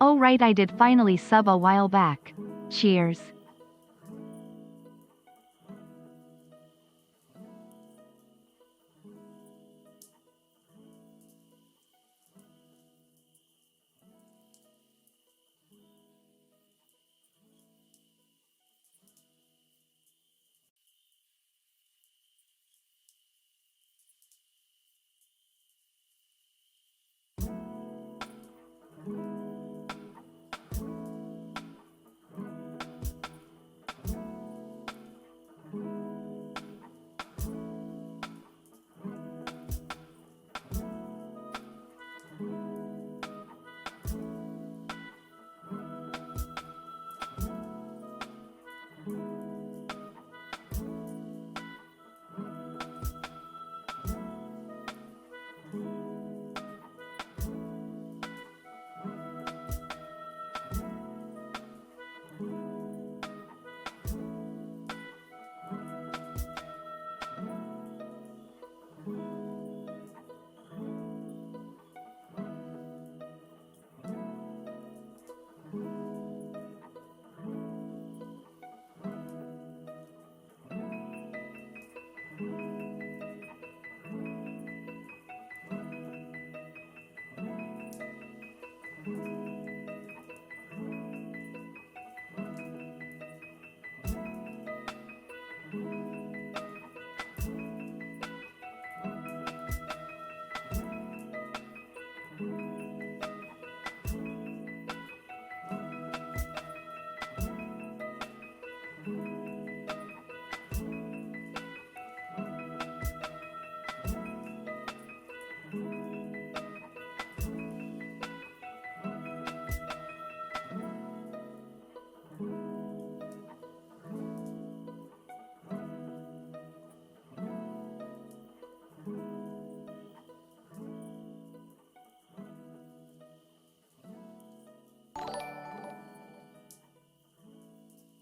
Oh right, I did finally sub a while back. Cheers.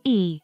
E.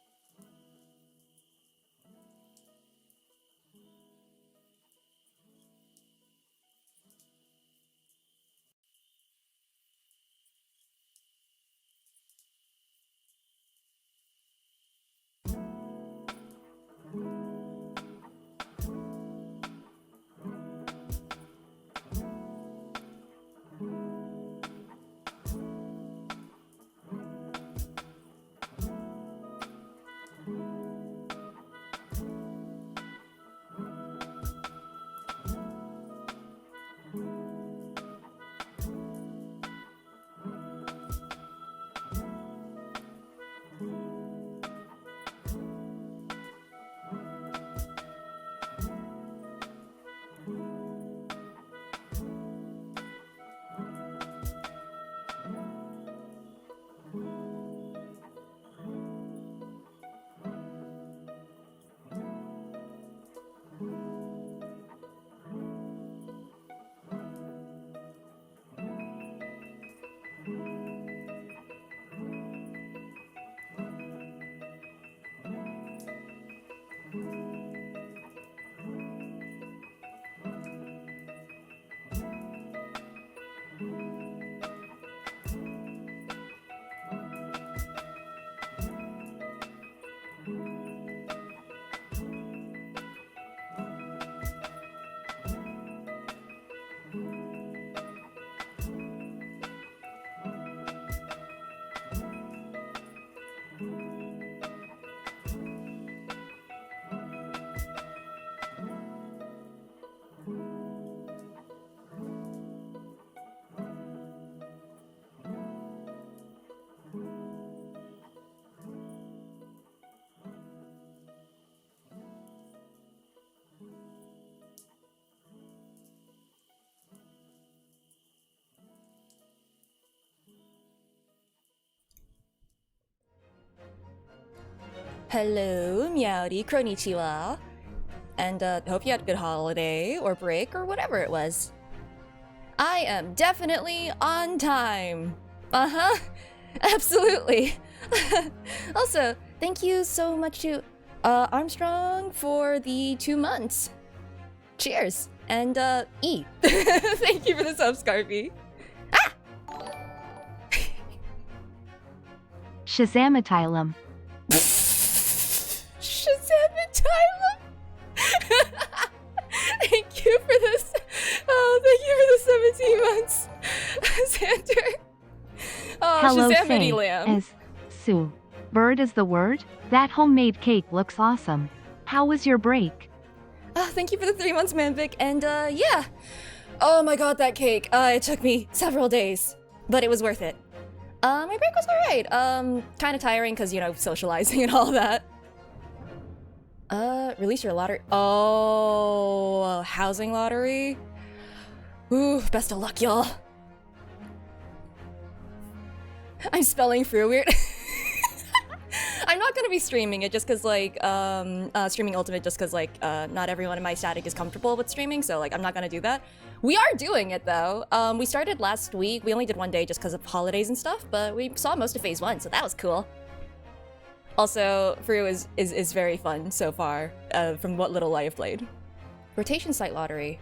Hello, Meowdy, Konnichiwa. And hope you had a good holiday or break or whatever it was. I am definitely on time. Uh-huh. Absolutely. Also, thank you so much to Armstrong for the 2 months. Cheers. And E. Thank you for the sub, Scarpy. Ah! Shazamatylum. Shazamatylum? Thank you for this. Oh, thank you for the 17 months, Xander. Oh, Hello, Shazamity Sei lamb. Sou. Bird is the word? That homemade cake looks awesome. How was your break? Thank you for the 3 months, Manvic, and yeah. Oh my god, that cake. It took me several days, but it was worth it. My break was alright. Kind of tiring because, you know, socializing and all that. Release your lottery. Oh, housing lottery. Ooh, best of luck, y'all. I'm spelling through weird. I'm not gonna be streaming it just cause like, streaming Ultimate just cause like, not everyone in my static is comfortable with streaming, so like, I'm not gonna do that. We are doing it though. We started last week. We only did 1 day just cause of holidays and stuff, but we saw most of phase 1, so that was cool. Also, Fru is very fun so far, from what little I have played. Rotation site lottery.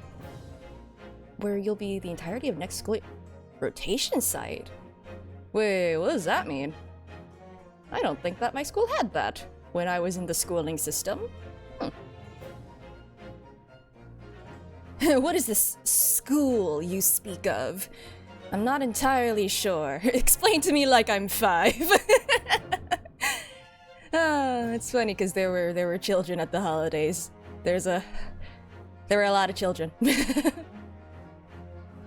Where you'll be the entirety of next school. Rotation site? Wait, what does that mean? I don't think that my school had that when I was in the schooling system. What is this school you speak of? I'm not entirely sure. Explain to me like I'm 5. It's funny because there were children at the holidays. There were a lot of children.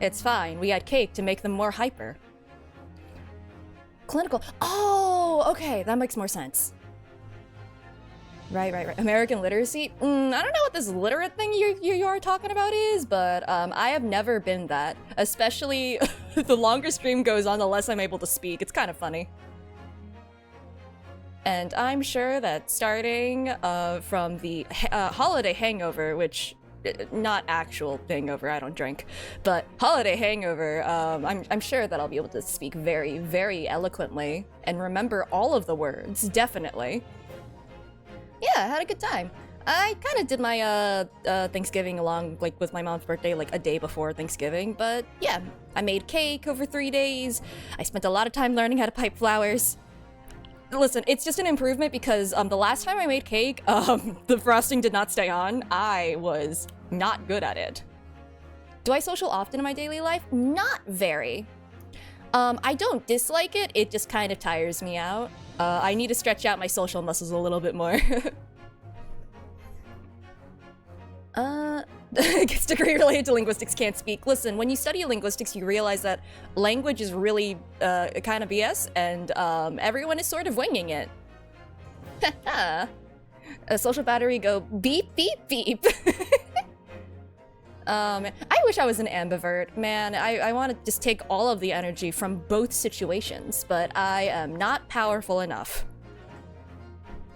It's fine. We had cake to make them more hyper. Clinical. Oh, okay, that makes more sense. Right. American literacy. I don't know what this literate thing you are talking about is, but I have never been that. Especially the longer stream goes on, the less I'm able to speak. It's kind of funny. And I'm sure that starting from the holiday hangover, which not actual hangover, I don't drink, but holiday hangover, I'm sure that I'll be able to speak very, very eloquently and remember all of the words, definitely. Yeah, I had a good time. I kind of did my Thanksgiving along like with my mom's birthday like a day before Thanksgiving, but yeah, I made cake over 3 days. I spent a lot of time learning how to pipe flowers. Listen, it's just an improvement because the last time I made cake, the frosting did not stay on. I was not good at it. Do I social often in my daily life? Not very. I don't dislike it, it just kind of tires me out. I need to stretch out my social muscles a little bit more. Gets degree related to linguistics, can't speak. Listen, when you study linguistics, you realize that language is really kind of BS, and everyone is sort of winging it. A social battery go beep, beep, beep. I wish I was an ambivert. Man, I want to just take all of the energy from both situations, but I am not powerful enough.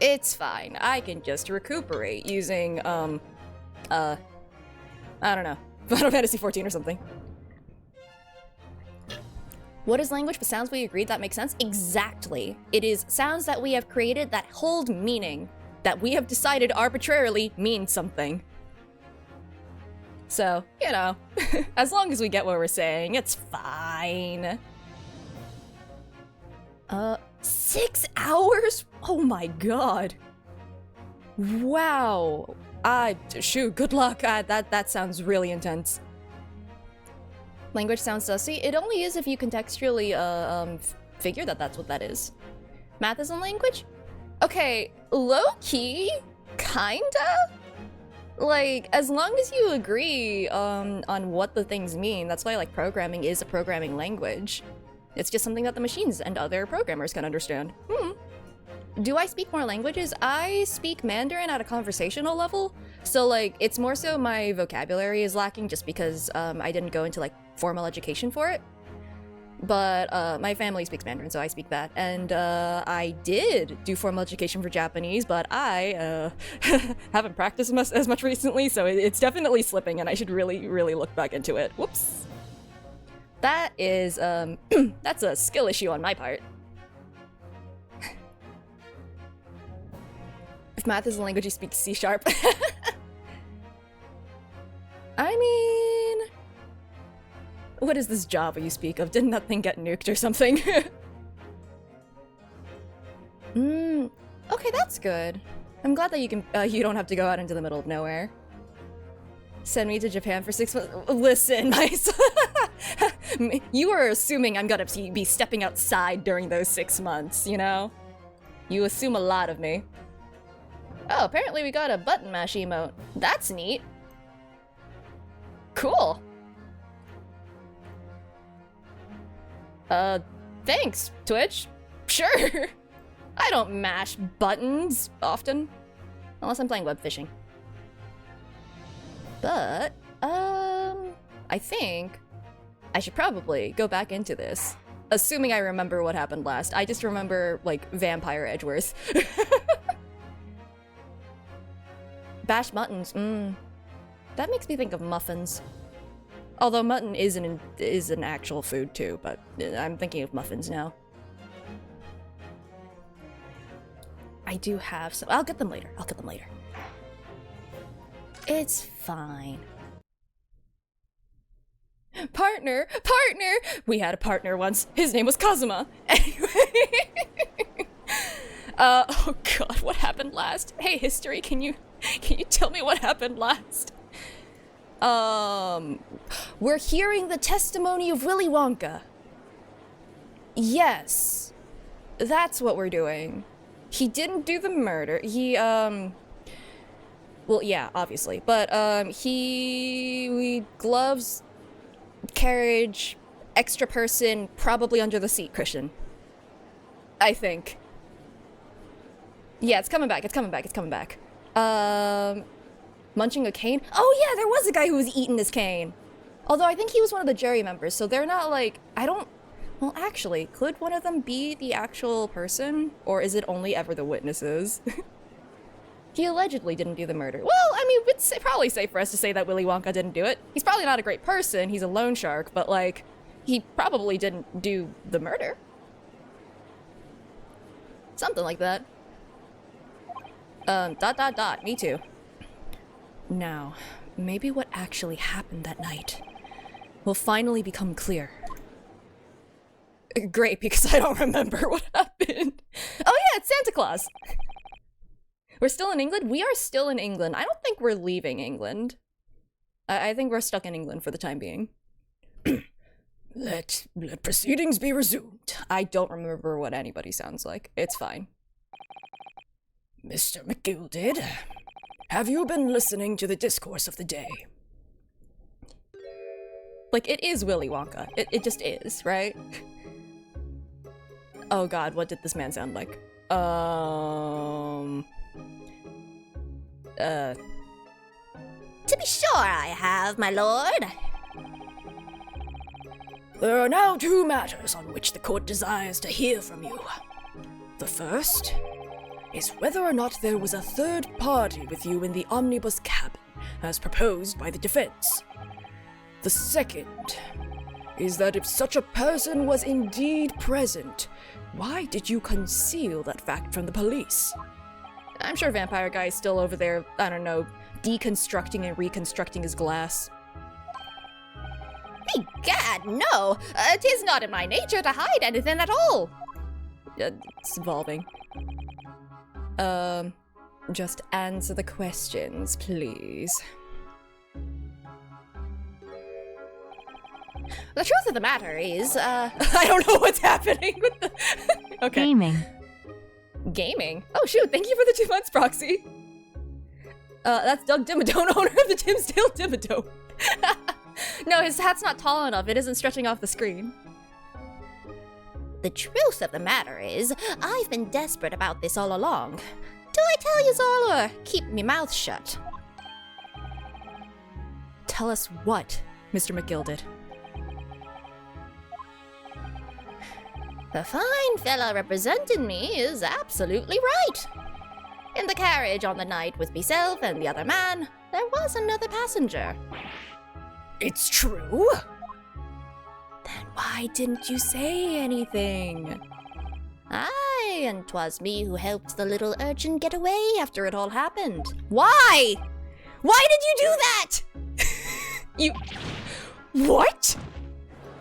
It's fine. I can just recuperate using, I don't know, Final Fantasy 14 or something. What is language but sounds we agreed that make sense? Exactly. It is sounds that we have created that hold meaning, that we have decided arbitrarily mean something. So, you know, as long as we get what we're saying, it's fine. 6 hours? Oh my god. Wow. Shoot, good luck. That sounds really intense. Language sounds sussy. It only is if you contextually, figure that that's what that is. Math is a language? Okay, low-key, kinda? Like, as long as you agree, on what the things mean, that's why, like, programming is a programming language. It's just something that the machines and other programmers can understand. Do I speak more languages? I speak Mandarin at a conversational level, so like it's more so my vocabulary is lacking just because I didn't go into like formal education for it. But my family speaks Mandarin, so I speak that. And I did do formal education for Japanese, but I haven't practiced as much recently, so it's definitely slipping, and I should really, really look back into it. Whoops. That is, that's a skill issue on my part. If math is a language, you speak C#. I mean... What is this Java you speak of? Didn't that thing get nuked or something? Okay, that's good. I'm glad that you don't have to go out into the middle of nowhere. Send me to Japan for 6 months. Listen, my son. You are assuming I'm gonna be stepping outside during those 6 months, you know? You assume a lot of me. Oh, apparently we got a button mash emote. That's neat. Cool. Thanks, Twitch. Sure. I don't mash buttons often. Unless I'm playing web fishing. But, I think I should probably go back into this. Assuming I remember what happened last. I just remember, like, Vampire Edgeworth. Bash muttons, that makes me think of muffins. Although mutton is an actual food too, but I'm thinking of muffins now. I do have some. I'll get them later. It's fine. Partner! We had a partner once. His name was Kazuma. Anyway. Oh god, what happened last? Hey, history, can you tell me what happened last? We're hearing the testimony of Willy Wonka. Yes. That's what we're doing. He didn't do the murder. He, well, yeah, obviously. But, gloves, carriage, extra person, probably under the seat cushion. I think. Yeah, it's coming back. Munching a cane? Oh yeah, there was a guy who was eating his cane. Although I think he was one of the jury members, so they're not like, well actually, could one of them be the actual person? Or is it only ever the witnesses? He allegedly didn't do the murder. Well, I mean, it's probably safe for us to say that Willy Wonka didn't do it. He's probably not a great person, he's a loan shark, but like, he probably didn't do the murder. Something like that. Me too. Now, maybe what actually happened that night will finally become clear. Great, because I don't remember what happened. Oh yeah, it's Santa Claus! We're still in England? We are still in England. I don't think we're leaving England. I think we're stuck in England for the time being. Let proceedings be resumed. I don't remember what anybody sounds like. It's fine. Mr. McGilded, have you been listening to the discourse of the day? Like, it is Willy Wonka. It just is, right? Oh god, what did this man sound like? To be sure I have, my lord. There are now two matters on which the court desires to hear from you. The first is whether or not there was a third party with you in the omnibus cabin, as proposed by the defense. The second is that if such a person was indeed present, why did you conceal that fact from the police? I'm sure Vampire Guy's still over there, I don't know, deconstructing and reconstructing his glass. Egad, no! 'Tis not in my nature to hide anything at all! It's evolving. Just answer the questions, please. The truth of the matter is, I don't know what's happening with the... Okay. Gaming? Oh shoot, thank you for the 2 months, Proxy! That's Doug Dimmadome, owner of the Dimsdale Dimmadome. No, his hat's not tall enough, it isn't stretching off the screen. The truth of the matter is, I've been desperate about this all along. Do I tell yous all, or keep me mouth shut? Tell us what, Mr. McGilded? The fine fella representing me is absolutely right. In the carriage on the night with myself and the other man, there was another passenger. It's true? Then why didn't you say anything? Aye, and 'twas me who helped the little urchin get away after it all happened. Why? Why did you do that? You... What?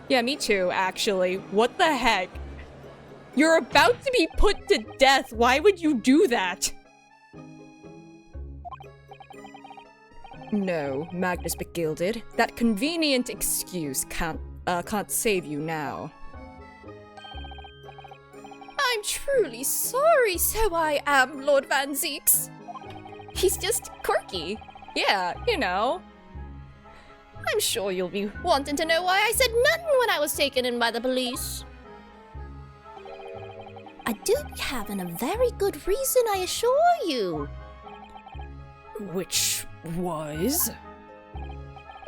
Yeah, me too, actually. What the heck? You're about to be put to death. Why would you do that? No, Magnus McGilded. That convenient excuse can't save you now. I'm truly sorry, so I am, Lord Van Zeeks. He's just quirky. Yeah, you know. I'm sure you'll be wanting to know why I said nothing when I was taken in by the police. I do be having a very good reason, I assure you. Which was?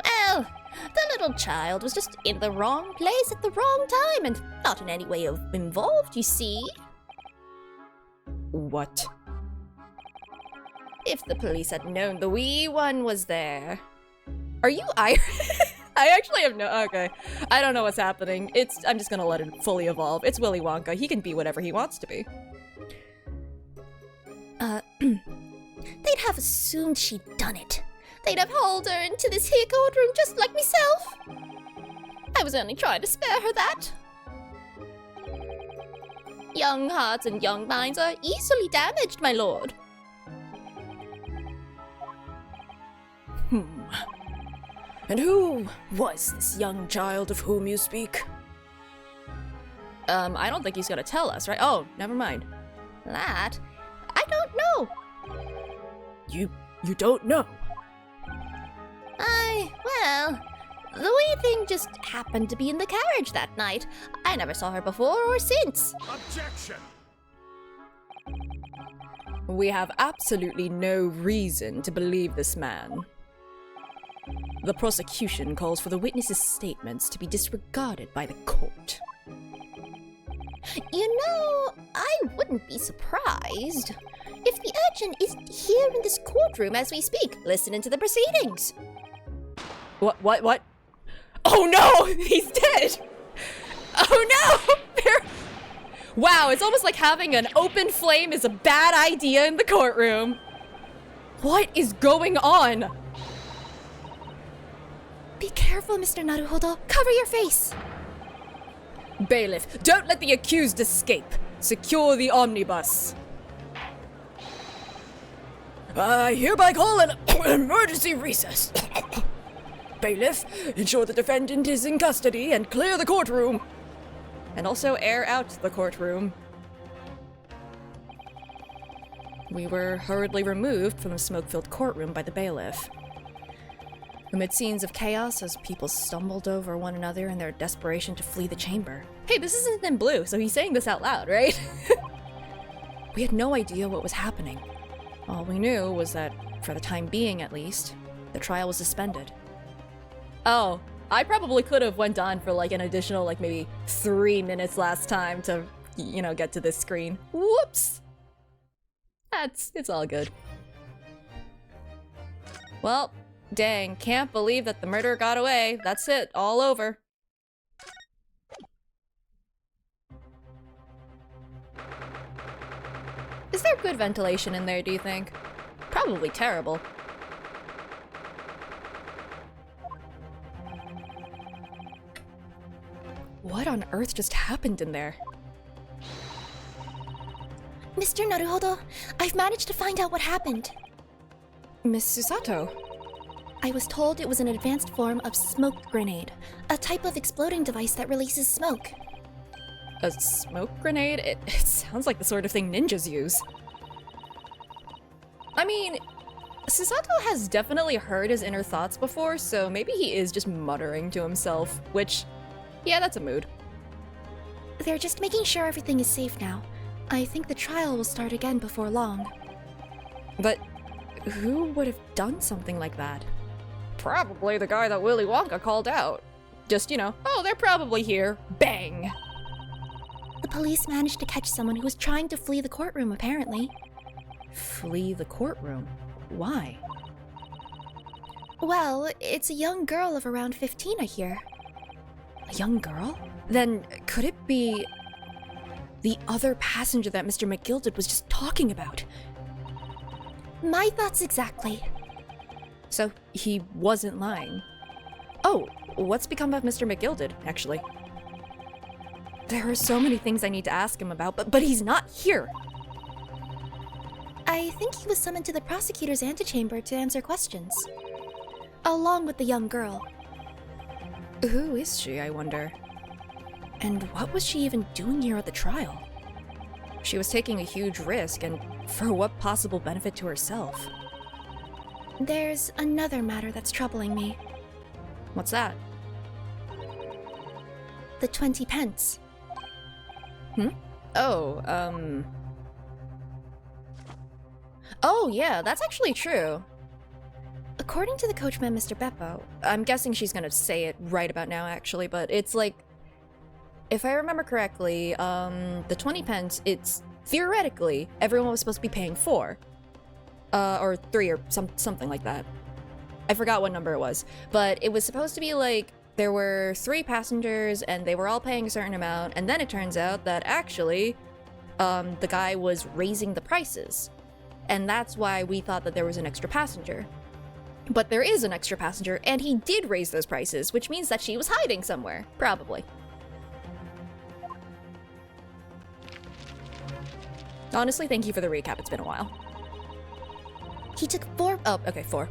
Well, the little child was just in the wrong place at the wrong time and not in any way involved, you see. What? If the police had known the Wee one was there. Are you Irish? I actually have no. Okay, I don't know what's happening. I'm just gonna let it fully evolve. It's Willy Wonka. He can be whatever he wants to be. They'd have assumed she'd done it. They'd have hauled her into this here courtroom just like myself. I was only trying to spare her that. Young hearts and young minds are easily damaged, my lord. And who was this young child of whom you speak? I don't think he's gonna tell us, right? Oh, never mind. That? I don't know. You don't know? Well, the wee thing just happened to be in the carriage that night. I never saw her before or since. Objection! We have absolutely no reason to believe this man. The prosecution calls for the witness's statements to be disregarded by the court. You know, I wouldn't be surprised if the urchin is here in this courtroom as we speak, listening to the proceedings. What? Oh no! He's dead! Oh no! Wow, it's almost like having an open flame is a bad idea in the courtroom. What is going on? Be careful, Mr. Naruhodo. Cover your face. Bailiff, don't let the accused escape. Secure the omnibus. I hereby call an emergency recess. Bailiff, ensure the defendant is in custody and clear the courtroom. And also air out the courtroom. We were hurriedly removed from the smoke-filled courtroom by the bailiff. Amid scenes of chaos as people stumbled over one another in their desperation to flee the chamber. Hey, this isn't in blue, so he's saying this out loud, right? We had no idea what was happening. All we knew was that, for the time being at least, the trial was suspended. Oh, I probably could have went on for like an additional like maybe 3 minutes last time to, you know, get to this screen. Whoops! It's all good. Well, dang, can't believe that the murderer got away. That's it, all over. Is there good ventilation in there, do you think? Probably terrible. What on earth just happened in there? Mr. Naruhodo, I've managed to find out what happened. Miss Susato? I was told it was an advanced form of smoke grenade, a type of exploding device that releases smoke. A smoke grenade? It sounds like the sort of thing ninjas use. I mean, Susato has definitely heard his inner thoughts before, so maybe he is just muttering to himself, which, yeah, that's a mood. They're just making sure everything is safe now. I think the trial will start again before long. But who would have done something like that? Probably the guy that Willy Wonka called out. Just, you know, oh, they're probably here. Bang! The police managed to catch someone who was trying to flee the courtroom, apparently. Flee the courtroom? Why? Well, it's a young girl of around 15, I hear. A young girl? Then could it be the other passenger that Mr. McGilded was just talking about? My thoughts exactly. So he wasn't lying. Oh, what's become of Mr. McGilded, actually? There are so many things I need to ask him about, but he's not here. I think he was summoned to the prosecutor's antechamber to answer questions. Along with the young girl. Who is she, I wonder? And what was she even doing here at the trial? She was taking a huge risk, and for what possible benefit to herself? There's another matter that's troubling me. What's that? The 20 pence. Oh, Oh, yeah, that's actually true. According to the coachman, Mr. Beppo, I'm guessing she's gonna say it right about now, actually, but it's like, if I remember correctly, the 20 pence, it's theoretically everyone was supposed to be paying 4. Or 3 or something like that. I forgot what number it was, but it was supposed to be like there were 3 passengers and they were all paying a certain amount, and then it turns out that actually the guy was raising the prices, and that's why we thought that there was an extra passenger. But there is an extra passenger, and he did raise those prices, which means that she was hiding somewhere, probably. Honestly, thank you for the recap, it's been a while. He took 4 Oh, okay, 4.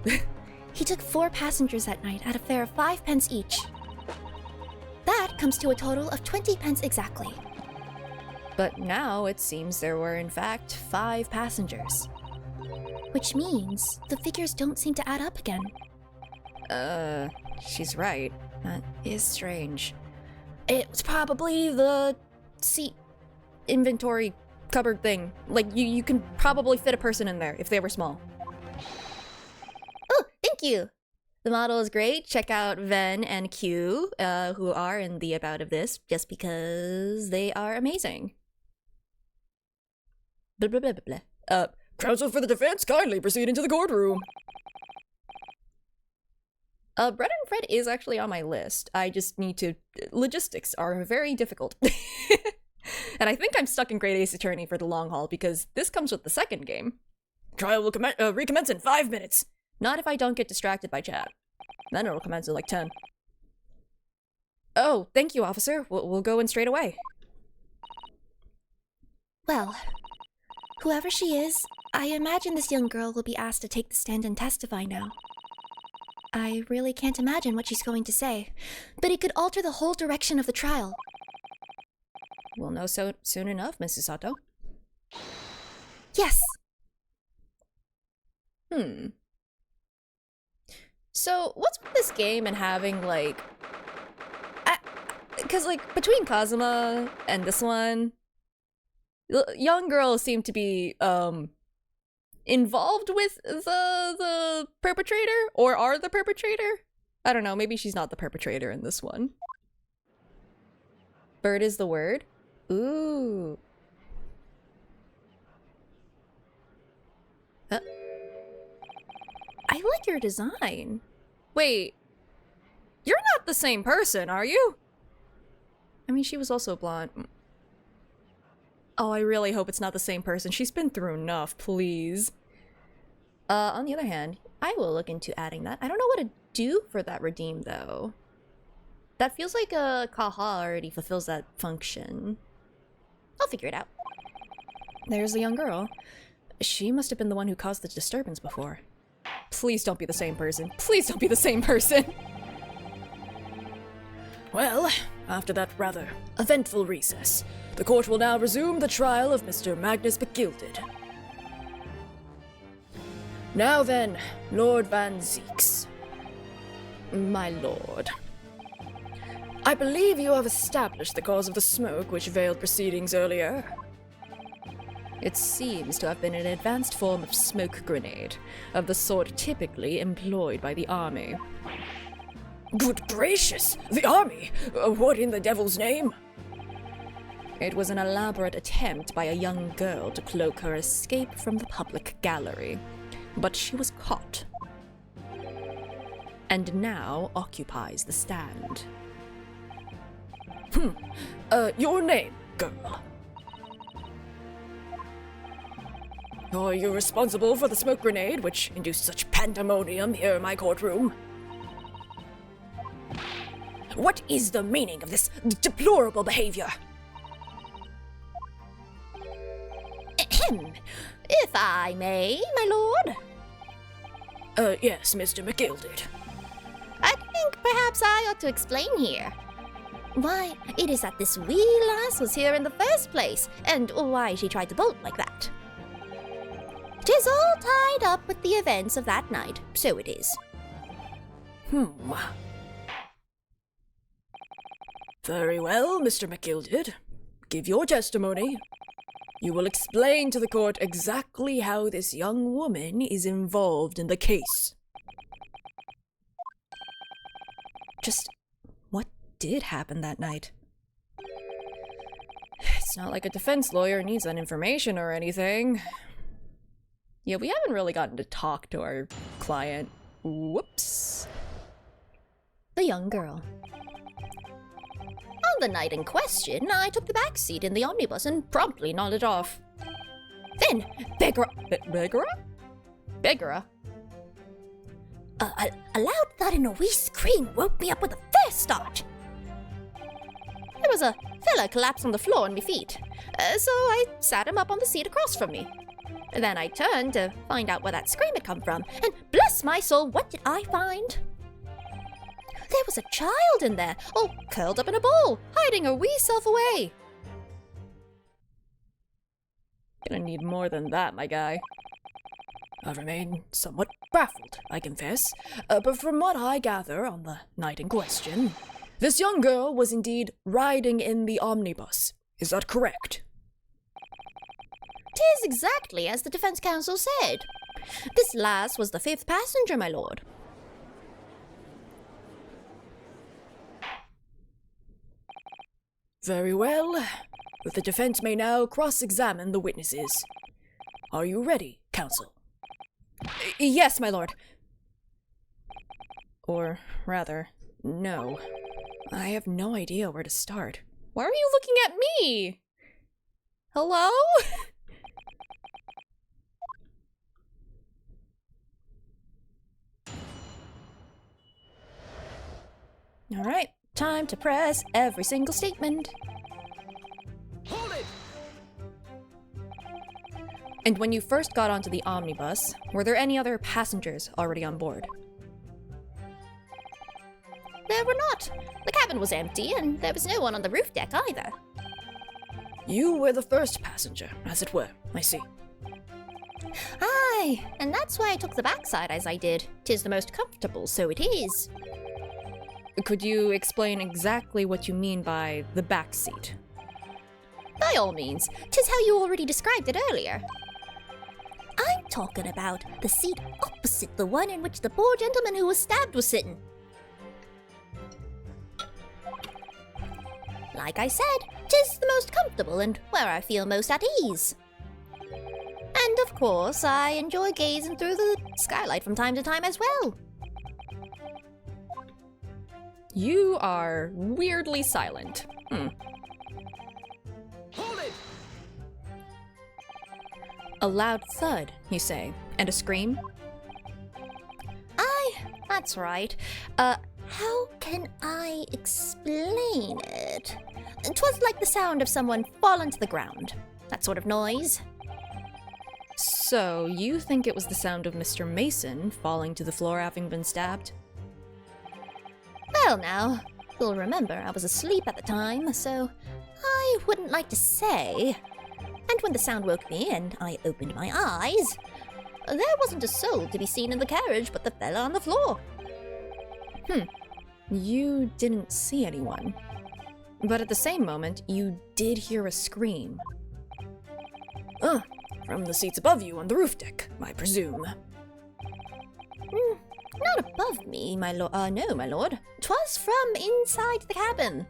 He took 4 passengers that night at a fare of 5 pence each. That comes to a total of 20 pence exactly. But now it seems there were in fact 5 passengers. Which means the figures don't seem to add up again. She's right. That is strange. It was probably the seat inventory cupboard thing. Like, you can probably fit a person in there if they were small. Oh, thank you! The model is great. Check out Ven and Q, who are in the about of this, just because they are amazing. Blah, blah, blah, blah, blah. Counsel for the defense, kindly proceed into the courtroom. Brett and Fred is actually on my list. I just need to... Logistics are very difficult. And I think I'm stuck in Great Ace Attorney for the long haul, because this comes with the second game. Trial will recommence in 5 minutes. Not if I don't get distracted by chat. Then it'll commence in like 10. Oh, thank you, officer. We'll go in straight away. Well, whoever she is, I imagine this young girl will be asked to take the stand and testify now. I really can't imagine what she's going to say, but it could alter the whole direction of the trial. We'll know soon enough, Mrs. Sato. Yes! So, what's with this game and having, like... Because, like, between Kazuma and this one, young girls seem to be, involved with the perpetrator? Or are the perpetrator? I don't know, maybe she's not the perpetrator in this one. Bird is the word? Ooh. I like your design. Wait. You're not the same person, are you? I mean, she was also blonde. Oh, I really hope it's not the same person. She's been through enough, please. On the other hand, I will look into adding that. I don't know what to do for that redeem, though. That feels like Kaha already fulfills that function. I'll figure it out. There's the young girl. She must have been the one who caused the disturbance before. Please don't be the same person. Please don't be the same person! Well, after that rather eventful recess, the court will now resume the trial of Mr. Magnus Begilded. Now then, Lord Van Zeeks. My lord. I believe you have established the cause of the smoke which veiled proceedings earlier. It seems to have been an advanced form of smoke grenade, of the sort typically employed by the army. Good gracious! The army? What in the devil's name? It was an elaborate attempt by a young girl to cloak her escape from the public gallery, but she was caught. And now occupies the stand. Your name, girl? Are you responsible for the smoke grenade which induced such pandemonium here in my courtroom? What is the meaning of this deplorable behavior? Ahem. If I may, my lord. Yes, Mr. McGilded. I think perhaps I ought to explain here. Why it is that this wee lass was here in the first place, and why she tried to bolt like that. 'Tis all tied up with the events of that night, so it is. Very well, Mr. McGilded. Give your testimony. You will explain to the court exactly how this young woman is involved in the case. Just what did happen that night? It's not like a defense lawyer needs that information or anything. Yeah, we haven't really gotten to talk to our client. Whoops. The young girl. On the night in question, I took the back seat in the omnibus and promptly nodded off. Then, Begara? a loud thud and a wee scream woke me up with a fair start. There was a fella collapsed on the floor on my feet, so I sat him up on the seat across from me. Then I turned to find out where that scream had come from, and bless my soul, what did I find? There was a child in there, all curled up in a ball, hiding her wee self away. Gonna need more than that, my guy. I remain somewhat baffled, I confess, but from what I gather on the night in question, this young girl was indeed riding in the omnibus. Is that correct? 'Tis exactly as the defense counsel said. This lass was the 5th passenger, my lord. Very well. The defense may now cross-examine the witnesses. Are you ready, counsel? Yes, my lord. Or rather, no. I have no idea where to start. Why are you looking at me? Hello? All right, time to press every single statement. Hold it! And when you first got onto the omnibus, were there any other passengers already on board? There were not. The cabin was empty, and there was no one on the roof deck either. You were the first passenger, as it were, I see. Aye, and that's why I took the backside as I did. 'Tis the most comfortable, so it is. Could you explain exactly what you mean by the back seat? By all means, 'tis how you already described it earlier. I'm talking about the seat opposite the one in which the poor gentleman who was stabbed was sitting. Like I said, 'tis the most comfortable and where I feel most at ease. And of course, I enjoy gazing through the skylight from time to time as well. You are weirdly silent. Hold it! A loud thud, you say, and a scream? Aye, that's right. How can I explain it? 'Twas like the sound of someone falling to the ground. That sort of noise. So, you think it was the sound of Mr. Mason falling to the floor having been stabbed? Well now, you'll remember I was asleep at the time, so I wouldn't like to say. And when the sound woke me and I opened my eyes, there wasn't a soul to be seen in the carriage but the fella on the floor. You didn't see anyone. But at the same moment, you did hear a scream. From the seats above you on the roof deck, I presume. Not above me, my lord. No, my lord. 'Twas from inside the cabin.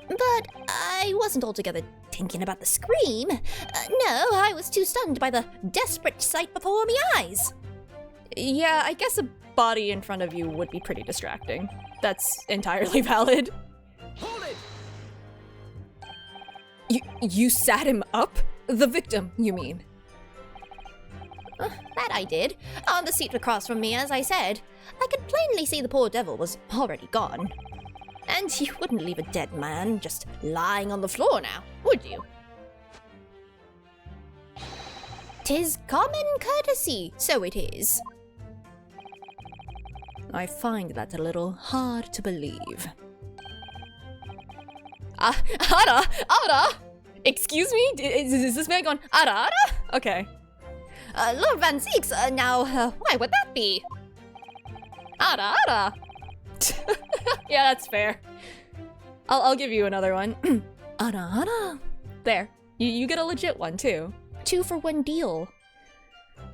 But I wasn't altogether thinking about the scream. No, I was too stunned by the desperate sight before me eyes. Yeah, I guess a body in front of you would be pretty distracting. That's entirely valid. Hold it! You sat him up? The victim, you mean? That I did. On the seat across from me, as I said. I could plainly see the poor devil was already gone. And you wouldn't leave a dead man just lying on the floor now, would you? 'Tis common courtesy, so it is. I find that a little hard to believe. Ara! Excuse me? Is this man going, Ara? Okay. Lord Van Zeeks, now, why would that be? Ara! Yeah, that's fair. I'll give you another one. Ara. There. You get a legit one, too. 2-for-1 deal.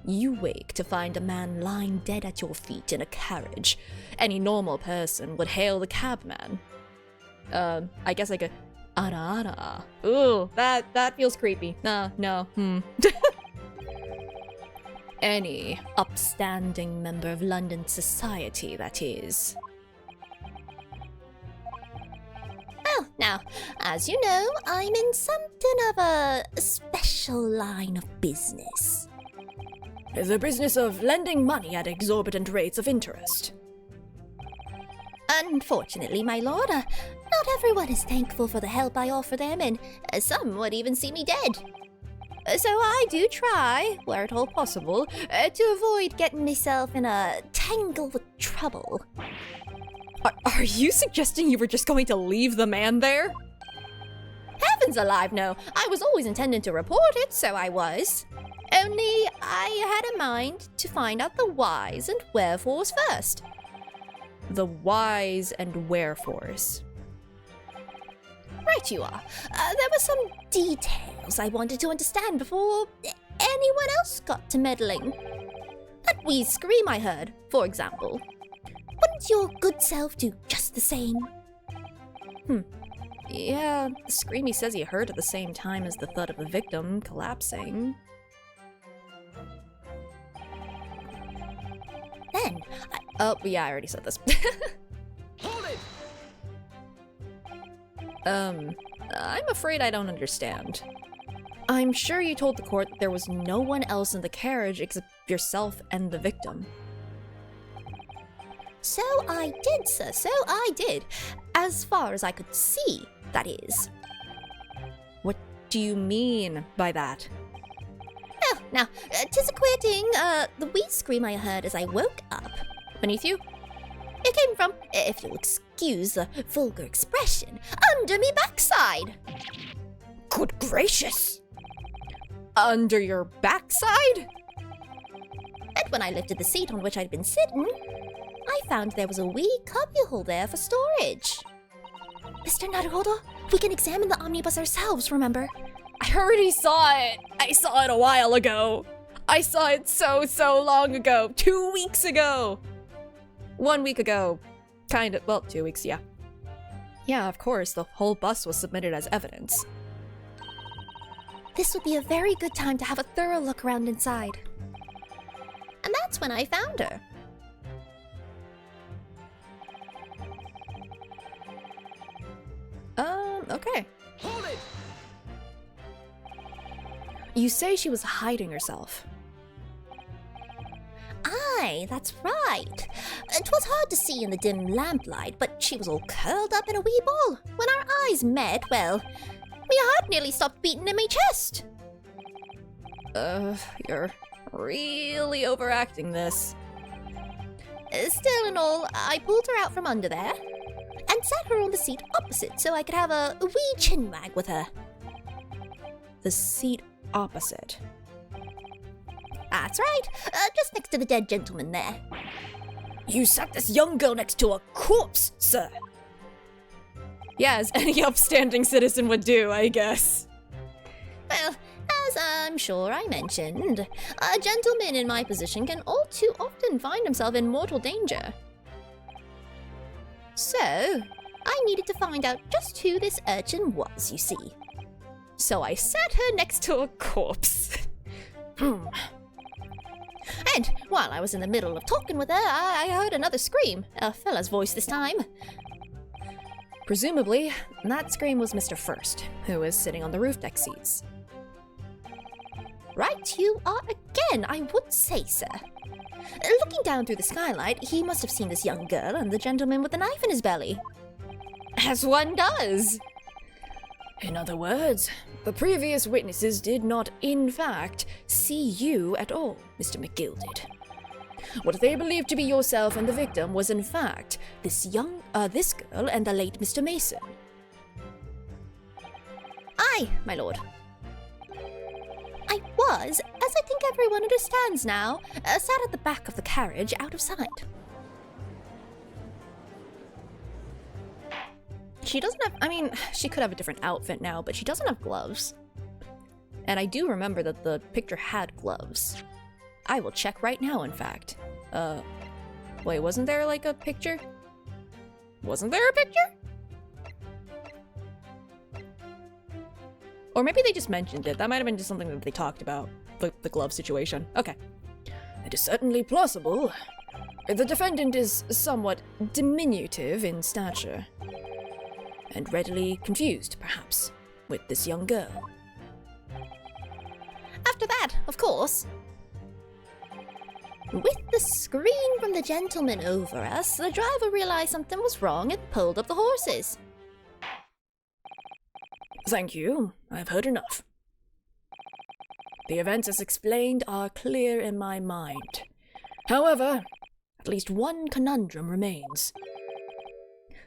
You wake to find a man lying dead at your feet in a carriage. Any normal person would hail the cabman. I guess like a ara. Ooh, that feels creepy. No. Any upstanding member of London society, that is. Well, now, as you know, I'm in something of a special line of business. The business of lending money at exorbitant rates of interest. Unfortunately, my lord, not everyone is thankful for the help I offer them, and some would even see me dead. So I do try, where at all possible, to avoid getting myself in a tangle with trouble. Are you suggesting you were just going to leave the man there? Heavens alive, no. I was always intending to report it, so I was. Only I had a mind to find out the whys and wherefores first. The whys and wherefores. Right you are. There were some details I wanted to understand before anyone else got to meddling. That wee scream I heard, for example. Wouldn't your good self do just the same? Yeah, the scream he says he heard at the same time as the thud of the victim collapsing. Then, Oh, yeah, I already said this. Hold it! I'm afraid I don't understand. I'm sure you told the court that there was no one else in the carriage except yourself and the victim. So I did, sir, so I did. As far as I could see, that is. What do you mean by that? Well, now, 'tis a queer thing, the wee scream I heard as I woke up. Beneath you? It came from, if you'll excuse the vulgar expression, under me backside. Good gracious! Under your backside? And when I lifted the seat on which I'd been sitting, I found there was a wee cubbyhole there for storage. Mr. Naruhodo, we can examine the omnibus ourselves, remember? I already saw it. I saw it a while ago. I saw it so long ago. 2 weeks ago. 1 week ago. Kind of, well, 2 weeks, yeah. Yeah, of course, the whole bus was submitted as evidence. This would be a very good time to have a thorough look around inside. And that's when I found her. Okay. Hold it! You say she was hiding herself. Aye, that's right. 'Twas hard to see in the dim lamplight, but she was all curled up in a wee ball. When our eyes met, well, me heart nearly stopped beating in my chest. You're really overacting this. Still and all, I pulled her out from under there and sat her on the seat opposite so I could have a wee chinwag with her. The seat opposite. That's right, just next to the dead gentleman there. You sat this young girl next to a corpse, sir. Yeah, as any upstanding citizen would do, I guess. Well, as I'm sure I mentioned, a gentleman in my position can all too often find himself in mortal danger. So, I needed to find out just who this urchin was, you see. So I sat her next to a corpse. And while I was in the middle of talking with her, I heard another scream, a fella's voice this time. Presumably, that scream was Mr. First, who was sitting on the roof deck seats. Right you are again, I would say, sir. Looking down through the skylight, he must have seen this young girl and the gentleman with the knife in his belly. As one does. In other words, the previous witnesses did not, in fact, see you at all, Mr. McGill did. What they believed to be yourself and the victim was, in fact, this girl and the late Mr. Mason. Aye, my lord. I was, as I think everyone understands now, sat at the back of the carriage out of sight. She doesn't have, I mean, she could have a different outfit now, but she doesn't have gloves. And I do remember that the picture had gloves. I will check right now, in fact. Wait, wasn't there like a picture? Wasn't there a picture? Or maybe they just mentioned it. That might have been just something that they talked about. The glove situation. Okay. It is certainly plausible. The defendant is somewhat diminutive in stature, and readily confused, perhaps, with this young girl. After that, of course. With the scream from the gentleman over us, the driver realized something was wrong and pulled up the horses. Thank you. I've heard enough. The events as explained are clear in my mind. However, at least one conundrum remains.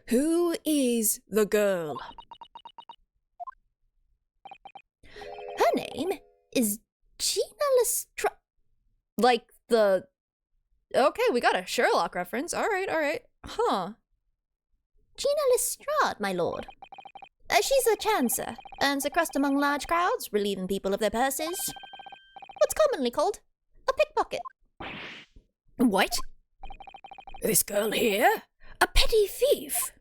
Who is the girl? Her name is Gina Lestrade. Like the... Okay, we got a Sherlock reference. Alright. Huh. Gina Lestrade, my lord. She's a chancer, earns a crust among large crowds, relieving people of their purses. What's commonly called a pickpocket. What? This girl here? A petty thief?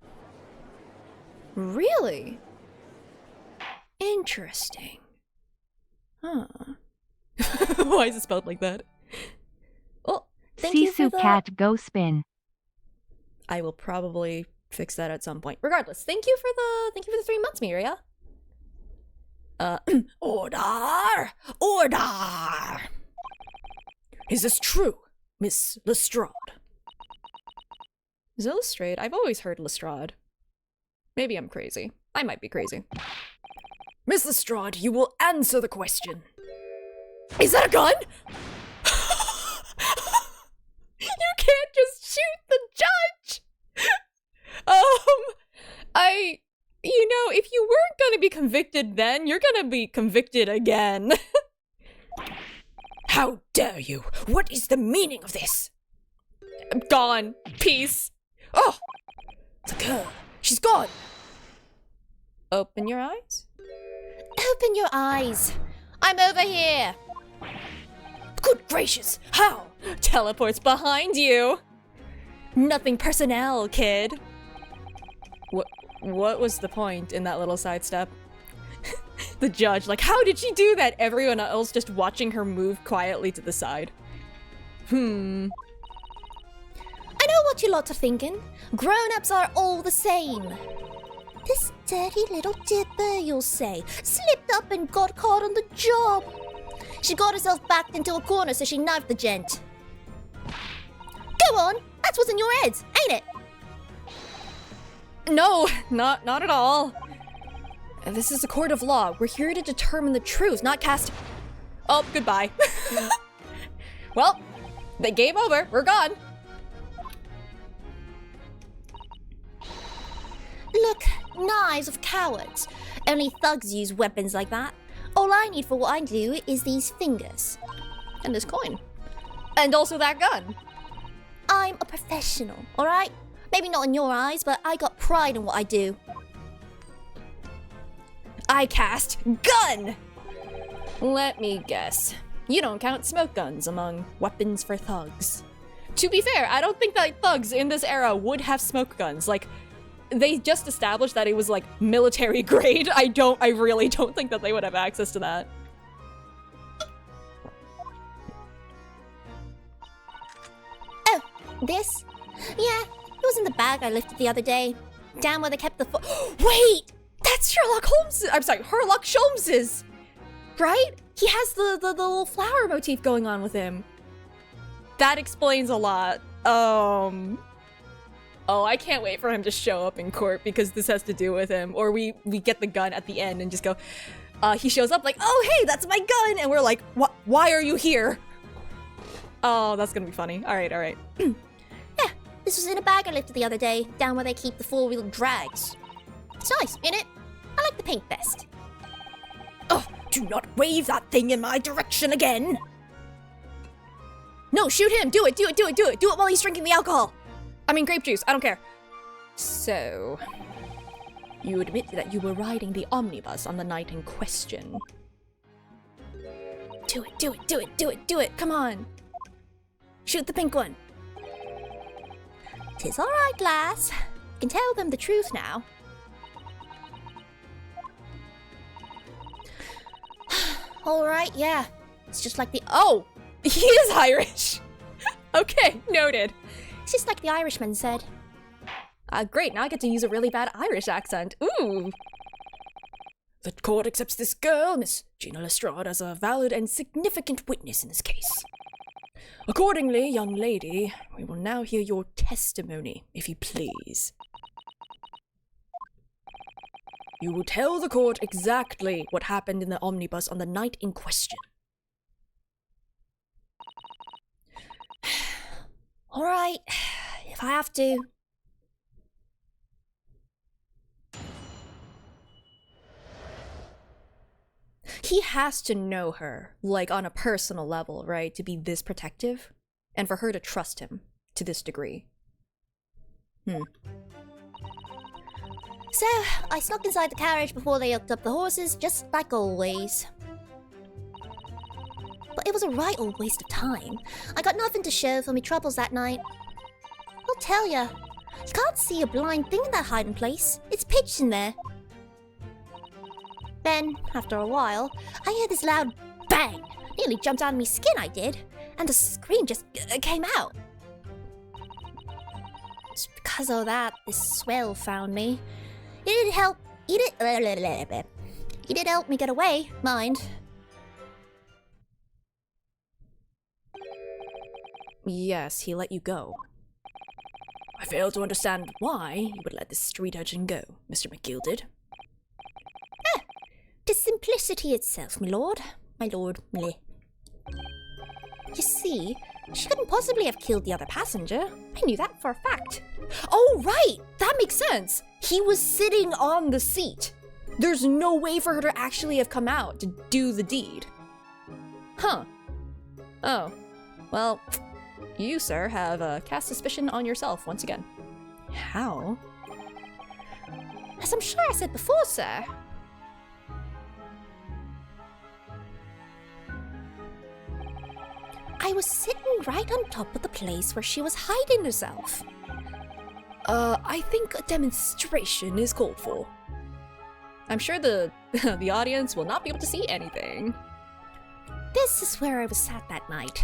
Really? Interesting. Huh. Why is it spelled like that? Well, thank Sei you for Sou the... cat go spin. I will probably fix that at some point. Regardless, thank you for the 3 months, Miria. Order! Order! Is this true, Miss Lestrade? Is it Lestrade? I've always heard Lestrade. Maybe I'm crazy. I might be crazy. Miss Lestrade, you will answer the question. Is that a gun? You can't just shoot the judge! You know, if you weren't gonna be convicted then, you're gonna be convicted again. How dare you? What is the meaning of this? I'm gone. Peace. Oh! The girl. She's gone. Open your eyes. Open your eyes. I'm over here. Good gracious, how? Teleports behind you. Nothing personnel, kid. What was the point in that little sidestep? The judge, like, how did she do that? Everyone else just watching her move quietly to the side. I know what you lot are thinking. Grown-ups are all the same. This dirty little dipper, you'll say, slipped up and got caught on the job. She got herself backed into a corner, so she knifed the gent. Go on, that's what's in your heads, ain't it? No, not at all. This is a court of law. We're here to determine the truth, not cast... Oh, goodbye. Well, the game over. We're gone. Look, knives of cowards. Only thugs use weapons like that. All I need for what I do is these fingers. And this coin. And also that gun. I'm a professional, alright? Maybe not in your eyes, but I got pride in what I do. I cast gun! Let me guess. You don't count smoke guns among weapons for thugs. To be fair, I don't think that thugs in this era would have smoke guns. Like, they just established that it was like military grade. I really don't think that they would have access to that. Oh, this? Yeah, it was in the bag I lifted the other day. Down where they kept the Wait! That's Sherlock Holmes! I'm sorry, Sherlock Sholmes's! Right? He has the little flower motif going on with him. That explains a lot. Oh, I can't wait for him to show up in court because this has to do with him. Or we get the gun at the end and just go, he shows up like, oh, hey, that's my gun. And we're like, why are you here? Oh, that's gonna be funny. All right. Yeah, this was in a bag I lifted the other day, down where they keep the four-wheel drags. It's nice, ain't it? I like the pink best. Oh, do not wave that thing in my direction again! No, shoot him! Do it! Do it while he's drinking the alcohol! I mean grape juice, I don't care. So, you admit that you were riding the omnibus on the night in question. Do it, come on! Shoot the pink one! 'Tis alright, lass. You can tell them the truth now. Alright, yeah. It's just like the— Oh! He is Irish! Okay, noted. It's just like the Irishman said. Great, now I get to use a really bad Irish accent. Ooh! The court accepts this girl, Miss Gina Lestrade, as a valid and significant witness in this case. Accordingly, young lady, we will now hear your testimony, if you please. You will tell the court exactly what happened in the omnibus on the night in question. Alright, if I have to. He has to know her, like on a personal level, right? To be this protective, and for her to trust him to this degree. So, I snuck inside the carriage before they hooked up the horses, just like always. But it was a right old waste of time. I got nothing to show for me troubles that night. I'll tell ya, you can't see a blind thing in that hiding place. It's pitched in there. Then, after a while, I heard this loud bang. Nearly jumped out of me skin, I did. And the scream just came out. It's because of that this swell found me. He did help me get away, mind. Yes, he let you go. I fail to understand why you would let this street urchin go, Mr. McGilded. 'Tis simplicity itself, my lord. My lord, meh. You see, she couldn't possibly have killed the other passenger. I knew that for a fact. Oh, right! That makes sense! He was sitting on the seat. There's no way for her to actually have come out to do the deed. Huh. Oh. Well, you, sir, have cast suspicion on yourself once again. How? As I'm sure I said before, sir. I was sitting right on top of the place where she was hiding herself. I think a demonstration is called for. I'm sure the audience will not be able to see anything. This is where I was sat that night.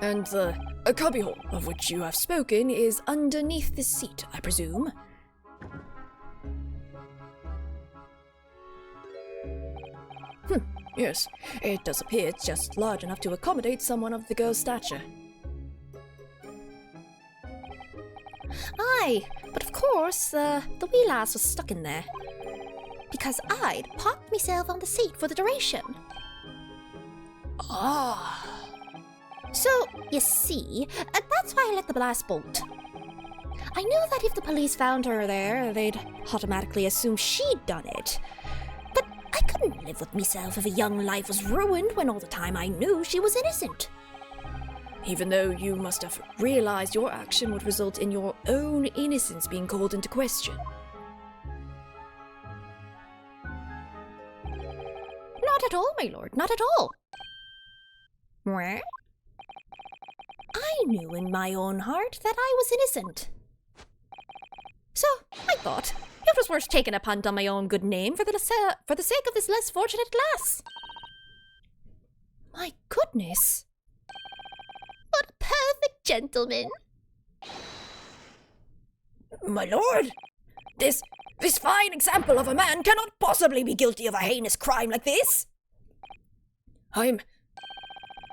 And the cubbyhole of which you have spoken is underneath this seat, I presume. Yes, it does appear it's just large enough to accommodate someone of the girl's stature. Aye, but of course, the wee lass was stuck in there. Because I'd parked myself on the seat for the duration. Ah. So, you see, that's why I let the blast bolt. I knew that if the police found her there, they'd automatically assume she'd done it. But I couldn't live with myself if a young life was ruined when all the time I knew she was innocent. Even though you must have realized your action would result in your own innocence being called into question. Not at all, my lord, not at all. Where? I knew in my own heart that I was innocent. So, I thought it was worth taking a punt on my own good name for the sake of this less fortunate lass. My goodness. What a perfect gentleman. My lord, this fine example of a man cannot possibly be guilty of a heinous crime like this. I'm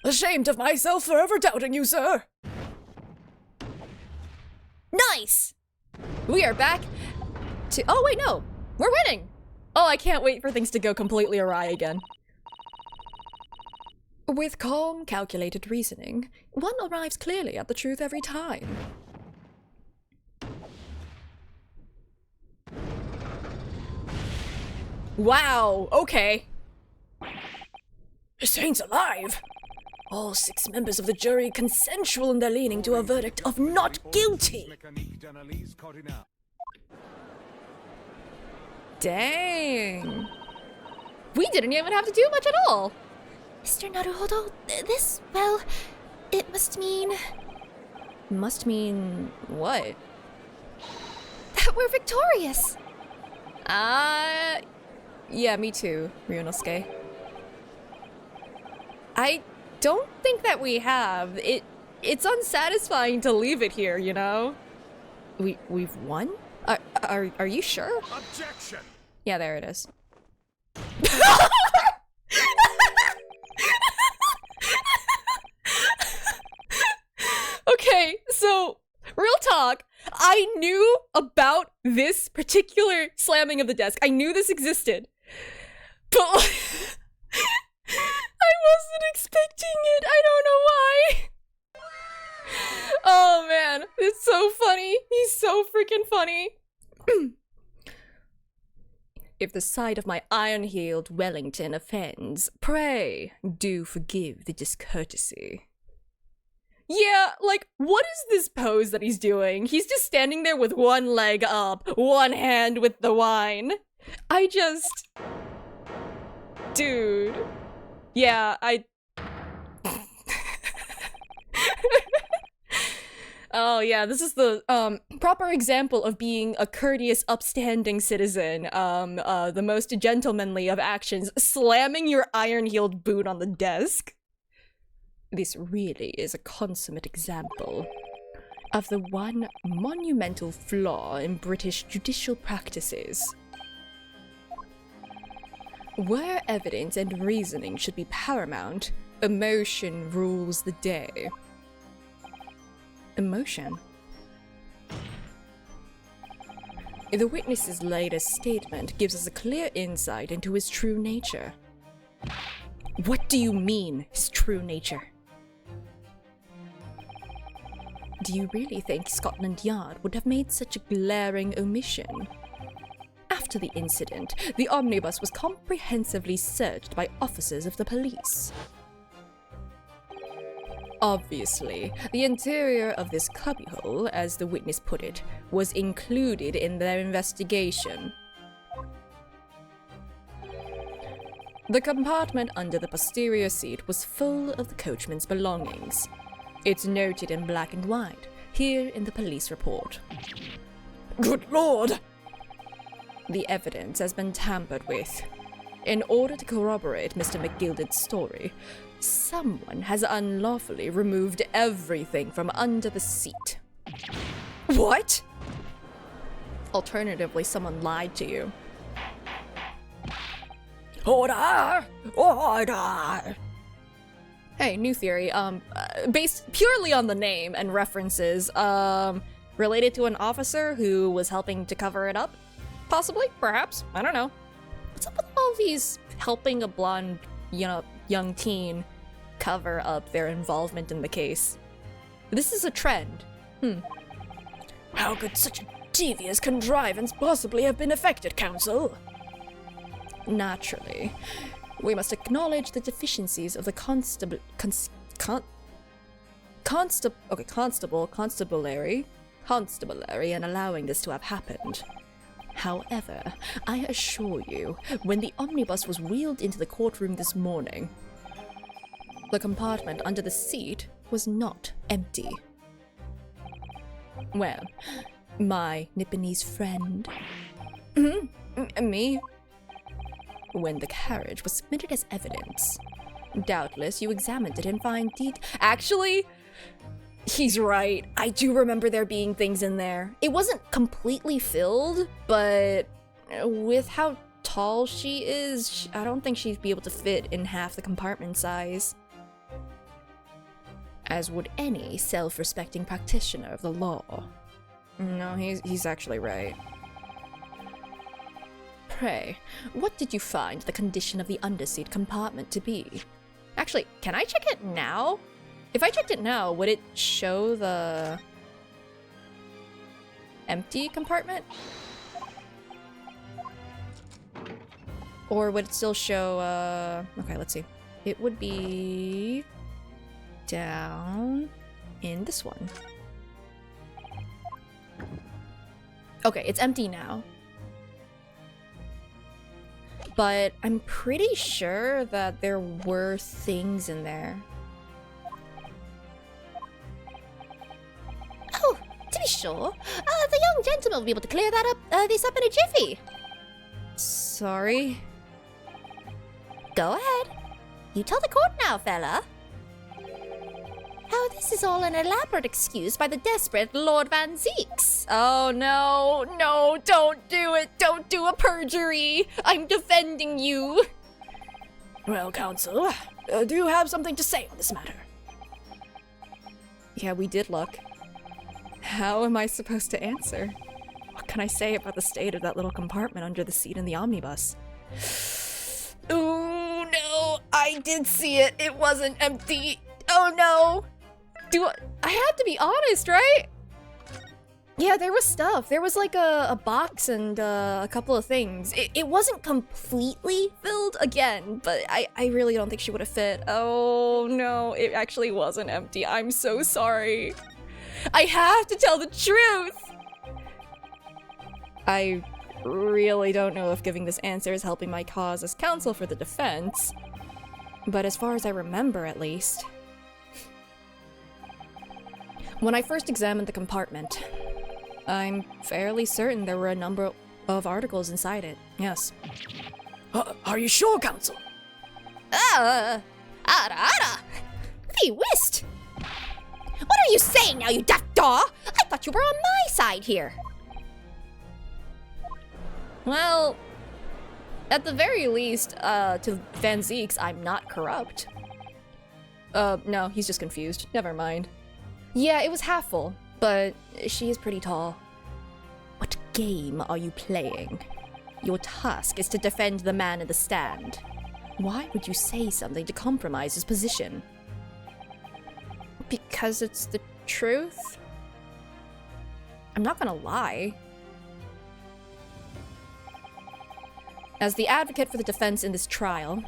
ashamed of myself for ever doubting you, sir. Nice! We are back to- oh wait, no! We're winning! Oh, I can't wait for things to go completely awry again. With calm, calculated reasoning, one arrives clearly at the truth every time. Wow, okay. Saints alive! All 6 members of the jury consensual in their leaning to a verdict of not guilty. Dang. We didn't even have to do much at all. Mr. Naruhodo, this, well, it must mean Must mean what? that we're victorious. Yeah, me too, Ryunosuke. I don't think that we have. It's unsatisfying to leave it here, you know? We've won? Are you sure? Objection! Yeah, there it is. Okay, so real talk, I knew about this particular slamming of the desk. I knew this existed. But I wasn't expecting it. I don't know why. Oh man, it's so funny. He's so freaking funny. If the sight of my iron-heeled Wellington offends, pray do forgive the discourtesy. Yeah, like, what is this pose that he's doing? He's just standing there with one leg up, one hand with the wine. Dude. Yeah, Oh yeah, this is the proper example of being a courteous, upstanding citizen. The most gentlemanly of actions, slamming your iron-heeled boot on the desk. This really is a consummate example of the one monumental flaw in British judicial practices. Where evidence and reasoning should be paramount, emotion rules the day. Emotion? The witness's latest statement gives us a clear insight into his true nature. What do you mean, his true nature? Do you really think Scotland Yard would have made such a glaring omission? After the incident, the omnibus was comprehensively searched by officers of the police. Obviously, the interior of this cubbyhole, as the witness put it, was included in their investigation. The compartment under the posterior seat was full of the coachman's belongings. It's noted in black and white, here in the police report. Good lord! The evidence has been tampered with. In order to corroborate Mr. McGilded's story, someone has unlawfully removed everything from under the seat. What? Alternatively, someone lied to you. Order! Order! Hey, new theory, based purely on the name and references, related to an officer who was helping to cover it up? Possibly, perhaps, I don't know. What's up with all these helping a blonde, young teen cover up their involvement in the case? This is a trend. How could such a devious contrivance possibly have been effected, Counsel? Naturally, we must acknowledge the deficiencies of the constabulary in allowing this to have happened. However, I assure you, when the omnibus was wheeled into the courtroom this morning, the compartment under the seat was not empty. Well, my Nipponese friend, me, when the carriage was submitted as evidence, doubtless you examined it in fine detail. Actually, he's right. I do remember there being things in there. It wasn't completely filled, but with how tall she is, I don't think she'd be able to fit in half the compartment size. As would any self-respecting practitioner of the law. No, he's actually right. Pray, what did you find the condition of the underseat compartment to be? Actually, can I check it now? If I checked it now, would it show the empty compartment? Or would it still show, okay, let's see. It would be down in this one. Okay, it's empty now. But I'm pretty sure that there were things in there. Oh, to be sure. The young gentleman will be able to clear that up, this up in a jiffy. Sorry. Go ahead. You tell the court now, fella. How this is all an elaborate excuse by the desperate Lord Van Zeeks. Oh no, no, don't do it. Don't do a perjury. I'm defending you. Well, counsel, do you have something to say on this matter? Yeah, we did look. How am I supposed to answer? What can I say about the state of that little compartment under the seat in the omnibus? Oh no, I did see it. It wasn't empty. Oh no. I have to be honest, right? Yeah, there was stuff. There was like a box and a couple of things. It wasn't completely filled again, but I really don't think she would have fit. Oh no, it actually wasn't empty. I'm so sorry. I have to tell the truth. I really don't know if giving this answer is helping my cause as counsel for the defense, but as far as I remember, at least. When I first examined the compartment, I'm fairly certain there were a number of articles inside it, yes. Are you sure, counsel? Ara! Thee whist! What are you saying now, you daft daw? I thought you were on my side here. Well, at the very least, to Van Zeeks, I'm not corrupt. No, he's just confused. Never mind. Yeah, it was half full, but she is pretty tall. What game are you playing? Your task is to defend the man in the stand. Why would you say something to compromise his position? Because it's the truth? I'm not gonna lie. As the advocate for the defense in this trial,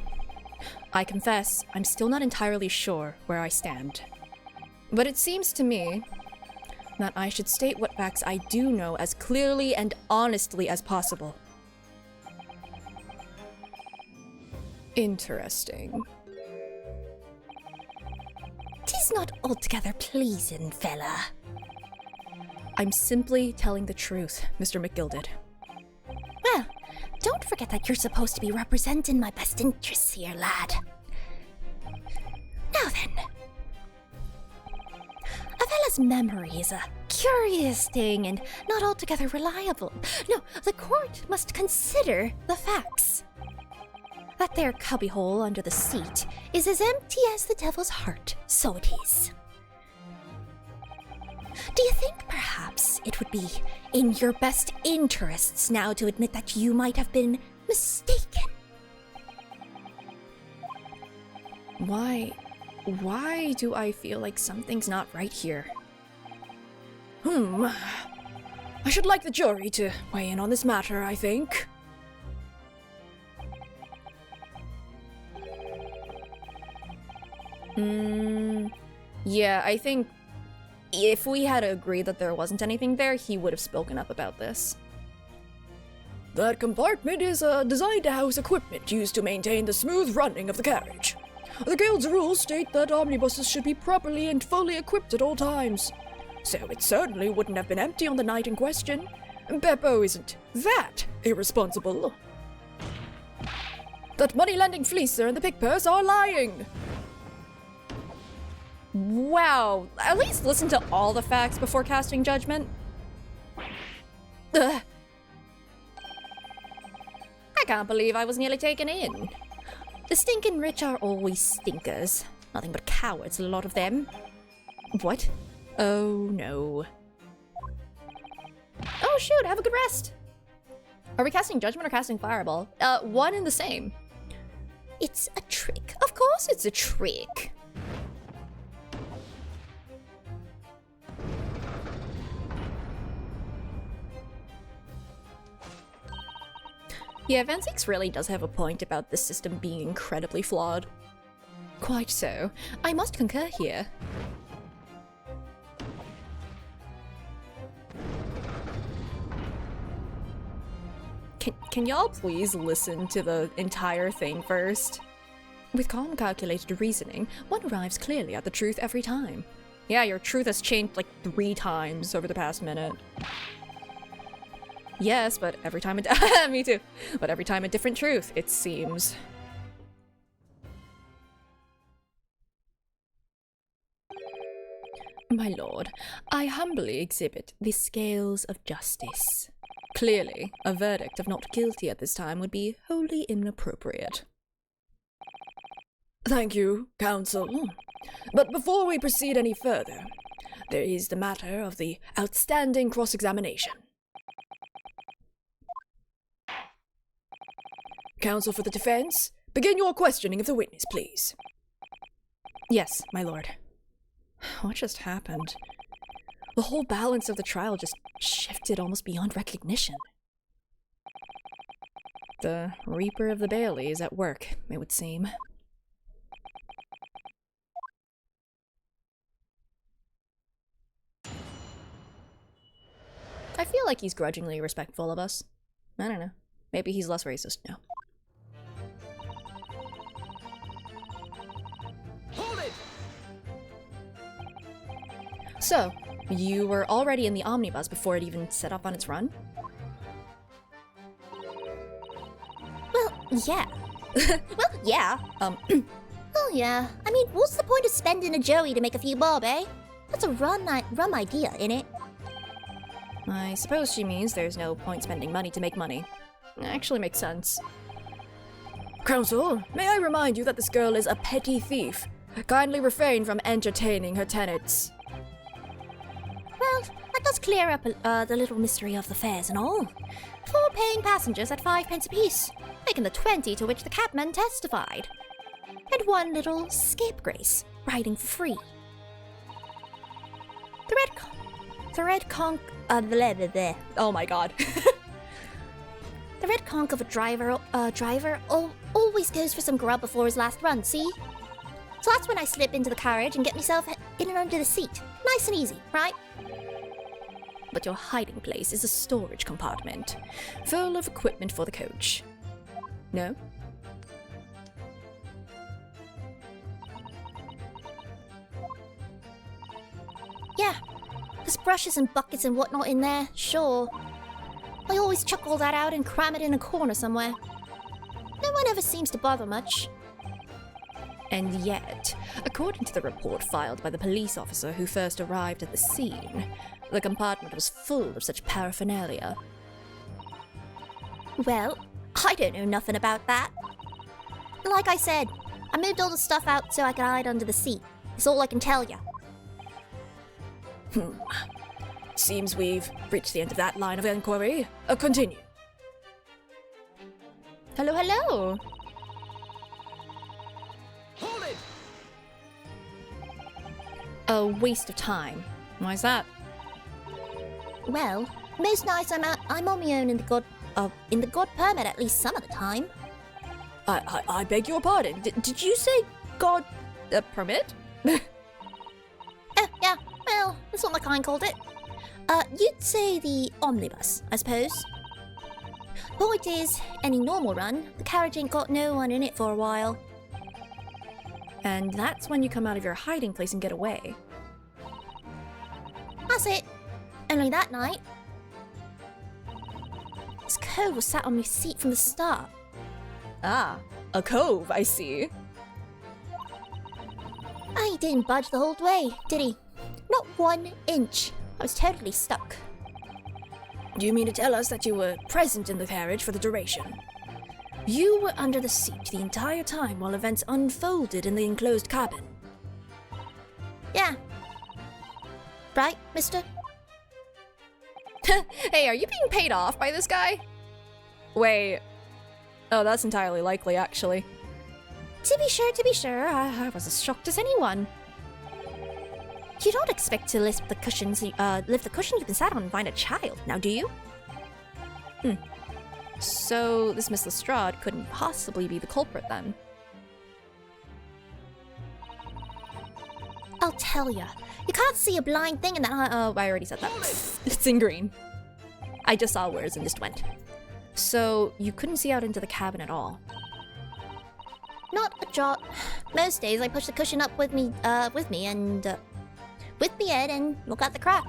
I confess I'm still not entirely sure where I stand. But it seems to me that I should state what facts I do know as clearly and honestly as possible. Interesting. 'Tis not altogether pleasing, fella. I'm simply telling the truth, Mr. McGilded. Well, don't forget that you're supposed to be representing my best interests here, lad. Now then. A fella's memory is a curious thing and not altogether reliable. No, the court must consider the facts. That there cubbyhole under the seat is as empty as the devil's heart, so it is. Do you think perhaps it would be in your best interests now to admit that you might have been mistaken? Why do I feel like something's not right here? I should like the jury to weigh in on this matter, I think. Yeah, I think if we had agreed that there wasn't anything there, he would have spoken up about this. That compartment is designed to house equipment used to maintain the smooth running of the carriage. The Guild's rules state that omnibuses should be properly and fully equipped at all times. So it certainly wouldn't have been empty on the night in question. Beppo isn't that irresponsible. That money-lending fleecer and the pig purse are lying. Wow, at least listen to all the facts before casting judgment. Ugh. I can't believe I was nearly taken in. The stinking rich are always stinkers. Nothing but cowards, a lot of them. What? Oh no. Oh shoot, have a good rest. Are we casting Judgment or casting Fireball? One and the same. It's a trick. Of course it's a trick. Yeah, Vanzix really does have a point about this system being incredibly flawed. Quite so. I must concur here. Can y'all please listen to the entire thing first? With calm, calculated reasoning, one arrives clearly at the truth every time. Yeah, your truth has changed like 3 times over the past minute. Yes, but every time me too. But every time a different truth, it seems. My lord, I humbly exhibit the scales of justice. Clearly, a verdict of not guilty at this time would be wholly inappropriate. Thank you, counsel. But before we proceed any further, there is the matter of the outstanding cross-examination. Counsel for the defense, begin your questioning of the witness, please. Yes, my lord. What just happened? The whole balance of the trial just shifted almost beyond recognition. The Reaper of the Bailey is at work, it would seem. I feel like he's grudgingly respectful of us. I don't know. Maybe he's less racist now. Hold it! So, you were already in the omnibus before it even set off on its run? Well, yeah. Well, yeah. Well, yeah. I mean, what's the point of spending a joey to make a few bob, eh? That's a rum idea, innit? I suppose she means there's no point spending money to make money. Actually makes sense. Counsel, may I remind you that this girl is a petty thief. Kindly refrain from entertaining her tenants. Well, that does clear up the little mystery of the fares and all. 4 paying passengers at 5 pence apiece, making the 20 to which the cabman testified. And 1 little scapegrace, riding for free. The red conch... Oh my god. The red conch of a driver always goes for some grub before his last run, see? So that's when I slip into the carriage and get myself in and under the seat. Nice and easy, right? But your hiding place is a storage compartment, full of equipment for the coach. No? Yeah, there's brushes and buckets and whatnot in there, sure. I always chuck all that out and cram it in a corner somewhere. No one ever seems to bother much. And yet, according to the report filed by the police officer who first arrived at the scene, the compartment was full of such paraphernalia. Well, I don't know nothing about that. Like I said, I moved all the stuff out so I could hide under the seat. It's all I can tell you. Seems we've reached the end of that line of inquiry. Continue. Hello, hello! Hold it! A waste of time. Why's that? Well, most nights I'm on my own in the god permit at least some of the time. I beg your pardon. Did you say God Permit? Oh, yeah, well, that's what my kind called it. You'd say the omnibus, I suppose. Point is, any normal run, the carriage ain't got no one in it for a while. And that's when you come out of your hiding place and get away. That's it. Only that night. This cove was sat on my seat from the start. Ah, a cove, I see. He didn't budge the whole way, did he? Not 1 inch. I was totally stuck. Do you mean to tell us that you were present in the carriage for the duration? You were under the seat the entire time while events unfolded in the enclosed cabin? Yeah. Right, mister? Hey, are you being paid off by this guy? Wait. Oh, that's entirely likely, actually. To be sure, I was as shocked as anyone. You don't expect to lift the cushion you've been sat on and find a child, now do you? So, this Miss Lestrade couldn't possibly be the culprit then. I'll tell ya. You can't see a blind thing in that. Oh, I already said that. It's in green. I just saw words and just went. So, you couldn't see out into the cabin at all. Not a jot. Most days I push the cushion up with me head and look out the crack.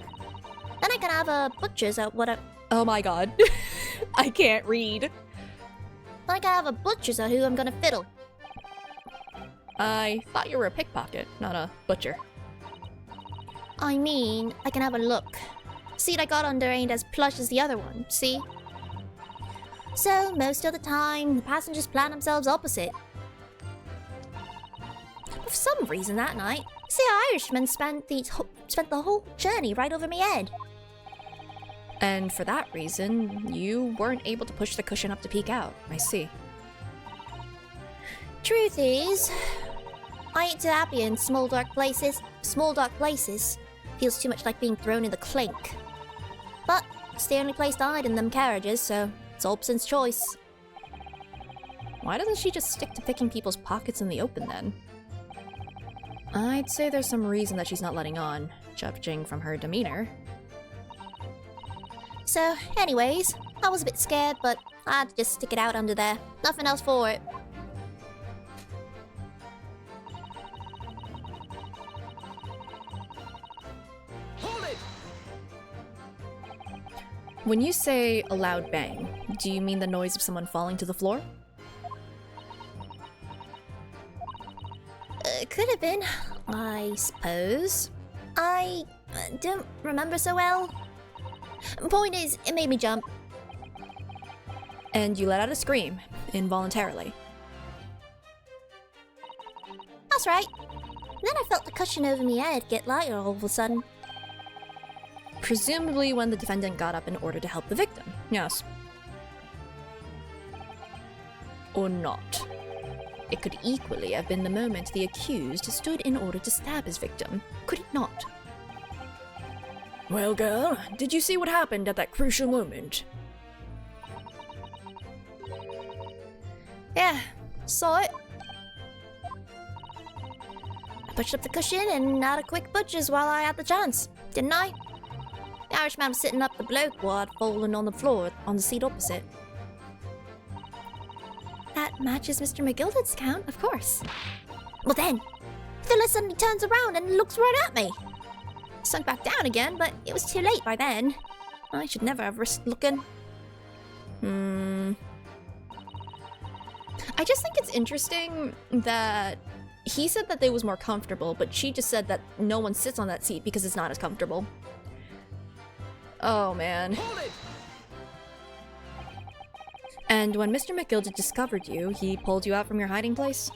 Then I can have a butcher's at what I. Oh my god. I can't read. Then I can have a butcher's at who I'm gonna fiddle. I thought you were a pickpocket, not a butcher. I mean, I can have a look. Seat I got under ain't as plush as the other one, see? So, most of the time, the passengers plan themselves opposite. But for some reason that night, the Irishman spent the whole journey right over my head. And for that reason, you weren't able to push the cushion up to peek out. I see. Truth is, I ain't too happy in small dark places. Feels too much like being thrown in the clink. But it's the only place to hide in them carriages, so it's Olpson's choice. Why doesn't she just stick to picking people's pockets in the open then? I'd say there's some reason that she's not letting on, judging from her demeanor. So, anyways, I was a bit scared, but I had to just stick it out under there. Nothing else for it. Hold it! When you say a loud bang, do you mean the noise of someone falling to the floor? Could have been, I suppose. I don't remember so well. Point is, it made me jump. And you let out a scream, involuntarily. That's right. Then I felt the cushion over my head get lighter all of a sudden. Presumably when the defendant got up in order to help the victim, yes. Or not. It could equally have been the moment the accused stood in order to stab his victim, could it not? Well, girl, did you see what happened at that crucial moment? Yeah, saw it. I pushed up the cushion and had a quick butcher's while I had the chance, didn't I? The Irishman was sitting up the bloke while I'd fallen on the floor on the seat opposite. That matches Mr. McGilded's account, of course. Well then, Phyllis suddenly turns around and looks right at me. Sunk back down again, but it was too late by then. I should never have risked looking. I just think it's interesting that he said that they was more comfortable, but she just said that no one sits on that seat because it's not as comfortable. Oh man. Hold it! And when Mr. McGilded discovered you, he pulled you out from your hiding place?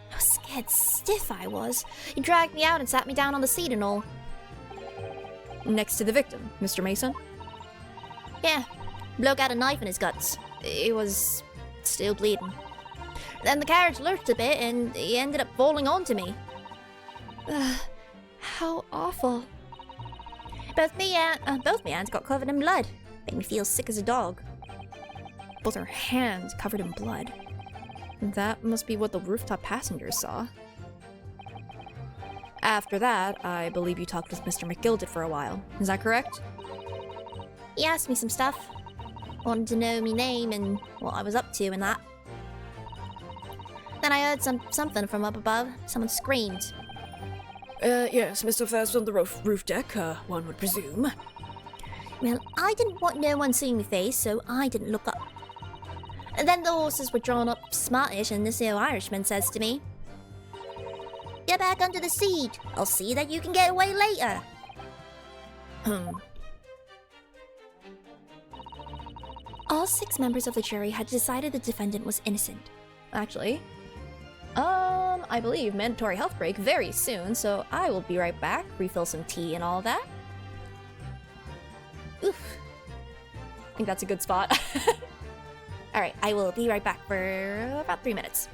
How scared stiff I was. He dragged me out and sat me down on the seat and all. Next to the victim, Mr. Mason? Yeah, bloke had a knife in his guts. It was still bleeding. Then the carriage lurched a bit and he ended up falling onto me. How awful. Both me hands got covered in blood. Made me feel sick as a dog. Both her hands covered in blood. That must be what the rooftop passengers saw. After that, I believe you talked with Mr. McGilded for a while. Is that correct? He asked me some stuff. Wanted to know me name and what I was up to and that. Then I heard something from up above. Someone screamed. Yes, Mr. First on the roof deck, one would presume. Well, I didn't want no one seeing me face, so I didn't look up. And then the horses were drawn up smartish, and this here Irishman says to me, "Get back under the seat. I'll see that you can get away later." All 6 members of the jury had decided the defendant was innocent. Actually, I believe mandatory health break very soon, so I will be right back, refill some tea and all that. Oof. think that's a good spot. Alright, I will be right back for about 3 minutes.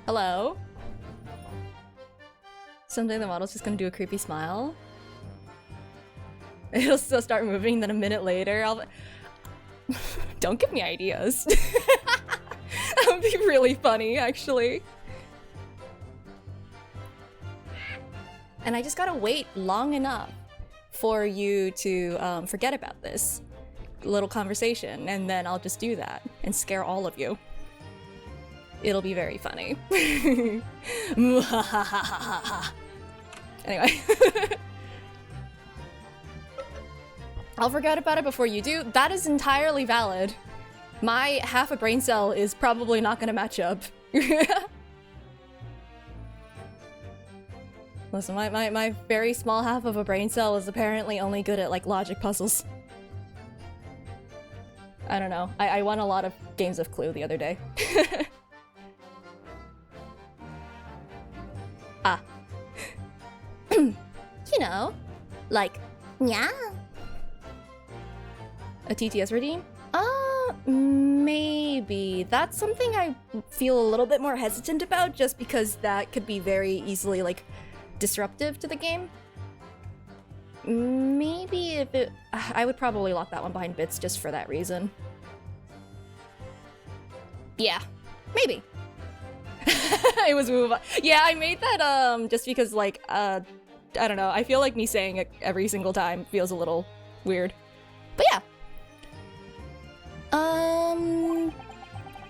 Hello? Someday the model's just gonna do a creepy smile. It'll still start moving, then a minute later I'll... Don't give me ideas. That would be really funny, actually. And I just gotta wait long enough for you to forget about this little conversation, and then I'll just do that and scare all of you. It'll be very funny. Anyway. I'll forget about it before you do. That is entirely valid. My half a brain cell is probably not gonna match up. Listen, my very small half of a brain cell is apparently only good at, like, logic puzzles. I don't know. I won a lot of games of Clue the other day. Ah. You know, like, yeah. A TTS redeem? Maybe. That's something I feel a little bit more hesitant about, just because that could be very easily, like, disruptive to the game. Maybe if it... I would probably lock that one behind bits just for that reason. Yeah. Maybe. It was move on. Yeah, I made that just because, like, I don't know. I feel like me saying it every single time feels a little weird. But yeah.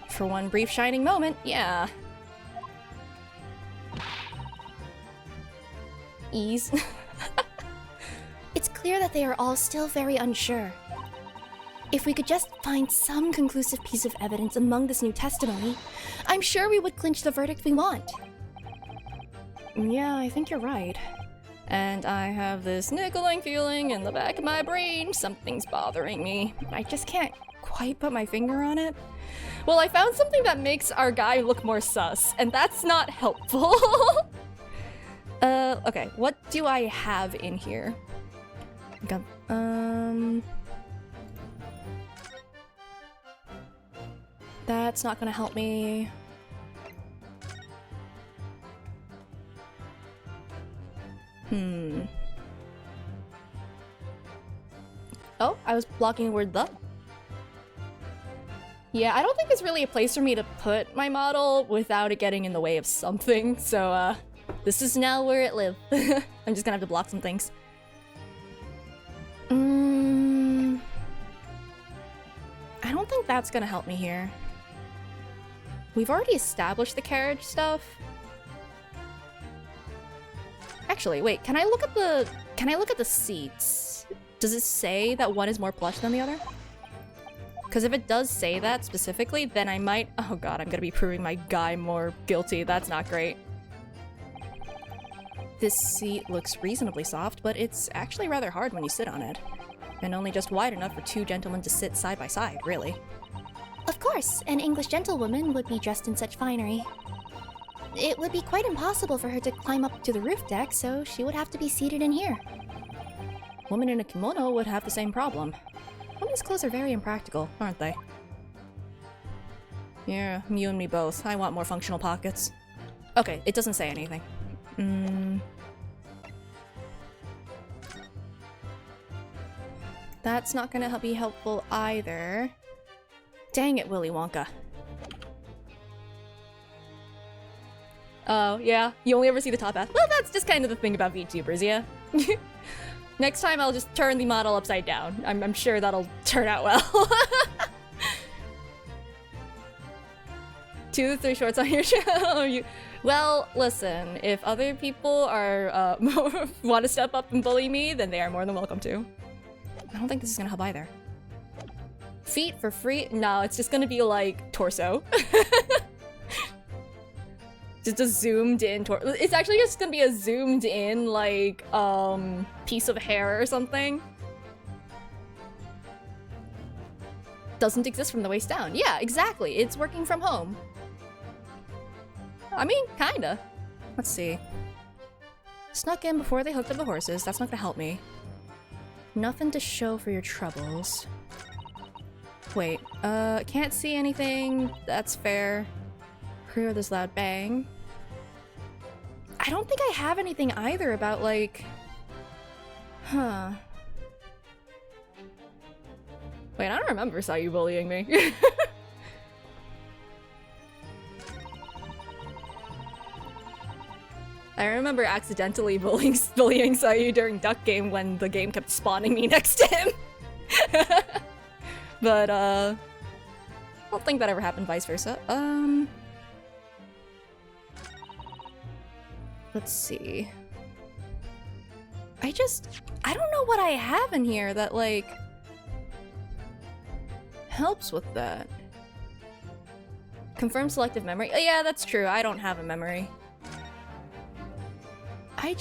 For one brief shining moment, yeah. Ease. It's clear that they are all still very unsure. If we could just find some conclusive piece of evidence among this new testimony, I'm sure we would clinch the verdict we want. Yeah, I think you're right. And I have this niggling feeling in the back of my brain. Something's bothering me. I just can't quite put my finger on it. Well, I found something that makes our guy look more sus, and that's not helpful. Okay, what do I have in here? Got, that's not gonna help me. Oh, I was blocking the word the. Yeah, I don't think there's really a place for me to put my model without it getting in the way of something, so, this is now where it lives. I'm just gonna have to block some things. I don't think that's gonna help me here. We've already established the carriage stuff. Actually, wait, can I look at the seats? Does it say that one is more plush than the other? Because if it does say that specifically, then I might... Oh god, I'm gonna be proving my guy more guilty. That's not great. This seat looks reasonably soft, but it's actually rather hard when you sit on it. And only just wide enough for two gentlemen to sit side by side, really. Of course, an English gentlewoman would be dressed in such finery. It would be quite impossible for her to climb up to the roof deck, so she would have to be seated in here. Woman in a kimono would have the same problem. Women's clothes are very impractical, aren't they? Yeah, you and me both. I want more functional pockets. Okay, it doesn't say anything. That's not gonna be helpful either. Dang it, Willy Wonka. Oh, yeah, you only ever see the top half. Well, that's just kind of the thing about VTubers, yeah? Next time I'll just turn the model upside down. I'm sure that'll turn out well. 2 to 3 shorts on your show. Well, listen, if other people are want to step up and bully me, then they are more than welcome to. I don't think this is gonna help either. Feet for free? No, it's just gonna be like torso. Just a zoomed in torso. It's actually just gonna be a zoomed in like piece of hair or something. Doesn't exist from the waist down. Yeah, exactly. It's working from home. I mean, kinda. Let's see. Snuck in before they hooked up the horses. That's not gonna help me. Nothing to show for your troubles. Wait, can't see anything. That's fair. Hear this loud bang. I don't think I have anything either about, like... Huh. Wait, I don't remember saw you bullying me. I remember accidentally bullying Sayu during Duck Game when the game kept spawning me next to him. But, I don't think that ever happened vice versa. Let's see. I don't know what I have in here that, like, helps with that. Confirm selective memory. Oh, yeah, that's true. I don't have a memory. I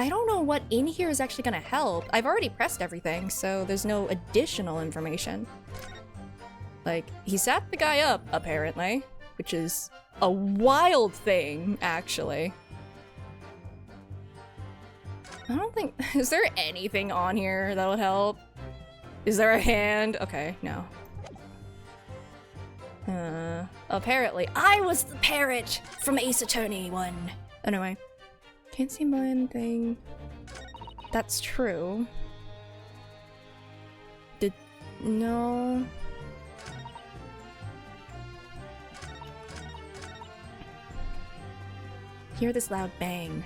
don't know what in here is actually gonna help. I've already pressed everything, so there's no additional information. Like, he sat the guy up, apparently, which is a wild thing, actually. I don't think... Is there anything on here that would help? Is there a hand? Okay, no. Apparently, I was the parrot from Ace Attorney 1. Anyway. Can't see mine thing. That's true. No. Hear this loud bang.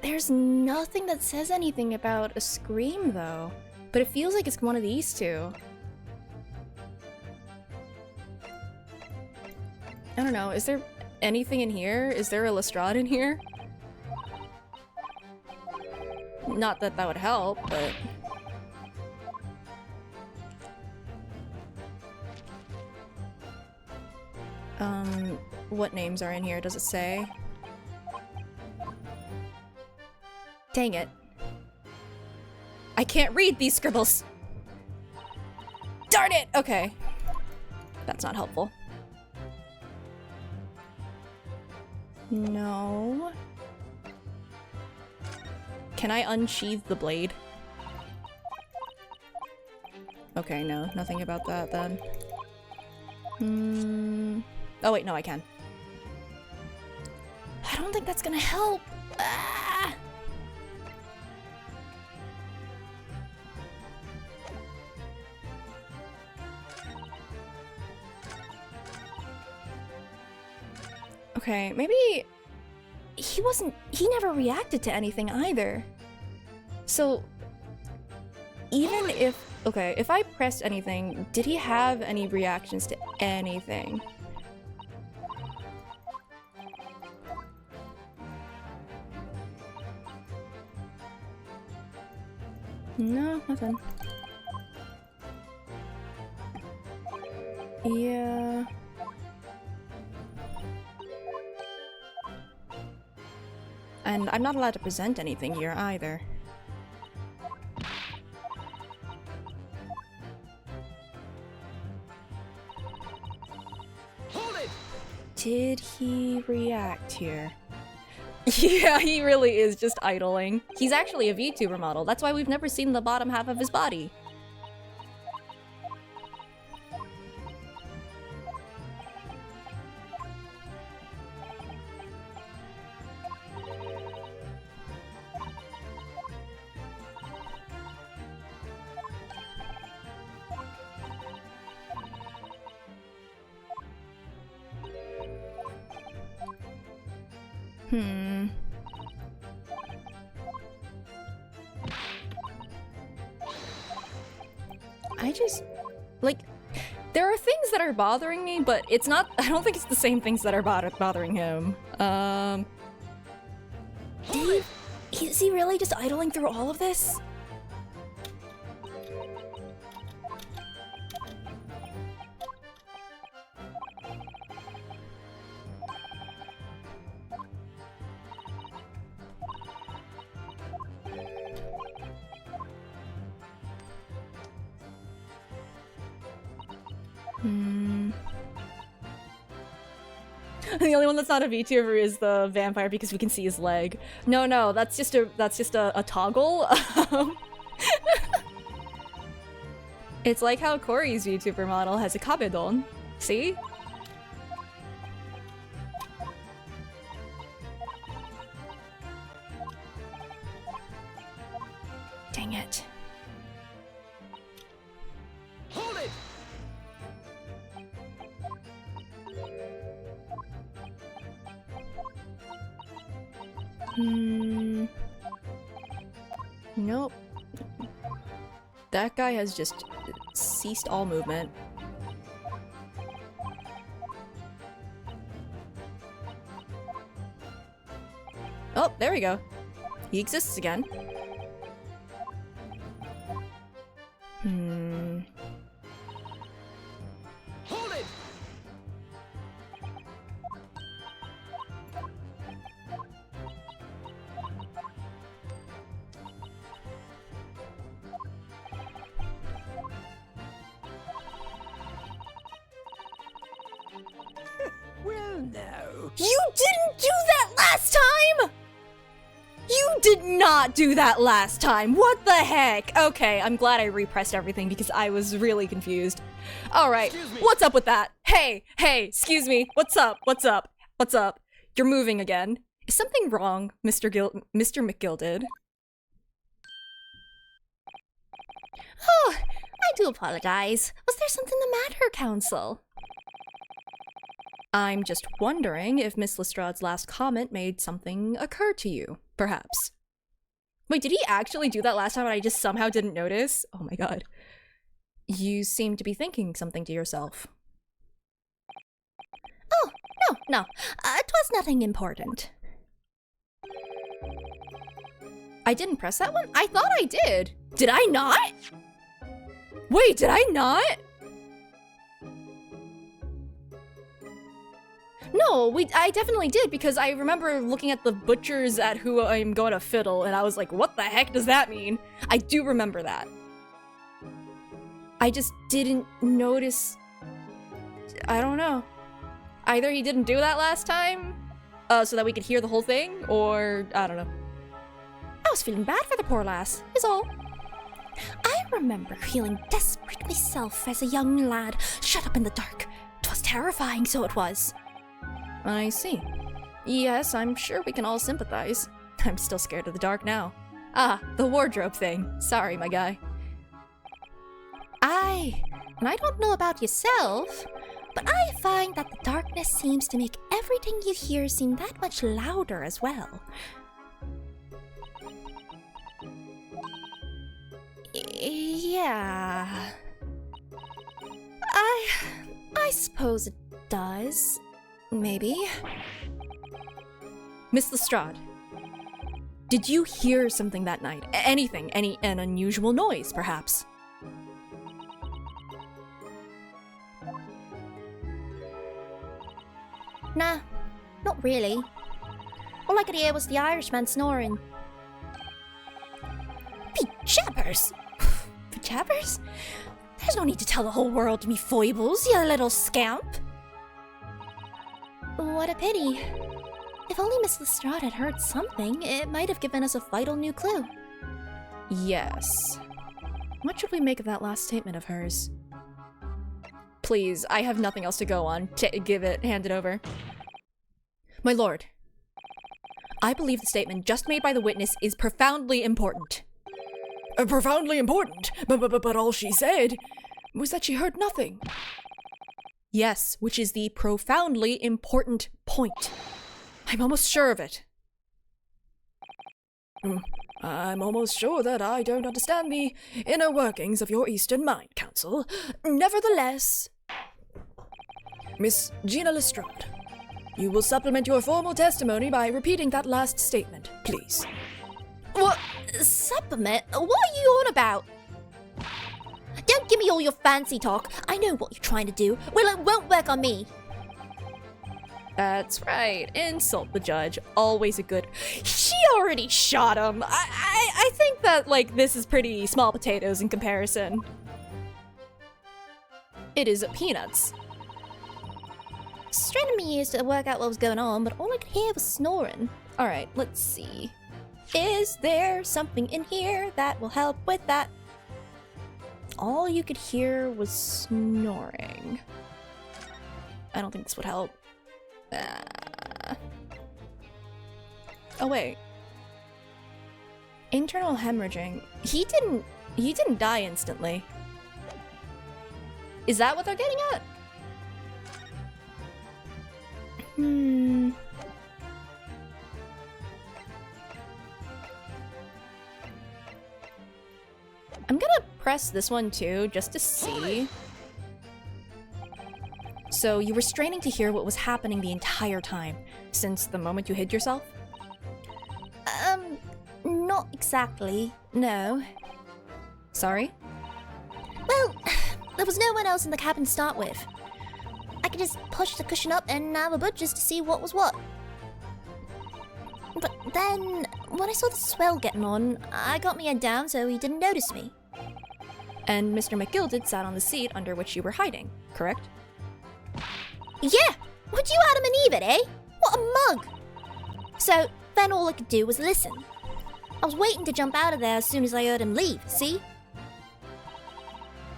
There's nothing that says anything about a scream, though. But it feels like it's one of these two. I don't know, is there anything in here? Is there a Lestrade in here? Not that that would help, but... What names are in here? Does it say? Dang it. I can't read these scribbles! Darn it! Okay. That's not helpful. No. Can I unsheath the blade? Okay, no. Nothing about that then. Oh wait, no, I can. I don't think that's gonna help. Ah! Okay, maybe he never reacted to anything either. So even if, okay, if I pressed anything, did he have any reactions to anything? No, nothing. Yeah. And I'm not allowed to present anything here either. Hold it! Did he react here? Yeah, he really is just idling. He's actually a VTuber model. That's why we've never seen the bottom half of his body. I just, like, there are things that are bothering me, but it's not, I don't think it's the same things that are bothering him. Dave, is he really just idling through all of this? The only one that's not a VTuber is the vampire because we can see his leg. No, that's just a toggle. It's like how Corey's VTuber model has a kabedon. See? Dang it. Hold it! Nope. That guy has just ceased all movement. Oh, there we go. He exists again. Hold it! Well, no. You didn't do that last time! You did not do that last time! What the heck? Okay, I'm glad I repressed everything because I was really confused. Alright, Excuse me. what's up with that? Hey, excuse me, what's up? You're moving again. Is something wrong, Mr. McGilded? Oh, I do apologize. Was there something the matter, Council? I'm just wondering if Miss Lestrade's last comment made something occur to you, perhaps. Wait, did he actually do that last time and I just somehow didn't notice? Oh my god. You seem to be thinking something to yourself. Oh, no. It was nothing important. I didn't press that one? I thought I did. Did I not? Wait, did I not? No, I definitely did, because I remember looking at the butchers at who I'm going to fiddle, and I was like, what the heck does that mean? I do remember that. I just didn't notice... I don't know. Either he didn't do that last time, so that we could hear the whole thing, or I don't know. I was feeling bad for the poor lass, is all. I remember feeling desperate myself as a young lad, shut up in the dark. 'Twas terrifying, so it was. I see. Yes, I'm sure we can all sympathize. I'm still scared of the dark now. Ah, the wardrobe thing. Sorry, my guy. And I don't know about yourself, but I find that the darkness seems to make everything you hear seem that much louder as well. Yeah. I suppose it does. Maybe. Miss Lestrade, did you hear something that night? Anything? An unusual noise, perhaps? Nah, not really. All I could hear was the Irishman snoring. Be-jabbers! Be-jabbers? There's no need to tell the whole world me foibles, you little scamp! What a pity. If only Miss Lestrade had heard something, it might have given us a vital new clue. Yes. What should we make of that last statement of hers? Please, I have nothing else to go on. Hand it over. My lord, I believe the statement just made by the witness is profoundly important. Profoundly important, but all she said was that she heard nothing. Yes, which is the profoundly important point. I'm almost sure of it. I'm almost sure that I don't understand the inner workings of your Eastern Mind Council. Nevertheless, Miss Gina Lestrade, you will supplement your formal testimony by repeating that last statement, please. What? Supplement? What are you on about? Don't give me all your fancy talk. I know what you're trying to do. Well, it won't work on me. That's right. Insult the judge. Always a good... She already shot him. I think that, like, this is pretty small potatoes in comparison. It is peanuts. Straining me ears to work out what was going on, but all I could hear was snoring. Alright, let's see. Is there something in here that will help with that? All you could hear was snoring. I don't think this would help. Oh wait. Internal hemorrhaging. He didn't die instantly. Is that what they're getting at? I'm gonna press this one too, just to see. So you were straining to hear what was happening the entire time, since the moment you hid yourself? Not exactly, no. Sorry? Well, there was no one else in the cabin to start with. I could just push the cushion up and have a butcher's to see what was what. But then, when I saw the swell getting on, I got my head down so he didn't notice me. And Mr. McGilded sat on the seat under which you were hiding, correct? Yeah! Would you Adam and Eve it, eh? What a mug! So, then all I could do was listen. I was waiting to jump out of there as soon as I heard him leave, see?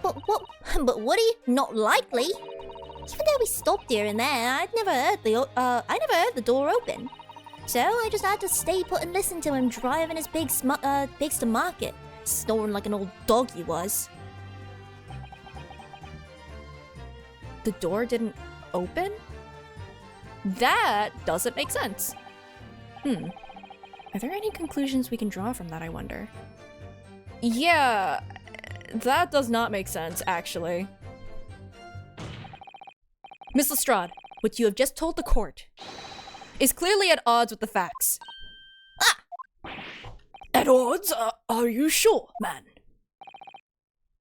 But Woody, not likely. Even though we stopped here and there, I never heard the door open. So I just had to stay put and listen to him driving his pigs to market, snoring like an old dog he was. The door didn't open? That doesn't make sense. Are there any conclusions we can draw from that, I wonder? Yeah, that does not make sense, actually. Miss Lestrade, what you have just told the court is clearly at odds with the facts. At odds? Are you sure, man?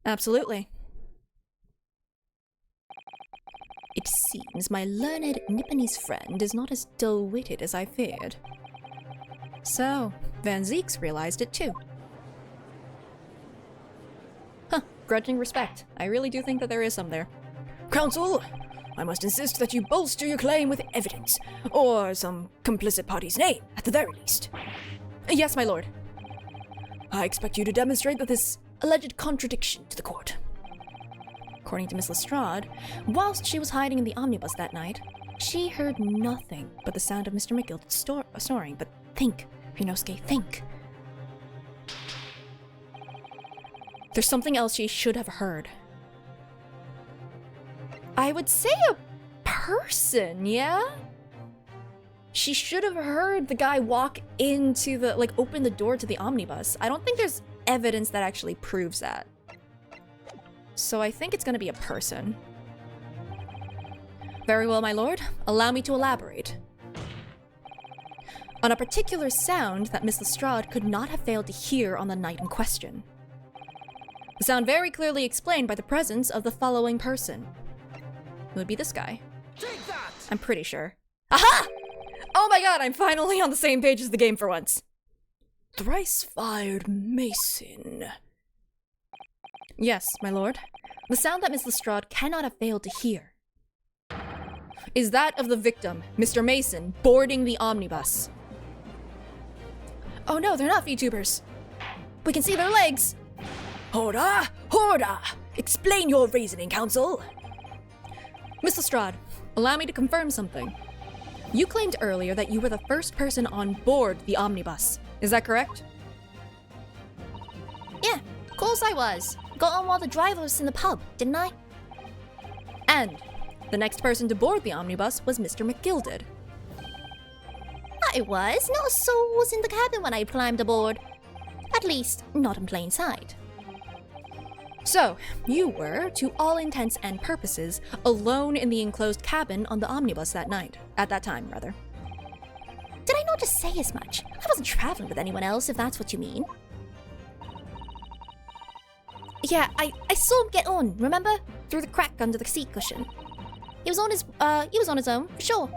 Absolutely. It It seems my learned Nipponese friend is not as dull-witted as I feared. So, Van Zieks realized it too. Huh, grudging respect. I really do think that there is some there. Counsel, I must insist that you bolster your claim with evidence, or some complicit party's name, at the very least. Yes, my lord. I expect you to demonstrate that this alleged contradiction to the court. According to Miss Lestrade, whilst she was hiding in the omnibus that night, she heard nothing but the sound of Mr. McGill snoring. But think, Ryunosuke, think. There's something else she should have heard. I would say a person, yeah? She should have heard the guy walk into the, open the door to the omnibus. I don't think there's evidence that actually proves that. So I think it's gonna be a person. Very well, my lord. Allow me to elaborate. On a particular sound that Miss Lestrade could not have failed to hear on the night in question. The sound very clearly explained by the presence of the following person. It would be this guy. Take that! I'm pretty sure. Aha! Oh my god, I'm finally on the same page as the game for once. Thrice-fired mason. Yes, my lord. The sound that Miss Lestrade cannot have failed to hear is that of the victim, Mr. Mason, boarding the omnibus. Oh no, they're not VTubers. We can see their legs. Horda! Horda! Explain your reasoning, counsel. Miss Lestrade, allow me to confirm something. You claimed earlier that you were the first person on board the omnibus. Is that correct? Yeah, of course I was. Got on while the driver was in the pub, didn't I? And the next person to board the omnibus was Mr. McGilded. I was. Not a soul was in the cabin when I climbed aboard. At least, not in plain sight. So, you were, to all intents and purposes, alone in the enclosed cabin on the omnibus that night. At that time, rather. Did I not just say as much? I wasn't traveling with anyone else, if that's what you mean. Yeah, I saw him get on, remember? Through the crack under the seat cushion. He was on his own, for sure.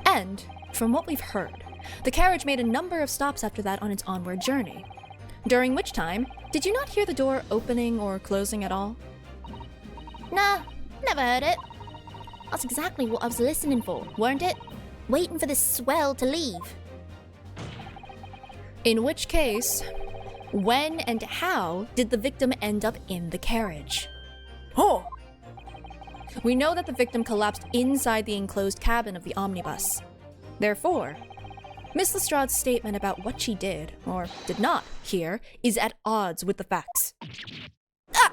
And, from what we've heard, the carriage made a number of stops after that on its onward journey. During which time, did you not hear the door opening or closing at all? Nah, never heard it. That's exactly what I was listening for, weren't it? Waiting for this swell to leave. In which case, when and how did the victim end up in the carriage? Oh! We know that the victim collapsed inside the enclosed cabin of the omnibus. Therefore, Miss Lestrade's statement about what she did, or did not, hear is at odds with the facts. Ah!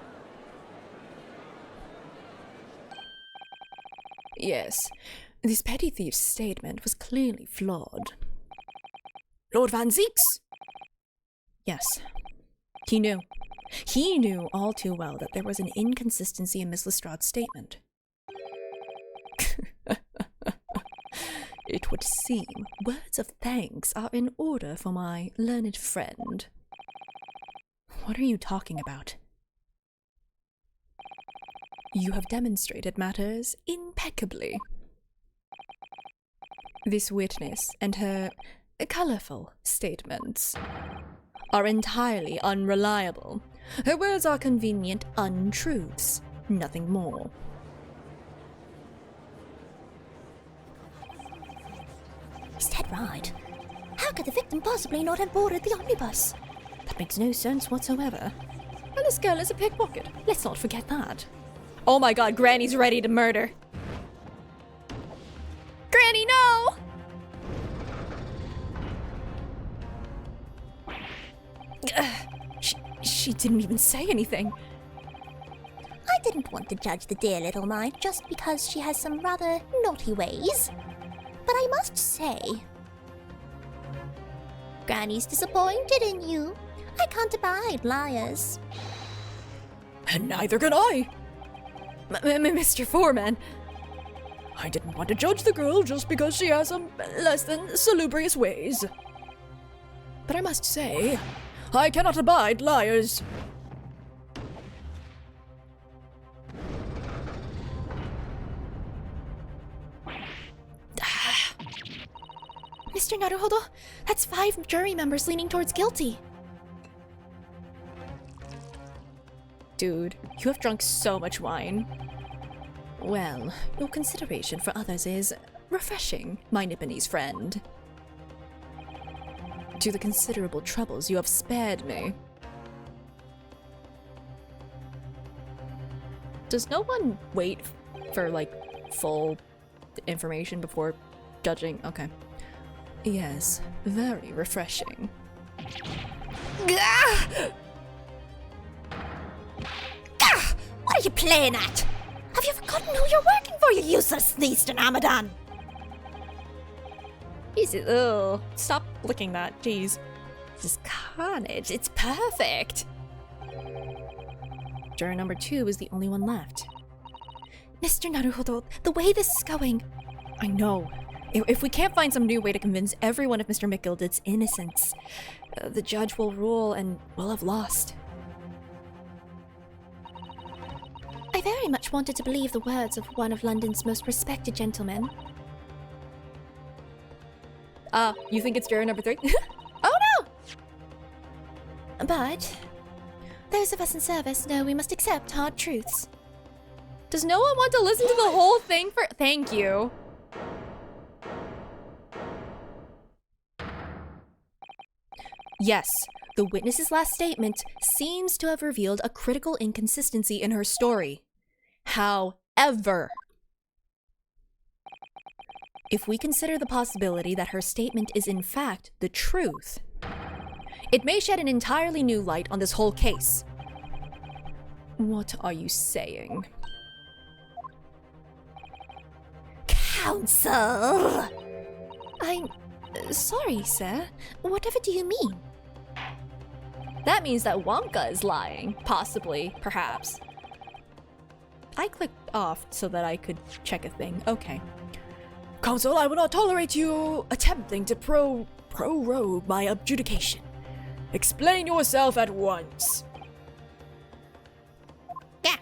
Yes, this petty thief's statement was clearly flawed. Lord Van Zieks? Yes, he knew. He knew all too well that there was an inconsistency in Miss Lestrade's statement. It would seem words of thanks are in order for my learned friend. What are you talking about? You have demonstrated matters impeccably. This witness and her colorful statements are entirely unreliable. Her words are convenient untruths, nothing more. He's dead right. How could the victim possibly not have boarded the omnibus? That makes no sense whatsoever. And this girl is a pickpocket. Let's not forget that. Oh my god, Granny's ready to murder. Granny, no! She didn't even say anything. I didn't want to judge the dear little mite just because she has some rather naughty ways. But I must say, Granny's disappointed in you. I can't abide liars. And neither can I. Mr. Foreman. I didn't want to judge the girl just because she has some less than salubrious ways. But I must say, I cannot abide liars. Mr. Naruhodo, that's 5 jury members leaning towards guilty. Dude, you have drunk so much wine. Well, your consideration for others is refreshing, my Nipponese friend. To the considerable troubles you have spared me. Does no one wait for, like, full information before judging? Okay. Yes, very refreshing. Gah! Gah! What are you playing at? Have you forgotten who you're working for, you useless Eastern Amadan? Ugh. Stop licking that, jeez. This is carnage. It's perfect. Juror number 2 is the only one left. Mr. Naruhodo, the way this is going... I know. If we can't find some new way to convince everyone of Mr. McGilded's innocence, the judge will rule and we'll have lost. I very much wanted to believe the words of one of London's most respected gentlemen. You think it's juror number 3? Oh no! But those of us in service know we must accept hard truths. Does no one want to listen to the whole thing for— Thank you. Yes, the witness's last statement seems to have revealed a critical inconsistency in her story. However, if we consider the possibility that her statement is in fact the truth, it may shed an entirely new light on this whole case. What are you saying? Counsel! I'm sorry, sir. Whatever do you mean? That means that Wonka is lying. Possibly. Perhaps. I clicked off so that I could check a thing. Okay. Counsel, I will not tolerate you attempting to prorogue my adjudication. Explain yourself at once. Yeah.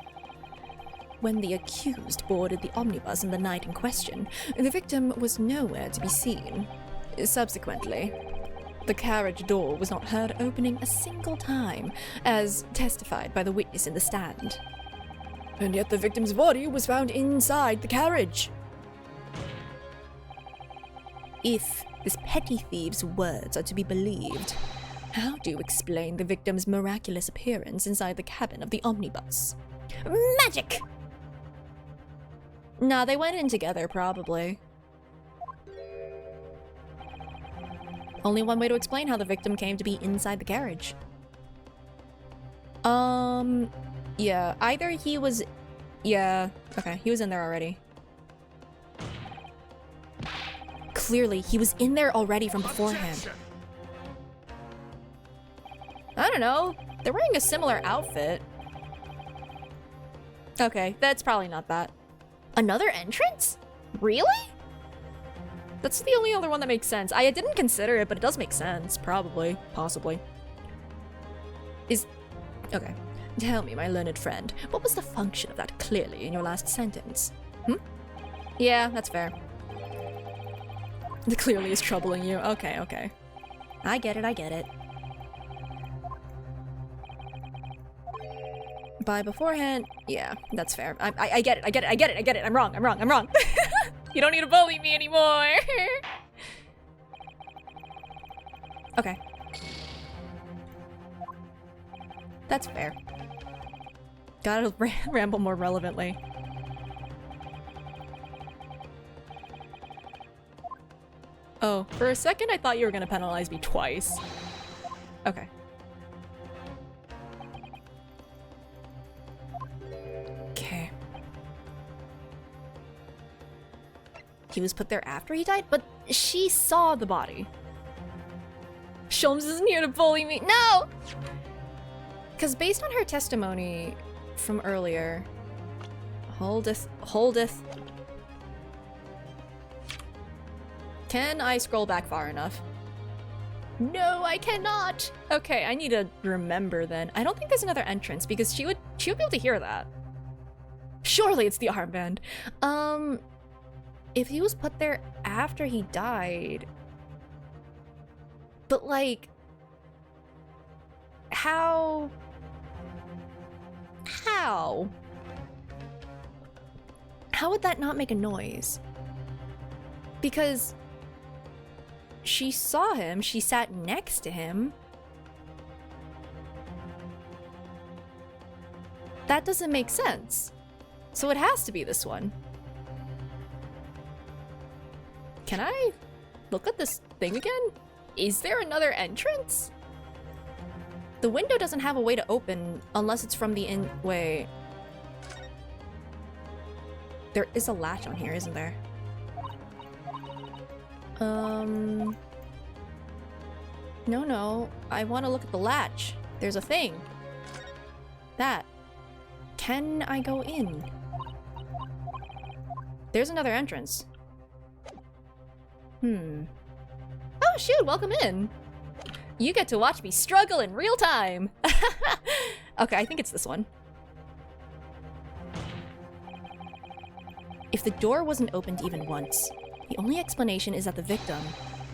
When the accused boarded the omnibus in the night in question, the victim was nowhere to be seen. Subsequently, the carriage door was not heard opening a single time, as testified by the witness in the stand. And yet the victim's body was found inside the carriage. If this petty thief's words are to be believed, how do you explain the victim's miraculous appearance inside the cabin of the omnibus? Magic! Nah, they went in together, probably. Only one way to explain how the victim came to be inside the carriage. Yeah, either he was... Yeah, okay, he was in there already. Clearly, he was in there already from beforehand. I don't know. They're wearing a similar outfit. Okay, that's probably not that. Another entrance? Really? That's the only other one that makes sense. I didn't consider it, but it does make sense. Probably. Possibly. Okay. Tell me, my learned friend, what was the function of that clearly in your last sentence? Yeah, that's fair. The clearly is troubling you. Okay, okay. I get it. By beforehand, yeah, that's fair. I get it. I'm wrong. You don't need to bully me anymore. Okay. That's fair. Gotta ramble more relevantly. Oh, for a second I thought you were gonna penalize me twice. Okay. Okay. He was put there after he died, but she saw the body. Sholmes isn't here to bully me. No! Because based on her testimony from earlier... Holdeth. Can I scroll back far enough? No, I cannot! Okay, I need to remember then. I don't think there's another entrance because she would be able to hear that. Surely it's the armband. If he was put there after he died, But like, how? How? How would that not make a noise? Because she saw him, she sat next to him. That doesn't make sense. So it has to be this one. Can I look at this thing again? Is there another entrance? The window doesn't have a way to open unless it's from the way. There is a latch on here, isn't there? No. I want to look at the latch. There's a thing. That. Can I go in? There's another entrance. Oh shoot, welcome in. You get to watch me struggle in real time. Okay, I think it's this one. If the door wasn't opened even once, the only explanation is that the victim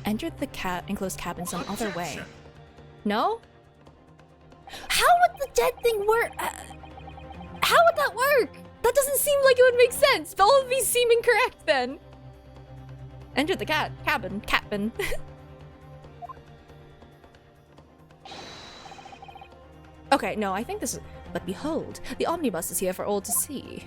entered the enclosed cabin some other way. No? How would the dead thing work? How would that work? That doesn't seem like it would make sense. All of these seem incorrect then. Entered the cabin. Okay, no, I think this is... But behold, the omnibus is here for all to see.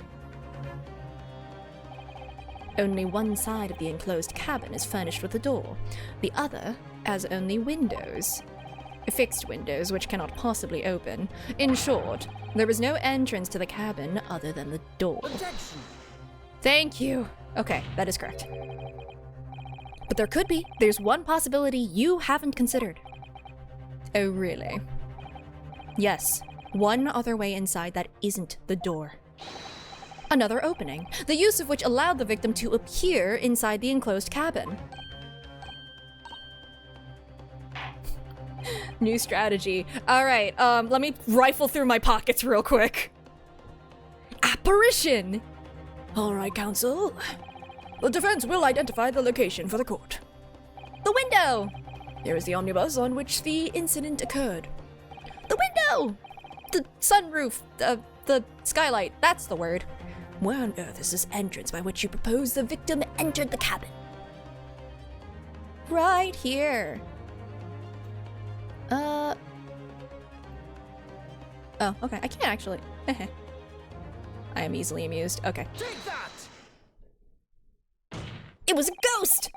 Only one side of the enclosed cabin is furnished with a door. The other has only windows. Fixed windows which cannot possibly open. In short, there is no entrance to the cabin other than the door. Objection. Thank you. Okay, that is correct. But there could be. There's one possibility you haven't considered. Oh, really? Yes, one other way inside that isn't the door. Another opening, the use of which allowed the victim to appear inside the enclosed cabin. New strategy. Alright, let me rifle through my pockets real quick. Apparition! Alright, counsel. The defense will identify the location for the court. The window! Here is the omnibus on which the incident occurred. The window! The sunroof, the skylight, that's the word. Where on earth is this entrance by which you propose the victim entered the cabin? Right here. Oh, okay, I can't actually. I am easily amused. Okay. Take that! It was a ghost!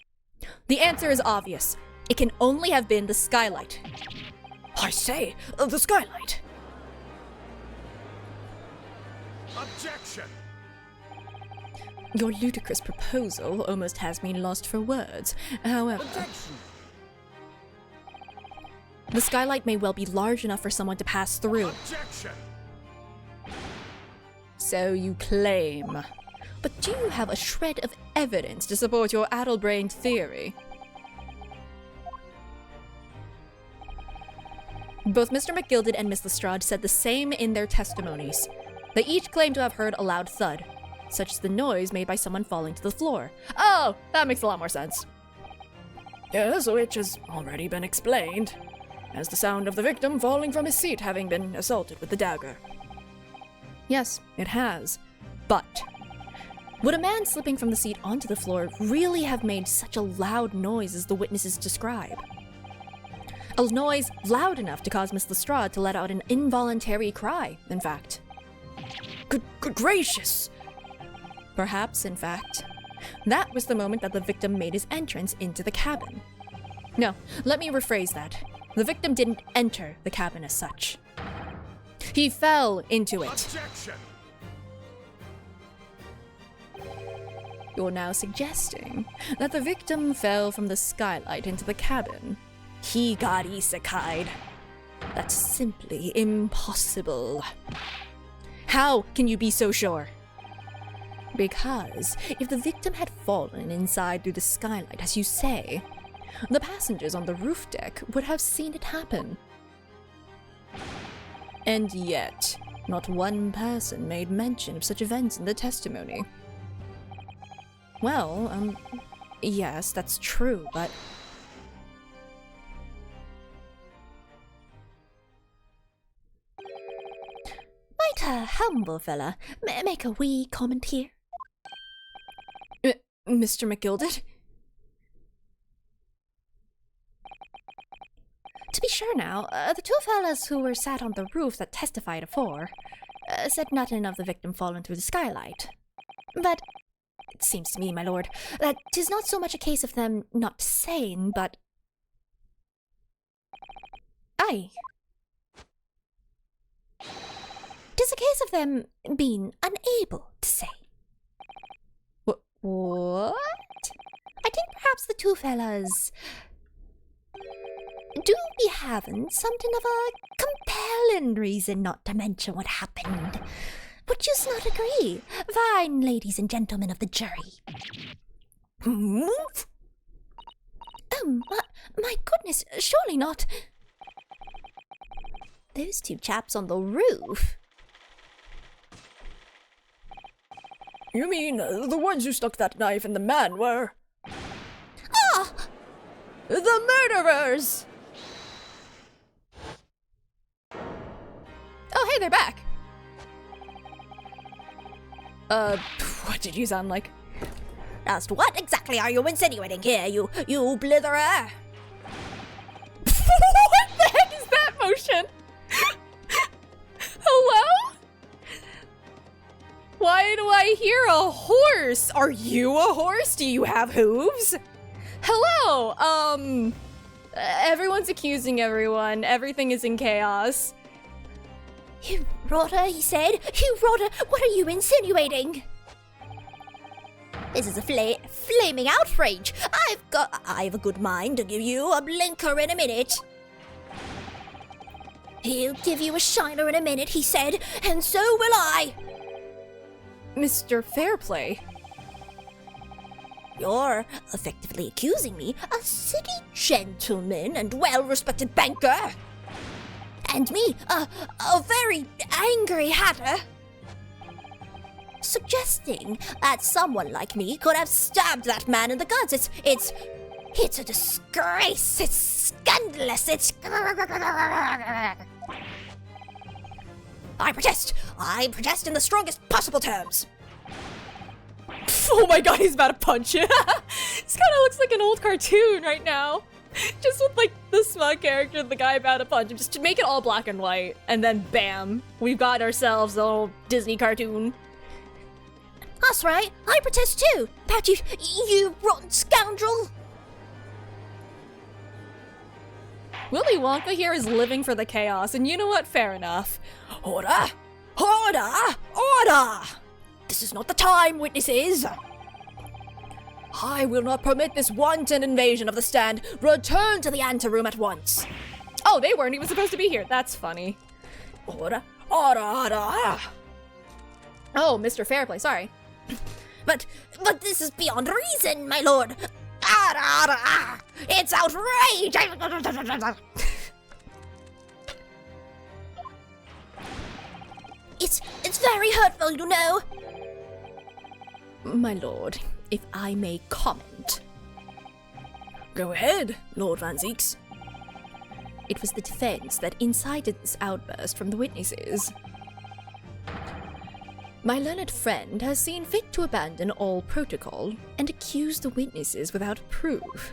The answer is obvious. It can only have been the skylight. I say, the skylight. Objection! Your ludicrous proposal almost has me lost for words. However, Objection! the skylight may well be large enough for someone to pass through. Objection! So you claim. But do you have a shred of evidence to support your addle-brained theory? Both Mr. McGilded and Miss Lestrade said the same in their testimonies. They each claimed to have heard a loud thud, such as the noise made by someone falling to the floor. Oh, that makes a lot more sense. Yes, which has already been explained, as the sound of the victim falling from his seat having been assaulted with the dagger. Yes, it has. But would a man slipping from the seat onto the floor really have made such a loud noise as the witnesses describe? A noise loud enough to cause Miss Lestrade to let out an involuntary cry, in fact. Good gracious! Perhaps, in fact, that was the moment that the victim made his entrance into the cabin. No, let me rephrase that. The victim didn't enter the cabin as such. He fell into it. Objection! You're now suggesting that the victim fell from the skylight into the cabin. He got isekai'd. That's simply impossible. How can you be so sure? Because if the victim had fallen inside through the skylight, as you say, the passengers on the roof deck would have seen it happen. And yet, not one person made mention of such events in the testimony. Well, yes, that's true, but humble fella. May I make a wee comment here? Mr. McGilded? To be sure now, the two fellas who were sat on the roof that testified afore said nothing of the victim falling through the skylight. But it seems to me, my lord, that 'tis not so much a case of them not saying, but... Aye. 'Tis a case of them being unable to say. What? I think perhaps the two fellas do be having something of a compelling reason not to mention what happened. Would you not agree, fine ladies and gentlemen of the jury? Move? My goodness, surely not. Those two chaps on the roof. You mean the ones who stuck that knife in the man were... Ah! The murderers! Oh, hey, they're back. What did you sound like? Just what exactly are you insinuating here, you blitherer? What the heck is that motion? Hello? Why do I hear a horse? Are you a horse? Do you have hooves? Hello, everyone's accusing everyone. Everything is in chaos. You rotter, he said. You rotter, what are you insinuating? This is a flaming outrage. I've a good mind to give you a blinker in a minute. He'll give you a shiner in a minute, he said, and so will I. Mr. Fairplay. You're effectively accusing me, a city gentleman and well-respected banker. And me, a very angry hatter. Suggesting that someone like me could have stabbed that man in the guts. It's a disgrace. It's scandalous. It's... I protest in the strongest possible terms. Oh my god, he's about to punch you. This kind of looks like an old cartoon right now. Just with like the smug character, the guy about to punch him. Just to make it all black and white. And then bam, we've got ourselves a little Disney cartoon. That's right, I protest too. That you rotten scoundrel. Willy Wonka here is living for the chaos, and you know what? Fair enough. Order! Order! Order! This is not the time, witnesses! I will not permit this wanton invasion of the stand. Return to the anteroom at once. Oh, they weren't even supposed to be here. That's funny. Order! Order! Order! Oh, Mr. Fairplay, sorry. But this is beyond reason, my lord. It's outrage! It's very hurtful, you know. My lord, if I may comment. Go ahead, Lord Van Zeeks. It was the defense that incited this outburst from the witnesses. My learned friend has seen fit to abandon all protocol and accuse the witnesses without proof.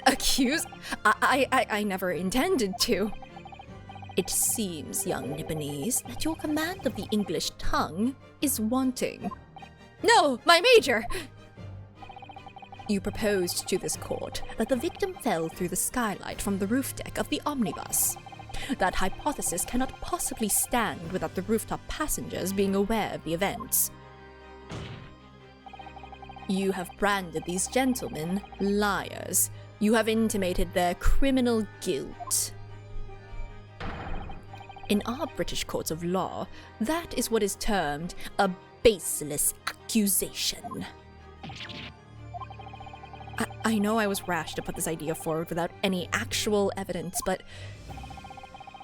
Accuse? I never intended to. It seems, young Nipponese, that your command of the English tongue is wanting. No, my major! You proposed to this court that the victim fell through the skylight from the roof deck of the omnibus. That hypothesis cannot possibly stand without the rooftop passengers being aware of the events. You have branded these gentlemen liars. You have intimated their criminal guilt. In our British courts of law, that is what is termed a baseless accusation. I know I was rash to put this idea forward without any actual evidence, but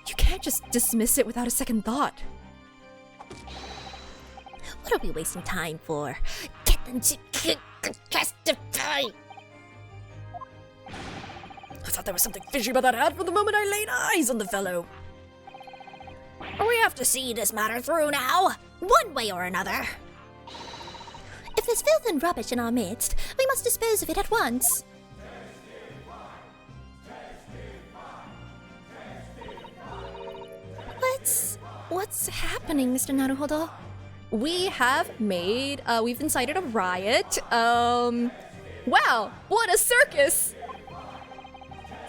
you can't just dismiss it without a second thought. What are we wasting time for? Get them to testify! I thought there was something fishy about that hat from the moment I laid eyes on the fellow. We have to see this matter through now, one way or another. If there's filth and rubbish in our midst, we must dispose of it at once. What's happening, Mr. Naruhodo? We have made, we've incited a riot. Wow, what a circus!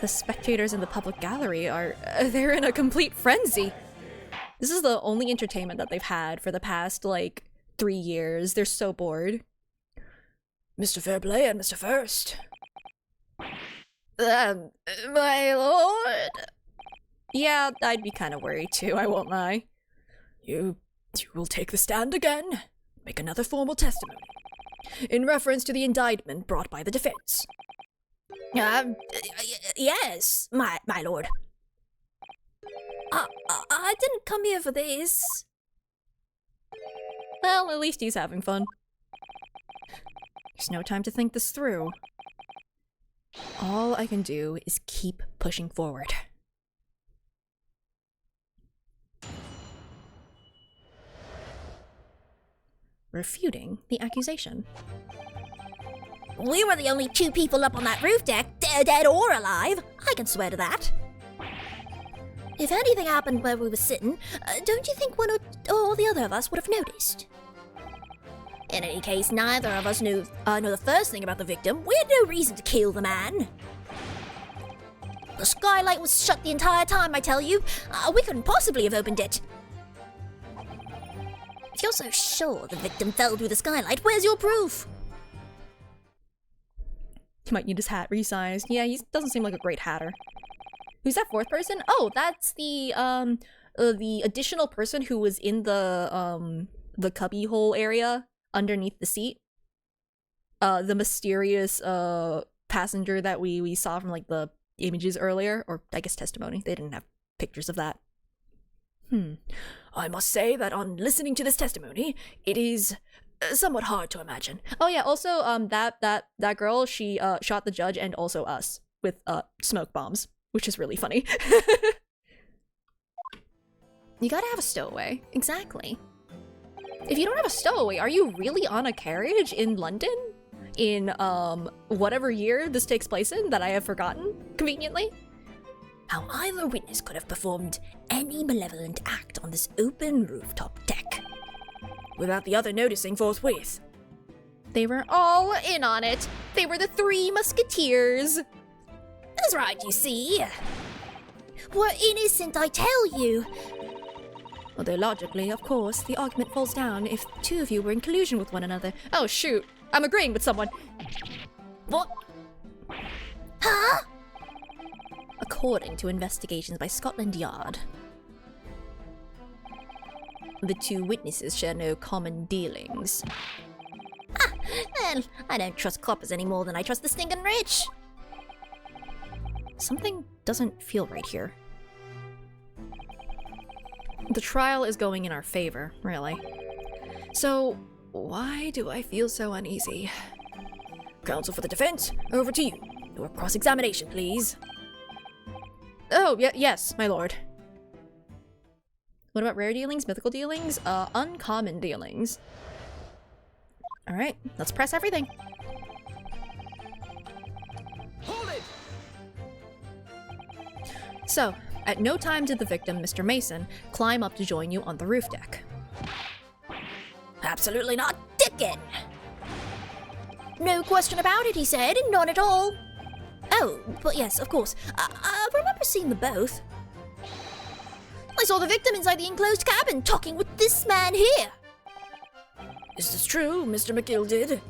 The spectators in the public gallery they're in a complete frenzy. This is the only entertainment that they've had for the past, like, 3 years. They're so bored. Mr. Fairplay and Mr. First. My lord? Yeah, I'd be kind of worried too, I won't lie. You will take the stand again. Make another formal testimony. In reference to the indictment brought by the defense. Yes, my lord. I didn't come here for this. Well, at least he's having fun. There's no time to think this through. All I can do is keep pushing forward. Refuting the accusation. We were the only 2 people up on that roof deck, dead or alive. I can swear to that. If anything happened where we were sitting, don't you think one or the other of us would have noticed? In any case, neither of us knew the first thing about the victim. We had no reason to kill the man. The skylight was shut the entire time, I tell you. We couldn't possibly have opened it. If you're so sure the victim fell through the skylight, where's your proof? He might need his hat resized. Yeah, he doesn't seem like a great hatter. Who's that 4th person? Oh, that's the additional person who was in the cubby hole area underneath the seat. The mysterious passenger that we saw from like the images earlier, or I guess testimony. They didn't have pictures of that. I must say that on listening to this testimony, it is somewhat hard to imagine. Oh yeah, also that girl, she shot the judge and also us with smoke bombs, which is really funny. You gotta have a stowaway. Exactly. If you don't have a stowaway, are you really on a carriage in London? In whatever year this takes place in that I have forgotten, conveniently? How either witness could have performed any malevolent act on this open rooftop deck without the other noticing forthwith. They were all in on it. They were the 3 musketeers. That's right, you see. We're innocent, I tell you. Although logically, of course, the argument falls down if 2 of you were in collusion with one another. Oh shoot, I'm agreeing with someone. What? Huh? According to investigations by Scotland Yard, the 2 witnesses share no common dealings. Well, I don't trust coppers any more than I trust the stinking rich. Something doesn't feel right here. The trial is going in our favor, really. So, why do I feel so uneasy? Counsel for the defense, over to you. Your cross-examination, please. Oh, yes, my lord. What about rare dealings, mythical dealings? Uncommon dealings. Alright, let's press everything. Hold it! So, at no time did the victim, Mr. Mason, climb up to join you on the roof deck. Absolutely not, Dickin! No question about it, he said, none at all. Oh, but yes, of course. I remember seeing the both. I saw the victim inside the enclosed cabin talking with this man here. Is this true, Mr. McGill did?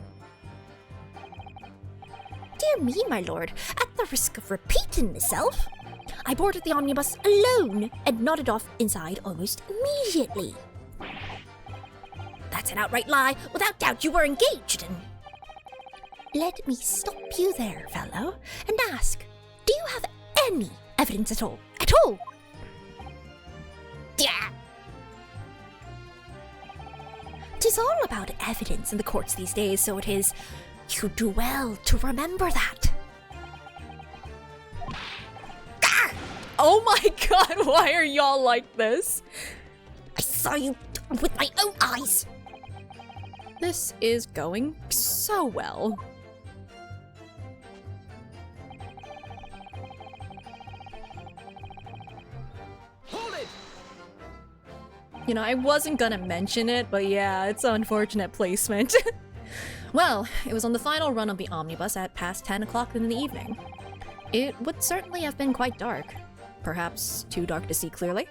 Dear me, my lord, at the risk of repeating myself, I boarded the omnibus alone and nodded off inside almost immediately. That's an outright lie. Without doubt, you were engaged in. Let me stop you there, fellow, and ask, do you have any evidence at all? At all? Yeah. 'Tis all about evidence in the courts these days, so it is. You do well to remember that. Oh my god, why are y'all like this? saw you with my own eyes. This is going so well. Hold it! You know, I wasn't gonna mention it, but yeah, it's unfortunate placement. Well, it was on the final run of the omnibus at past 10 o'clock in the evening. It would certainly have been quite dark. Perhaps too dark to see clearly.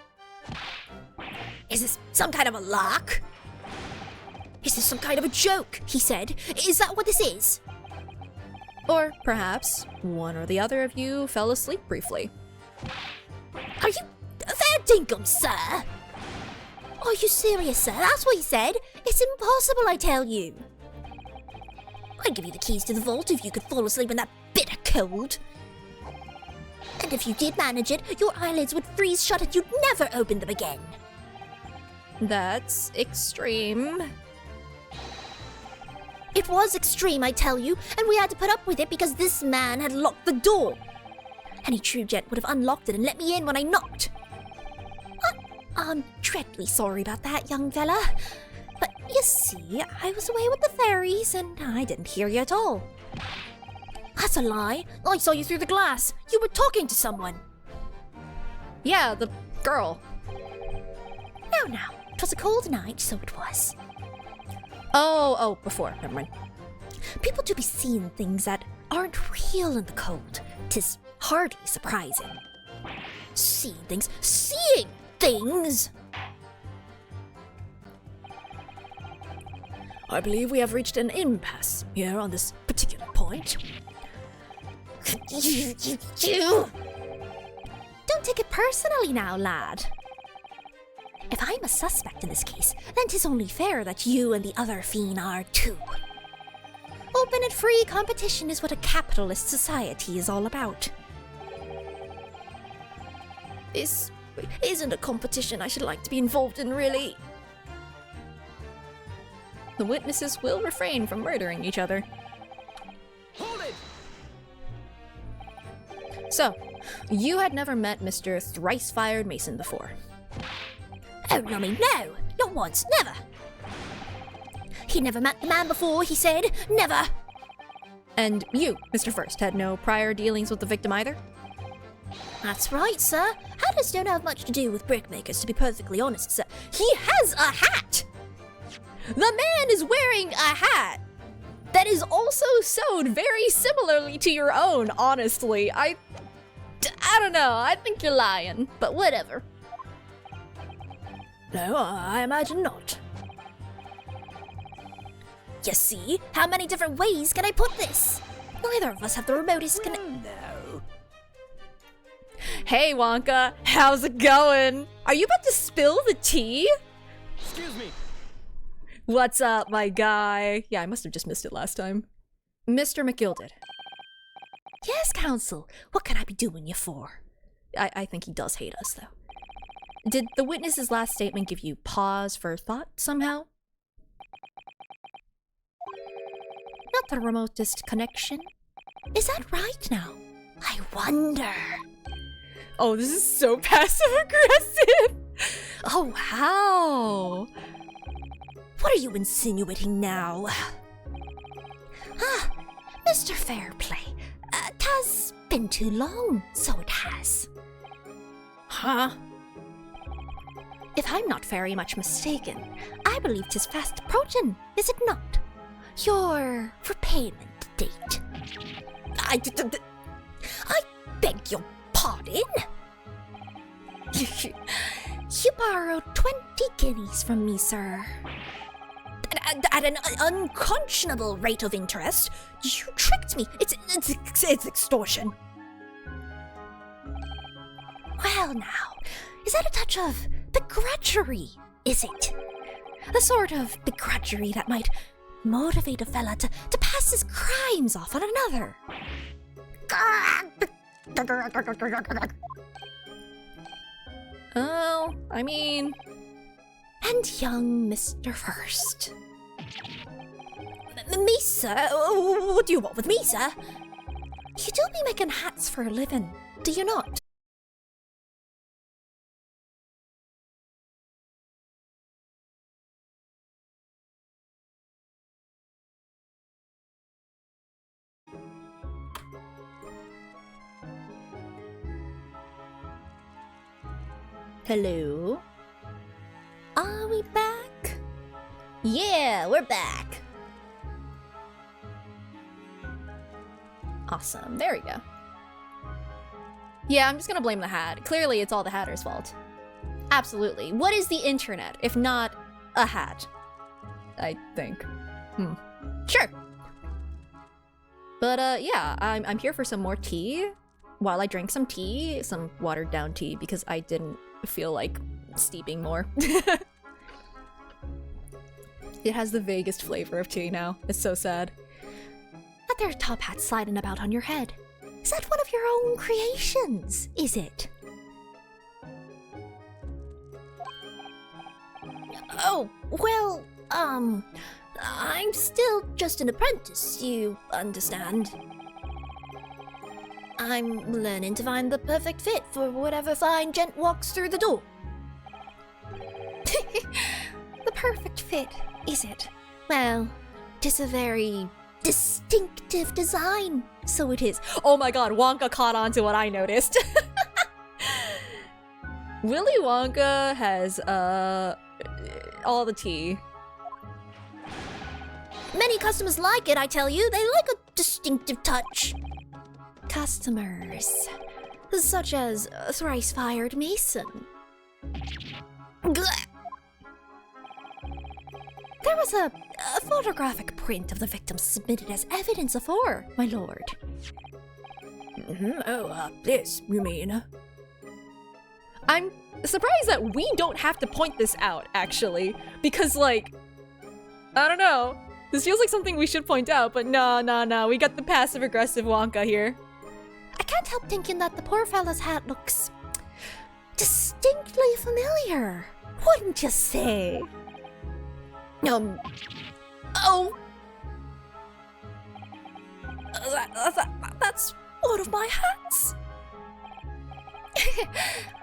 Is this some kind of a lark? Is this some kind of a joke? He said. Is that what this is? Or perhaps one or the other of you fell asleep briefly. Are you fair dinkum, sir? Are you serious, sir? That's what he said. It's impossible, I tell you. I'd give you the keys to the vault if you could fall asleep in that bitter cold. And if you did manage it, your eyelids would freeze shut and you'd never open them again. That's extreme. It was extreme, I tell you, and we had to put up with it because this man had locked the door. Any true gent would have unlocked it and let me in when I knocked. I'm dreadfully sorry about that, young fella. But you see, I was away with the fairies and I didn't hear you at all. That's a lie. I saw you through the glass. You were talking to someone. Yeah, the girl. Now, it was a cold night, so it was. Oh, before. Never mind. People do be seeing things that aren't real in the cold. 'Tis hardly surprising. Seeing things. I believe we have reached an impasse here on this particular point. You! Don't take it personally now, lad. If I'm a suspect in this case, then 'tis only fair that you and the other fiend are too. Open and free competition is what a capitalist society is all about. This isn't a competition I should like to be involved in, really. The witnesses will refrain from murdering each other. Hold it! So, you had never met Mr. Thrice-Fired Mason before. Oh, no, not once, never. He never met the man before, he said, never. And you, Mr. First, had no prior dealings with the victim either? That's right, sir. Hatters don't have much to do with brickmakers, to be perfectly honest, sir. He has a hat! The man is wearing a hat that is also sewed very similarly to your own, honestly. I don't know, I think you're lying, but whatever. No, I imagine not. You see? How many different ways can I put this? Neither of us have the remotest No. Hey Wonka, how's it going? Are you about to spill the tea? Excuse me. What's up, my guy? Yeah, I must have just missed it last time. Mr. McGilded. Yes, counsel. What can I be doing you for? I think he does hate us, though. Did the witness's last statement give you pause for thought somehow? Not the remotest connection. Is that right now? I wonder. Oh, this is so passive-aggressive! Oh, how? What are you insinuating now? Mr. Fairplay. T'has been too long, so it has. Huh? If I'm not very much mistaken, I believe 'tis fast approaching, is it not? Your repayment date. I beg your pardon? You borrowed 20 guineas from me, sir. At an unconscionable rate of interest. You tricked me. It's extortion. Well now, is that a touch of begrudgery, is it? The sort of begrudgery that might motivate a fella to pass his crimes off on another. Oh, I mean... And young Mr. First. Me, sir? What do you want with me, sir? You do be making hats for a living, do you not? Hello? Are we back? Yeah, we're back. Awesome, there we go. Yeah, I'm just gonna blame the hat. Clearly, it's all the hatter's fault. Absolutely. What is the internet, if not a hat? I think. Sure. But, yeah, I'm here for some more tea. While I drink some tea, some watered down tea, because I didn't feel like steeping more. It has the vaguest flavor of tea now. It's so sad. That there top hat sliding about on your head. Is that one of your own creations, is it? Oh, well, I'm still just an apprentice, you understand. I'm learning to find the perfect fit for whatever fine gent walks through the door. The perfect fit, is it? Well, 'tis a very distinctive design, so it is. Oh my god, Wonka caught on to what I noticed. Willy Wonka has, all the tea. Many customers like it, I tell you. They like a distinctive touch. Customers, such as thrice-fired Mason. Gah. There was a photographic print of the victim submitted as evidence afore, my lord. This, you mean? I'm surprised that we don't have to point this out, actually. Because, like, I don't know. This feels like something we should point out, but no. We got the passive-aggressive Wonka here. I can't help thinking that the poor fella's hat looks distinctly familiar. Wouldn't you say? Oh! That's one of my hats.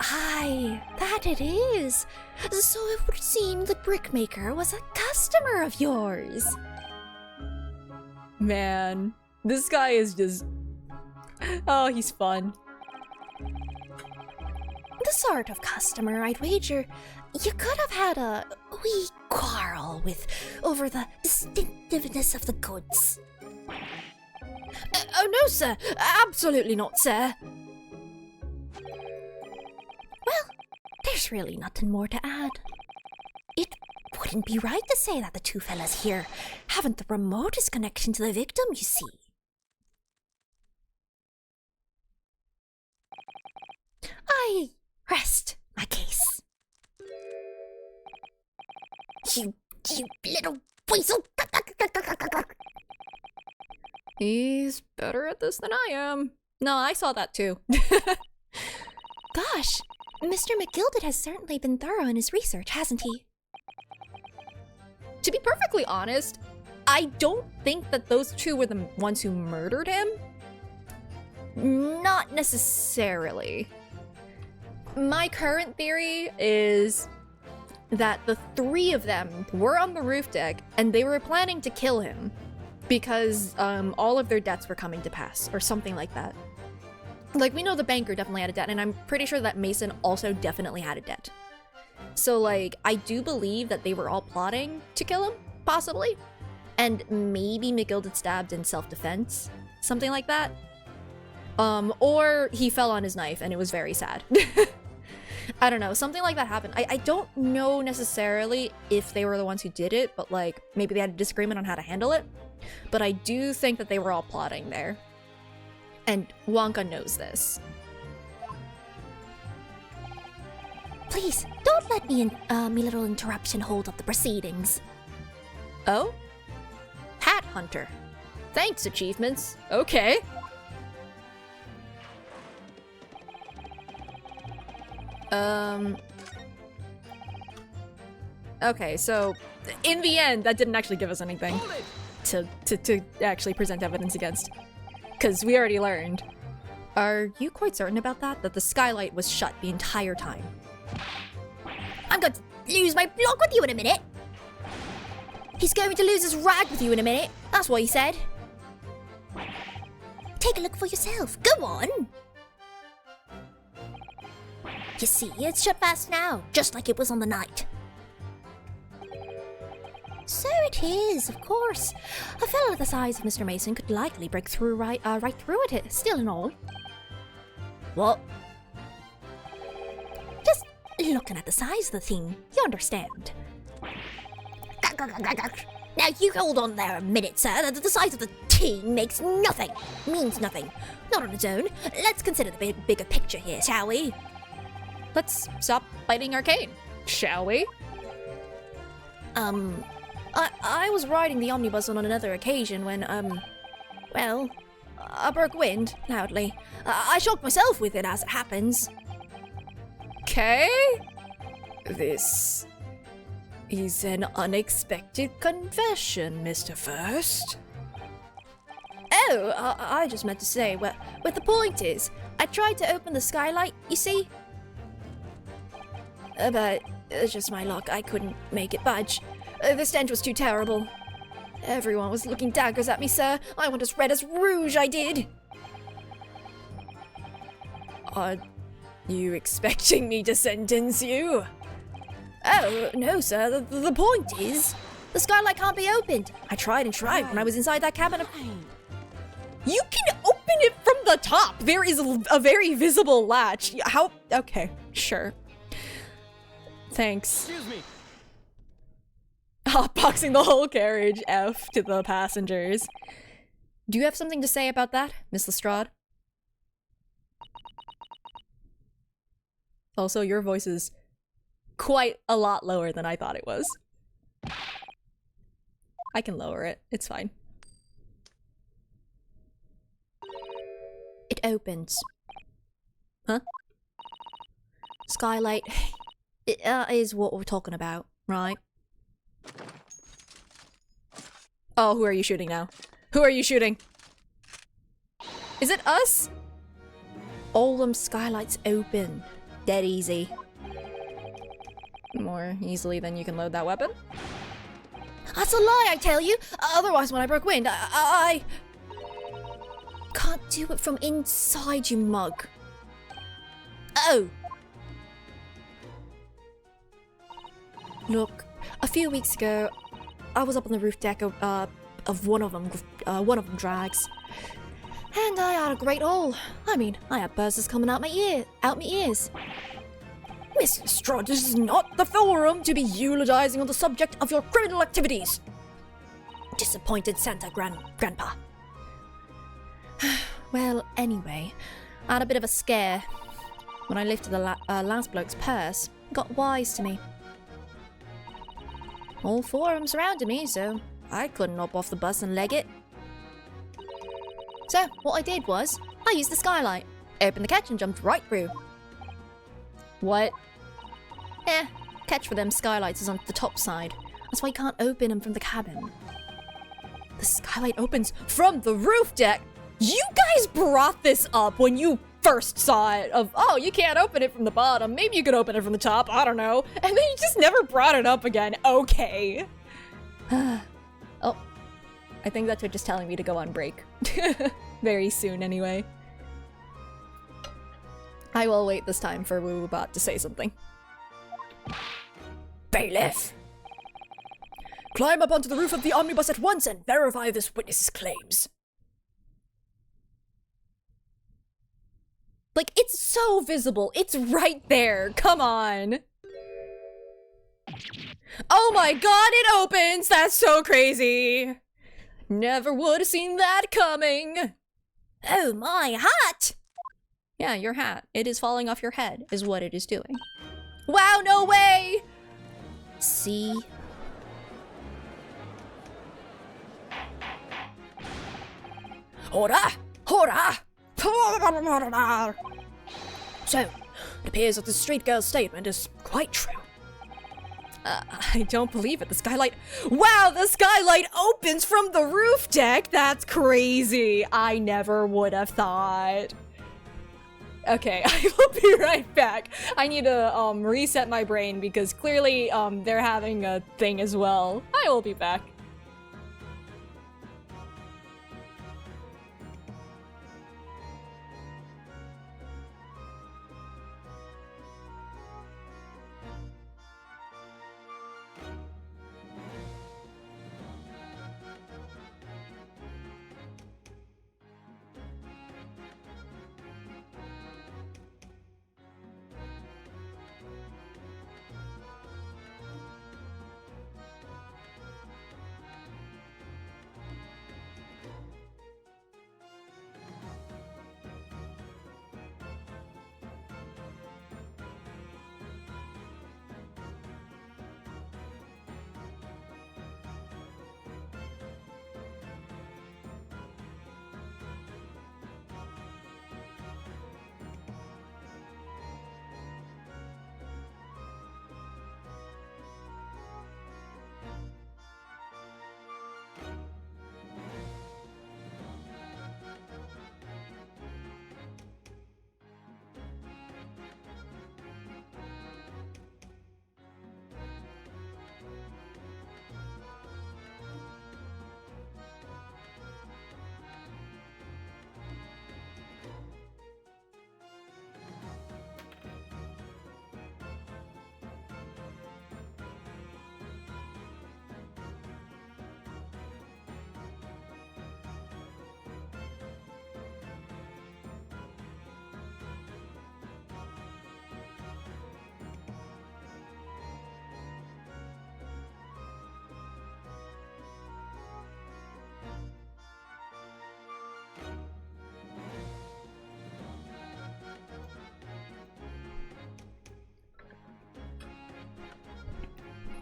Aye, that it is. So it would seem the brickmaker was a customer of yours. Man, this guy is just... Oh, he's fun. The sort of customer, I'd wager, you could have had a wee quarrel with over the distinctiveness of the goods. Oh no, sir. Absolutely not, sir. Well, there's really nothing more to add. It wouldn't be right to say that the two fellas here haven't the remotest connection to the victim, you see. I rest my case. You little weasel. He's better at this than I am. No, I saw that too. Gosh, Mr. McGilded has certainly been thorough in his research, hasn't he? To be perfectly honest, I don't think that those two were the ones who murdered him. Not necessarily. My current theory is that the three of them were on the roof deck and they were planning to kill him because all of their debts were coming to pass or something like that. Like, we know the banker definitely had a debt, and I'm pretty sure that Mason also definitely had a debt. So, like, I do believe that they were all plotting to kill him, possibly. And maybe McGilded stabbed in self-defense, something like that. Or he fell on his knife and it was very sad. I don't know, something like that happened. I don't know necessarily if they were the ones who did it, but like, maybe they had a disagreement on how to handle it. But I do think that they were all plotting there. And Wonka knows this. Please, don't let me me little interruption hold up the proceedings. Oh? Hat Hunter. Thanks, achievements. Okay. Okay, so in the end, that didn't actually give us anything to actually present evidence against. Because we already learned. Are you quite certain about that? That the skylight was shut the entire time? I'm going to lose my block with you in a minute. He's going to lose his rag with you in a minute. That's what he said. Take a look for yourself. Go on. You see, it's shut fast now, just like it was on the night. So it is, of course. A fellow the size of Mr. Mason could likely break through right through it, still and all. What? Just looking at the size of the thing, you understand. Now you hold on there a minute, sir. The size of the thing means nothing. Not on its own. Let's consider the bigger picture here, shall we? Let's stop biting our cane, shall we? I was riding the omnibus on another occasion when, well, I broke wind loudly. I shocked myself with it as it happens. Okay. This is an unexpected confession, Mr. First. Oh, I just meant to say, what the point is, I tried to open the skylight, you see? But it's just my luck, I couldn't make it budge. The stench was too terrible. Everyone was looking daggers at me, sir. I went as red as rouge, I did. Are you expecting me to sentence you? Oh, no, sir. The point is, the skylight can't be opened. I tried and tried when I was inside that cabin. You can open it from the top. There is a very visible latch. How? Okay, sure. Thanks. Excuse me. Hotboxing the whole carriage. F to the passengers. Do you have something to say about that, Miss Lestrade? Also, your voice is quite a lot lower than I thought it was. I can lower it. It's fine. It opens. Huh? Skylight is what we're talking about, right? Oh, who are you shooting now? Who are you shooting? Is it us? All them skylights open. Dead easy. More easily than you can load that weapon? That's a lie, I tell you. Otherwise, when I broke wind, I can't do it from inside, you mug. Oh. Look, a few weeks ago, I was up on the roof deck of one of them drags, and I had a great haul. I mean, I had buzzers coming out my ears. Miss Lestrade, this is not the forum to be eulogizing on the subject of your criminal activities. Disappointed Santa Grandpa. Well, anyway, I had a bit of a scare. When I lifted the last bloke's purse, it got wise to me. All four of them surrounded me, so I couldn't hop off the bus and leg it. So, what I did was, I used the skylight, opened the catch and jumped right through. What? Catch for them skylights is on the top side. That's why you can't open them from the cabin. The skylight opens from the roof deck. You guys brought this up when you first saw it oh, you can't open it from the bottom. Maybe you could open it from the top. I don't know. And then you just never brought it up again. Okay. Oh, I think that's just telling me to go on break. Very soon anyway. I will wait this time for Woobot to say something. Bailiff! Climb up onto the roof of the omnibus at once and verify this witness's claims. Like, it's so visible. It's right there. Come on. Oh my god, it opens! That's so crazy! Never would have seen that coming! Oh, my hat! Yeah, your hat. It is falling off your head, is what it is doing. Wow, no way! See? Hurrah! Hurrah! So, it appears that the street girl's statement is quite true. I don't believe it. The skylight. Wow, the skylight opens from the roof deck. That's crazy. I never would have thought. Okay, I will be right back. I need to reset my brain because clearly they're having a thing as well. I will be back.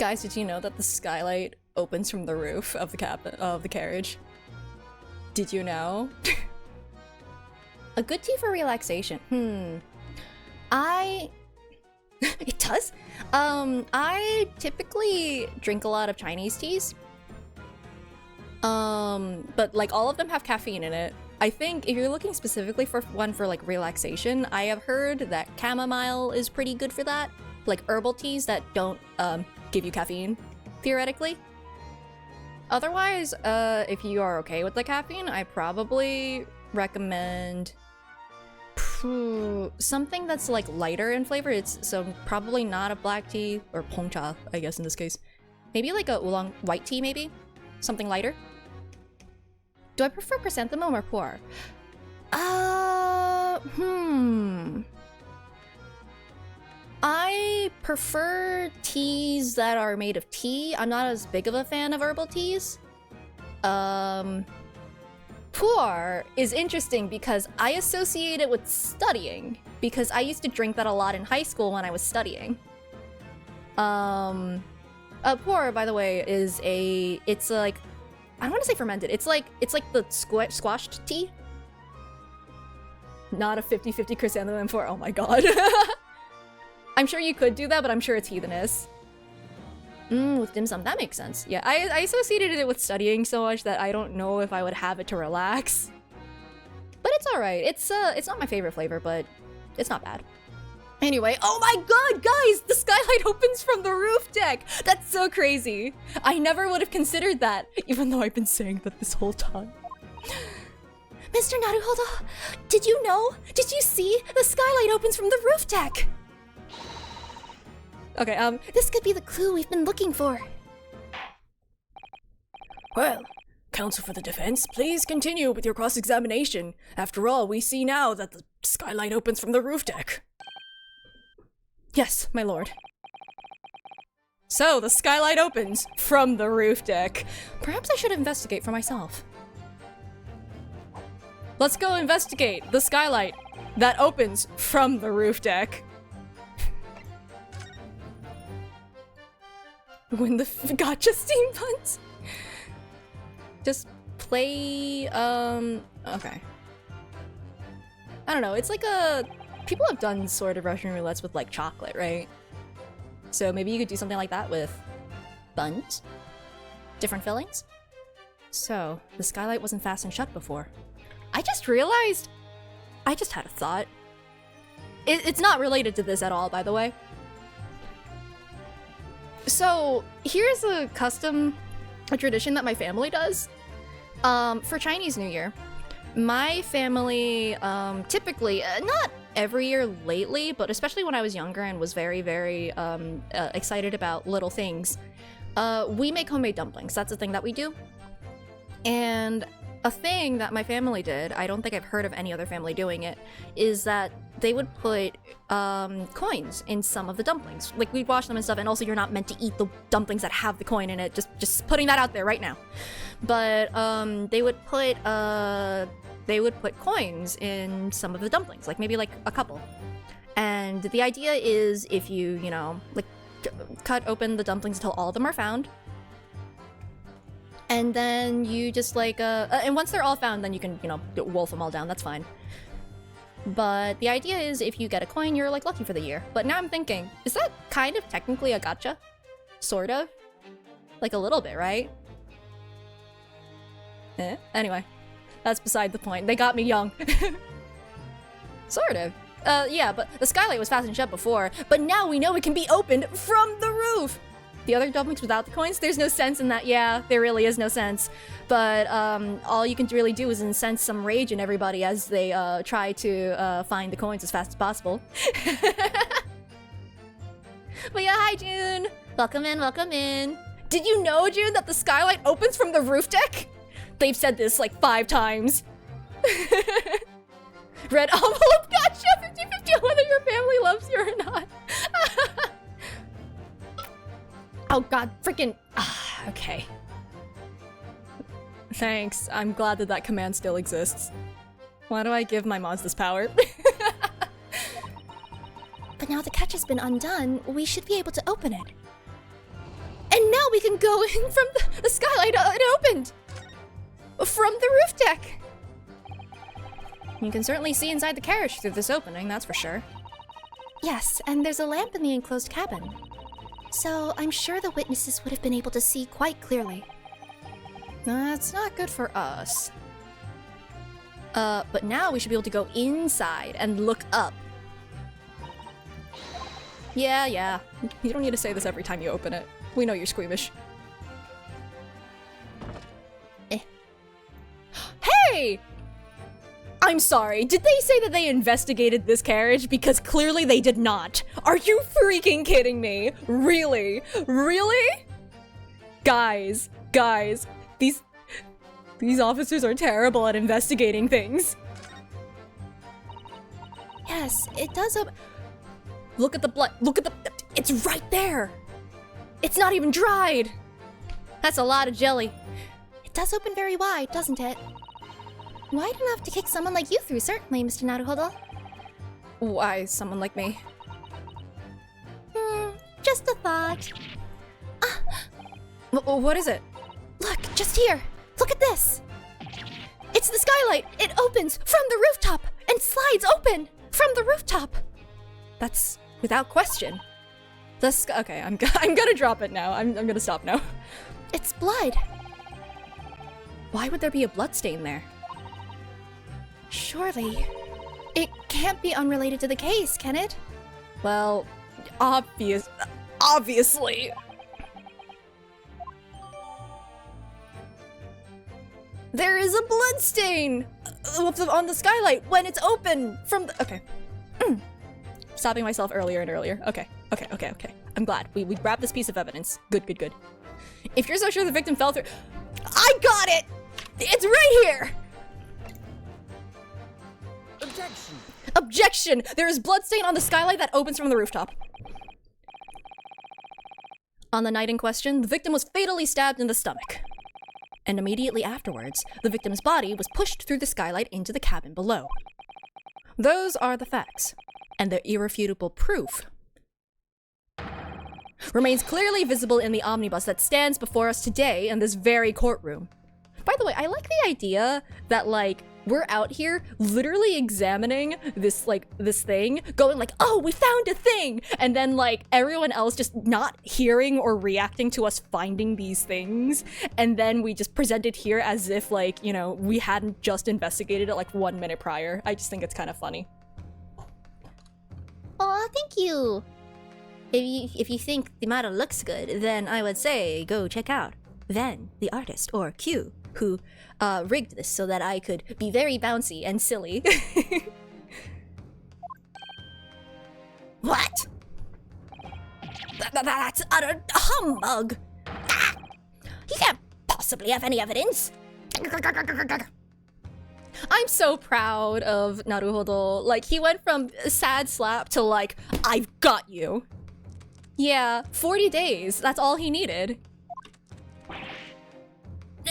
Guys, did you know that the skylight opens from the roof of the carriage? Did you know? A good tea for relaxation. It does? I typically drink a lot of Chinese teas. But like all of them have caffeine in it. I think if you're looking specifically for one for like relaxation, I have heard that chamomile is pretty good for that. Like herbal teas that don't give you caffeine, theoretically. Otherwise, if you are okay with the caffeine, I probably recommend something that's like lighter in flavor. It's so probably not a black tea or pongcha, I guess in this case. Maybe like a oolong white tea, maybe something lighter. Do I prefer chrysanthemum or pu'er? I prefer teas that are made of tea. I'm not as big of a fan of herbal teas. Pu'er is interesting because I associate it with studying, because I used to drink that a lot in high school when I was studying. Pu'er, by the way, it's like, I don't want to say fermented. It's like the squashed tea. Not a 50-50 chrysanthemum pu'er. Oh my god. I'm sure you could do that, but I'm sure it's heathenous. With dim sum, that makes sense. Yeah, I associated it with studying so much that I don't know if I would have it to relax. But it's alright. It's not my favorite flavor, but it's not bad. Anyway, oh my god, guys! The skylight opens from the roof deck! That's so crazy! I never would have considered that, even though I've been saying that this whole time. Mr. Naruhodo, did you know? Did you see? The skylight opens from the roof deck! Okay, This could be the clue we've been looking for. Well, counsel for the defense, please continue with your cross-examination. After all, we see now that the skylight opens from the roof deck. Yes, my lord. So, the skylight opens from the roof deck. Perhaps I should investigate for myself. Let's go investigate the skylight that opens from the roof deck. When the gotcha steampunts. Just play, okay. I don't know, it's like a... People have done sort of Russian roulettes with like chocolate, right? So maybe you could do something like that with buns? Different fillings? So, the skylight wasn't fastened shut before. I just realized... I just had a thought. It's not related to this at all, by the way. So, here's a custom, a tradition that my family does. For Chinese New Year, my family typically, not every year lately, but especially when I was younger and was very, very excited about little things, we make homemade dumplings. That's a thing that we do. And a thing that my family did, I don't think I've heard of any other family doing it, is that they would put coins in some of the dumplings. Like, we'd wash them and stuff, and also you're not meant to eat the dumplings that have the coin in it. Just putting that out there right now. But they would put coins in some of the dumplings, like maybe like a couple. And the idea is if you know, like cut open the dumplings until all of them are found. And then you just like, and once they're all found, then you can, wolf them all down, that's fine. But the idea is if you get a coin, you're like lucky for the year. But now I'm thinking, is that kind of technically a gacha? Sort of? Like a little bit, right? Anyway, that's beside the point. They got me young. Sort of. Yeah, but the skylight was fastened shut before, but now we know it can be opened from the roof! The other dumplings without the coins, there's no sense in that. Yeah, there really is no sense. But all you can really do is incense some rage in everybody as they try to find the coins as fast as possible. But yeah, hi June! Welcome in, welcome in. Did you know, June, that the skylight opens from the roof deck? They've said this like 5 times. Red envelope gotcha! 50-50 on whether your family loves you or not. Oh god, freaking... okay. Thanks, I'm glad that that command still exists. Why do I give my mods this power? But now the catch has been undone, we should be able to open it. we can go in from the skylight. It opened! From the roof deck! You can certainly see inside the carriage through this opening, that's for sure. Yes, and there's a lamp in the enclosed cabin. So I'm sure the witnesses would have been able to see quite clearly. That's not good for us. But now we should be able to go inside and look up. Yeah. You don't need to say this every time you open it. We know you're squeamish. Hey! I'm sorry, did they say that they investigated this carriage? Because clearly they did not. Are you freaking kidding me? Really? Really? Guys, these officers are terrible at investigating things. Yes, it does open. Look at the blood. It's right there. It's not even dried. That's a lot of jelly. It does open very wide, doesn't it? Wide enough to kick someone like you through, certainly, Mr. Naruhodo. Why someone like me? Just a thought. What is it? Look, just here. Look at this. It's the skylight. It opens from the rooftop and slides open from the rooftop. That's without question. Okay, I'm gonna drop it now. I'm gonna stop now. It's blood. Why would there be a blood stain there? Surely. It can't be unrelated to the case, can it? Well, obviously. There is a blood stain on the skylight when it's open from the— okay. Stopping myself earlier and earlier. Okay. I'm glad. We grabbed this piece of evidence. Good. If you're so sure the victim fell through— I got it! It's right here! Objection! There is bloodstain on the skylight that opens from the rooftop. On the night in question, the victim was fatally stabbed in the stomach. And immediately afterwards, the victim's body was pushed through the skylight into the cabin below. Those are the facts, and their irrefutable proof remains clearly visible in the omnibus that stands before us today in this very courtroom. By the way, I like the idea that, like, we're out here literally examining this thing, going like, oh, we found a thing! And then, like, everyone else just not hearing or reacting to us finding these things. And then we just present it here as if, like, you know, we hadn't just investigated it, like, 1 minute prior. I just think it's kind of funny. Aw, thank you. If you think the model looks good, then I would say go check out Van, the artist, or Q, who rigged this so that I could be very bouncy and silly. What? That's utter humbug! Ah! You can't possibly have any evidence! I'm so proud of Naruhodo. Like, he went from sad slap to like, I've got you. Yeah, 40 days, that's all he needed.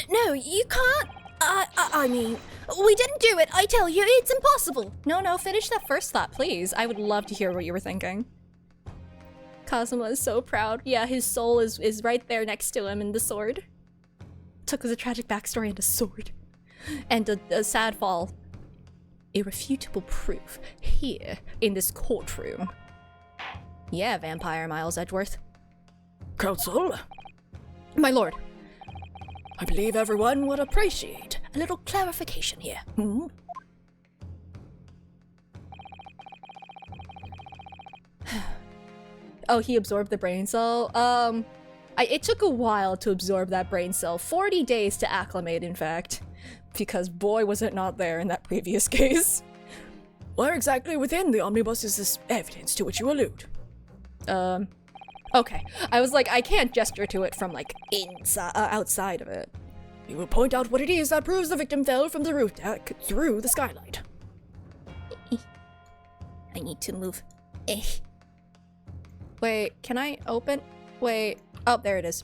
No, you can't. I mean, we didn't do it, I tell you, it's impossible. No, finish that first thought, please. I would love to hear what you were thinking. Kazuma is so proud. Yeah, his soul is right there next to him in the sword. Took us a tragic backstory and a sword. And a sad fall. Irrefutable proof here in this courtroom. Yeah, Vampire Miles Edgeworth. Counsel, My lord. I believe everyone would appreciate a little clarification here. Oh, he absorbed the brain cell? It took a while to absorb that brain cell. 40 days to acclimate, in fact. Because boy, was it not there in that previous case. Where exactly within the omnibus is this evidence to which you allude? Okay. I was like, I can't gesture to it from, like, inside, outside of it. You will point out what it is that proves the victim fell from the roof deck through the skylight. I need to move. Wait, can I open? Wait. Oh, there it is.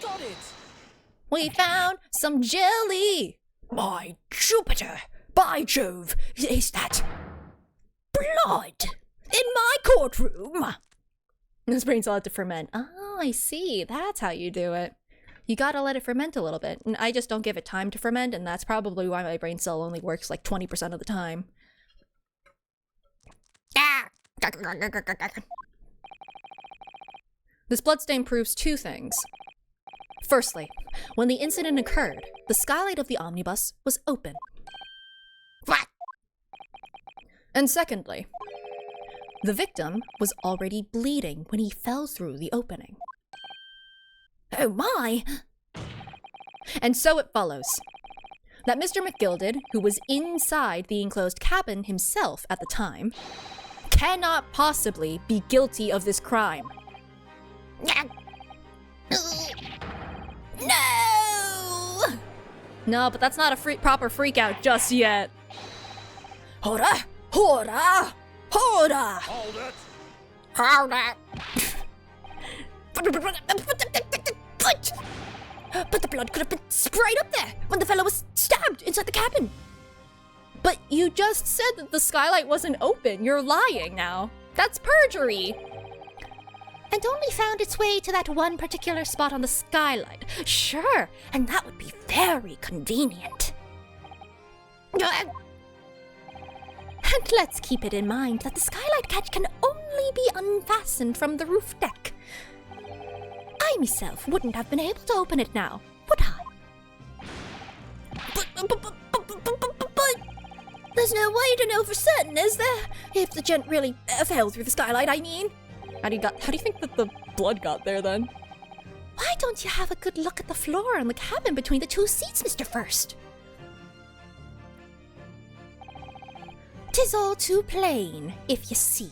Got it! We found some jelly! By Jupiter! By Jove! Is that blood in my courtroom? This brain cell had to ferment. Oh, Oh, I see. That's how you do it. You gotta let it ferment a little bit. And I just don't give it time to ferment, and that's probably why my brain cell only works like 20% of the time. This bloodstain proves two things. Firstly, when the incident occurred, the skylight of the omnibus was open. What? And secondly, the victim was already bleeding when he fell through the opening. Oh my! And so it follows that Mr. McGilded, who was inside the enclosed cabin himself at the time, cannot possibly be guilty of this crime. No! No, but that's not a proper freak out just yet. Hora! Hora! Hora! Hold it! Howdy. But the blood could have been sprayed up there when the fellow was stabbed inside the cabin. But you just said that the skylight wasn't open. You're lying now. That's perjury. And only found its way to that one particular spot on the skylight. Sure, and that would be very convenient. And let's keep it in mind that the skylight catch can only be unfastened from the roof deck. I myself wouldn't have been able to open it now, would I? But there's no way to know for certain, is there? If the gent really fell through the skylight, I mean. How do you think that the blood got there then? Why don't you have a good look at the floor and the cabin between the two seats, Mr. First? 'Tis all too plain, if you see.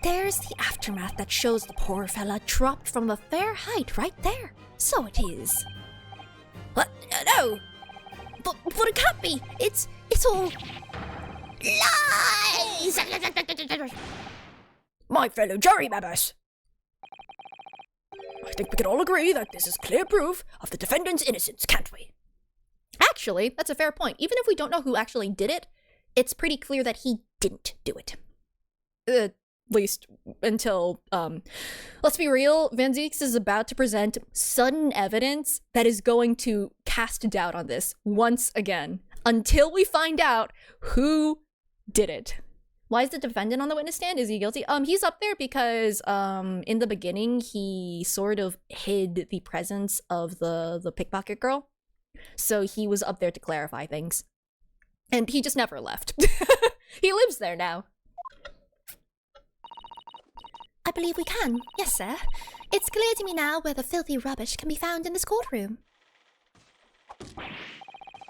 There's the aftermath that shows the poor fella dropped from a fair height right there. So it is. What? No! But it can't be! It's all lies! My fellow jury members! I think we can all agree that this is clear proof of the defendant's innocence, can't we? Actually, that's a fair point. Even if we don't know who actually did it, it's pretty clear that he didn't do it. At least until, let's be real, Van Zieks is about to present sudden evidence that is going to cast doubt on this once again, until we find out who did it. Why is the defendant on the witness stand? Is he guilty? He's up there because, in the beginning, he sort of hid the presence of the pickpocket girl. So he was up there to clarify things. And he just never left. He lives there now. I believe we can, yes, sir. It's clear to me now where the filthy rubbish can be found in this courtroom.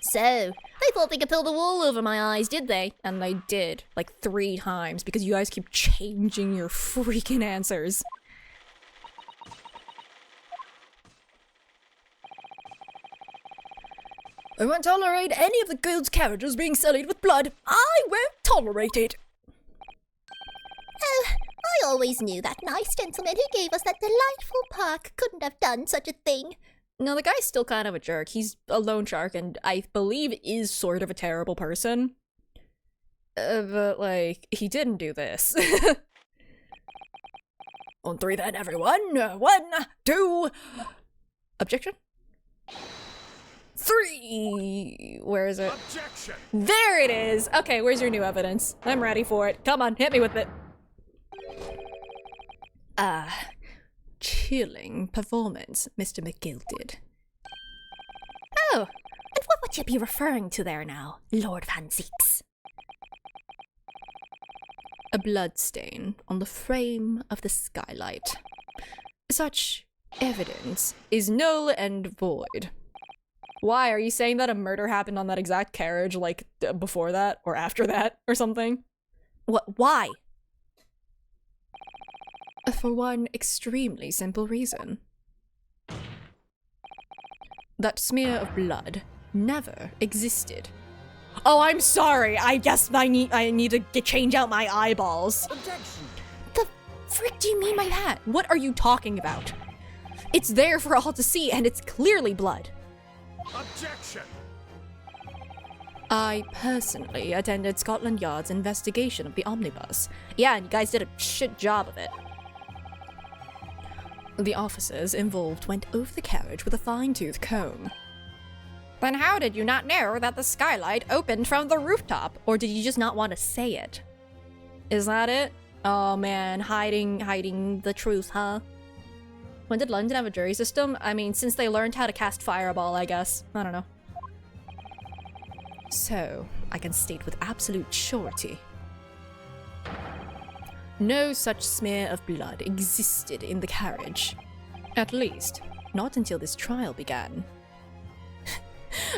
So, they thought they could pull the wool over my eyes, did they? And they did, like 3 times, because you guys keep changing your freaking answers. I won't tolerate any of the guild's carriages being sullied with blood. I won't tolerate it. Oh, I always knew that nice gentleman who gave us that delightful park couldn't have done such a thing. No, the guy's still kind of a jerk. He's a loan shark and I believe is sort of a terrible person. But, like, he didn't do this. On 3 then, everyone. 1, 2... Objection? 3... Where is it? Objection! There it is! Okay, where's your new evidence? I'm ready for it. Come on, hit me with it. Chilling performance, Mr. McGilded. Oh, and what would you be referring to there now, Lord Van Zieks? A bloodstain on the frame of the skylight. Such evidence is null and void. Why? Are you saying that a murder happened on that exact carriage, like, before that, or after that, or something? Why? For one extremely simple reason. That smear of blood never existed. Oh, I'm sorry. I guess I need to change out my eyeballs. Objection! The frick do you mean by that? What are you talking about? It's there for all to see, and it's clearly blood. Objection! I personally attended Scotland Yard's investigation of the omnibus. Yeah, and you guys did a shit job of it. The officers involved went over the carriage with a fine-tooth comb. Then how did you not know that the skylight opened from the rooftop? Or did you just not want to say it? Is that it? Oh man, hiding the truth, huh? When did London have a jury system? I mean, since they learned how to cast Fireball, I guess. I don't know. So, I can state with absolute surety. No such smear of blood existed in the carriage. At least, not until this trial began.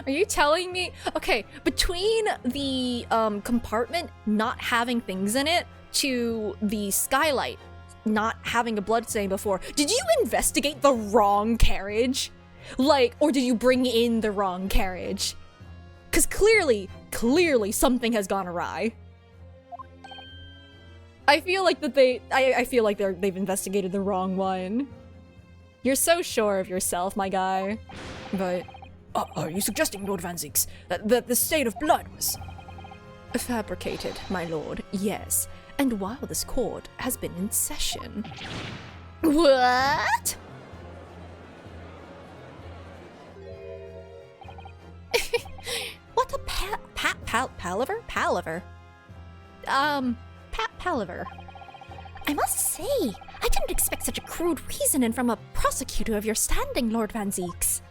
Are you telling me? Okay, between the compartment not having things in it to the skylight not having a blood stain before, did you investigate the wrong carriage? Like, or did you bring in the wrong carriage? Because clearly something has gone awry. I feel like that I feel like they've investigated the wrong one. You're so sure of yourself, my guy. But Are you suggesting, Lord Van Zieks, that the stain of blood was fabricated, my lord, yes. And while this court has been in session. What? What a palaver? Palaver. I must say, I didn't expect such a crude reasoning from a prosecutor of your standing, Lord Van Zieks.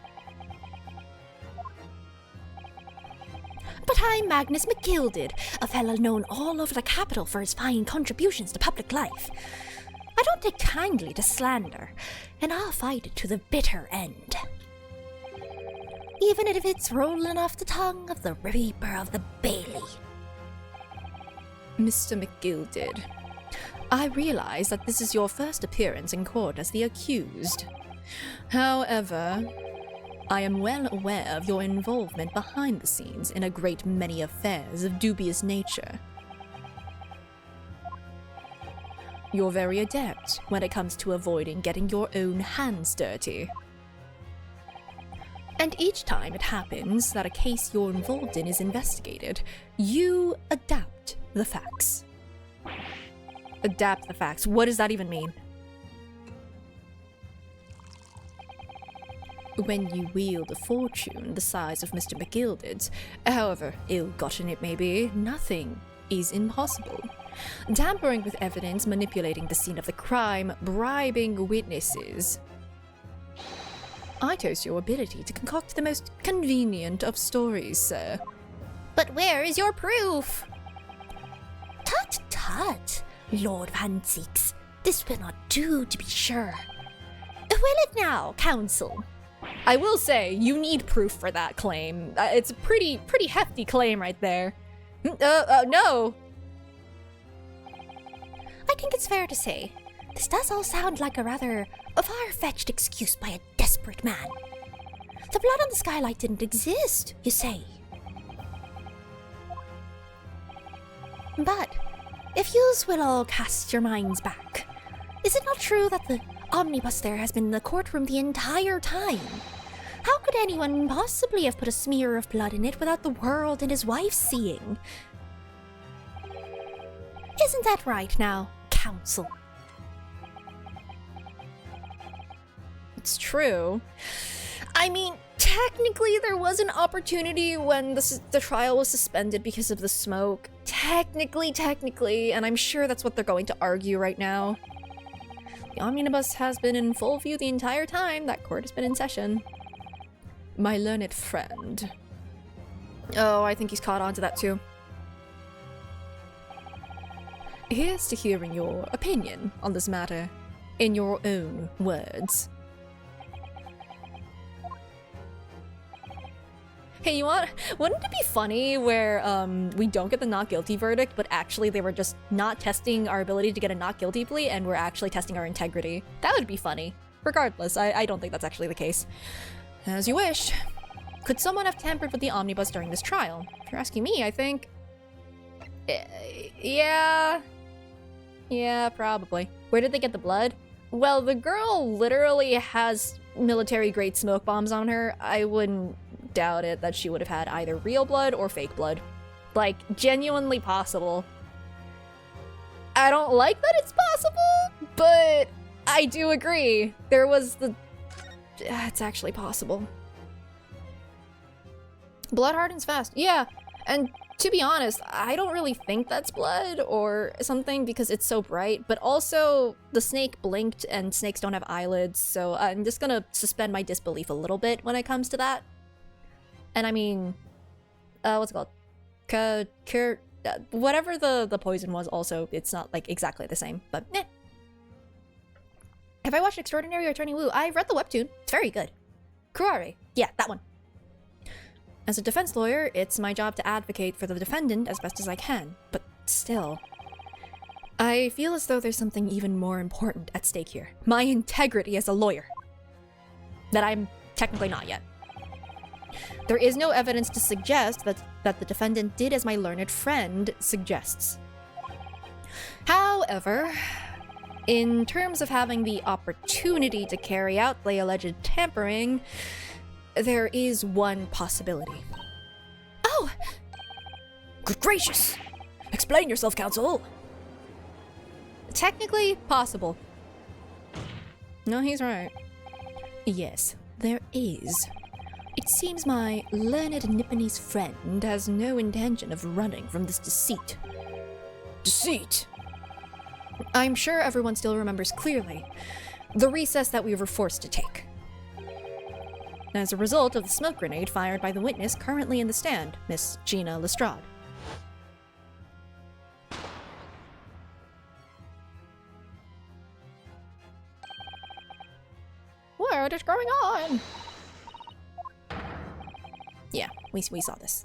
But I'm Magnus McGilded, a fellow known all over the capital for his fine contributions to public life. I don't take kindly to slander, and I'll fight it to the bitter end. Even if it's rolling off the tongue of the Reaper of the Bailey. Mr. McGilded, I realize that this is your first appearance in court as the accused. However, I am well aware of your involvement behind the scenes in a great many affairs of dubious nature. You're very adept when it comes to avoiding getting your own hands dirty. And each time it happens that a case you're involved in is investigated, you adapt the facts. Adapt the facts. What does that even mean? When you wield a fortune the size of Mr. McGilded's, however ill-gotten it may be, nothing is impossible. Tampering with evidence, manipulating the scene of the crime, bribing witnesses. I toast your ability to concoct the most convenient of stories, sir. But where is your proof? Tut tut, Lord Van Zieks. This will not do, to be sure. Will it now, counsel? I will say, you need proof for that claim. It's a pretty hefty claim right there. No! I think it's fair to say, this does all sound like a rather far-fetched excuse by a desperate man. The blood on the skylight didn't exist, you say. But, if yous will all cast your minds back, is it not true that the omnibus there has been in the courtroom the entire time? How could anyone possibly have put a smear of blood in it without the world and his wife seeing? Isn't that right now, counsel? It's true. I mean, technically there was an opportunity when the trial was suspended because of the smoke. Technically, and I'm sure that's what they're going to argue right now. The omnibus has been in full view the entire time that court has been in session. My learned friend. Oh, I think he's caught on to that too. Here's to hearing your opinion on this matter, in your own words. Hey, wouldn't it be funny where we don't get the not guilty verdict, but actually they were just not testing our ability to get a not guilty plea and we're actually testing our integrity? That would be funny. Regardless, I don't think that's actually the case. As you wish. Could someone have tampered with the omnibus during this trial? If you're asking me, I think... Yeah, probably. Where did they get the blood? Well, the girl literally has military-grade smoke bombs on her. I wouldn't doubt it that she would have had either real blood or fake blood. Like, genuinely possible. I don't like that it's possible, but I do agree. There was the... It's actually possible. Blood hardens fast. Yeah, and to be honest, I don't really think that's blood or something because it's so bright, but also the snake blinked and snakes don't have eyelids, so I'm just gonna suspend my disbelief a little bit when it comes to that. And I mean, what's it called? Whatever the poison was also, it's not like exactly the same, but eh. Have I watched Extraordinary Attorney Woo? I've read the webtoon. It's very good. Kurare. Yeah, that one. As a defense lawyer, it's my job to advocate for the defendant as best as I can, but still. I feel as though there's something even more important at stake here. My integrity as a lawyer. That I'm technically not yet. There is no evidence to suggest that the defendant did as my learned friend suggests. However, in terms of having the opportunity to carry out the alleged tampering, there is one possibility. Oh! Good gracious! Explain yourself, counsel! Technically possible. No, he's right. Yes, there is. It seems my learned Nipponese friend has no intention of running from this deceit. Deceit? I'm sure everyone still remembers clearly the recess that we were forced to take. As a result of the smoke grenade fired by the witness currently in the stand, Miss Gina Lestrade. What is going on? Yeah, we saw this.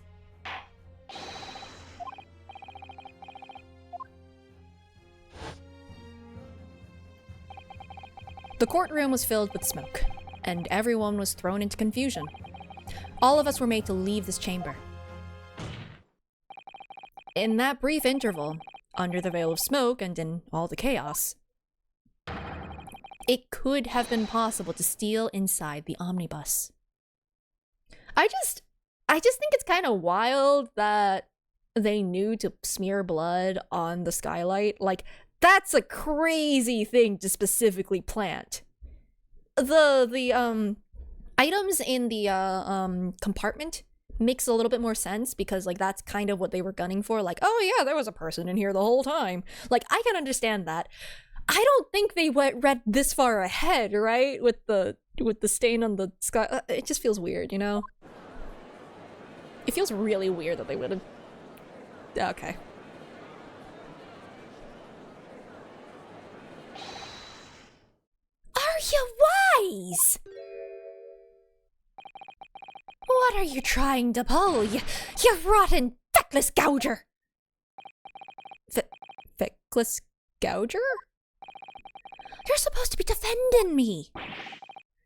The courtroom was filled with smoke, and everyone was thrown into confusion. All of us were made to leave this chamber. In that brief interval, under the veil of smoke and in all the chaos, it could have been possible to steal inside the omnibus. I just think it's kind of wild that they knew to smear blood on the skylight. Like, that's a crazy thing to specifically plant. The items in the compartment makes a little bit more sense because like that's kind of what they were gunning for. Like, oh yeah, there was a person in here the whole time. Like, I can understand that. I don't think they read this far ahead, right? With the stain on the sky. It just feels weird, you know? It feels really weird that they would have... Okay. Are you wise? What are you trying to pull, you rotten, feckless gouger? Feckless gouger? You're supposed to be defending me.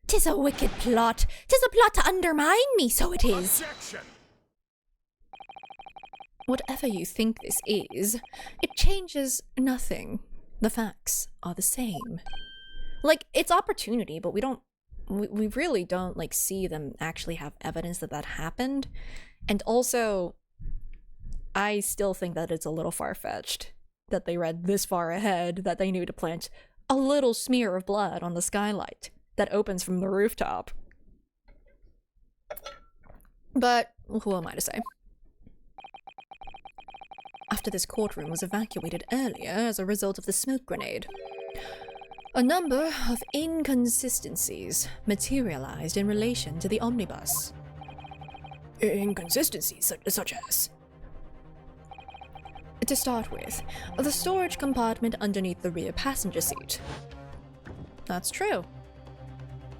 'Tis a wicked plot. 'Tis a plot to undermine me, so it is. Objection! Whatever you think this is, it changes nothing. The facts are the same. Like, it's opportunity, but we really don't, like, see them actually have evidence that happened. And also, I still think that it's a little far-fetched that they read this far ahead that they knew to plant a little smear of blood on the skylight that opens from the rooftop. But who am I to say? After this courtroom was evacuated earlier as a result of the smoke grenade, a number of inconsistencies materialized in relation to the omnibus. Inconsistencies such as? To start with, the storage compartment underneath the rear passenger seat. That's true.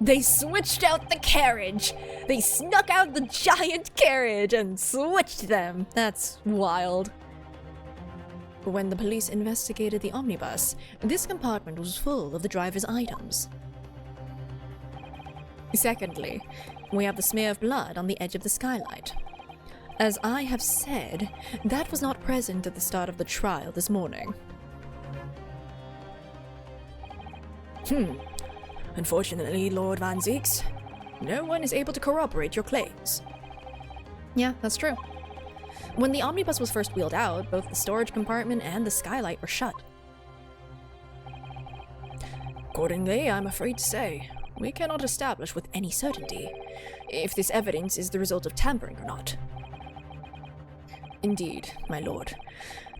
They switched out the carriage! They snuck out the giant carriage and switched them! That's wild. When the police investigated the omnibus, this compartment was full of the driver's items. Secondly, we have the smear of blood on the edge of the skylight. As I have said, that was not present at the start of the trial this morning. Unfortunately, Lord Van Zeeks, no one is able to corroborate your claims. Yeah, that's true. When the omnibus was first wheeled out, both the storage compartment and the skylight were shut. Accordingly, I'm afraid to say, we cannot establish with any certainty if this evidence is the result of tampering or not. Indeed, my lord.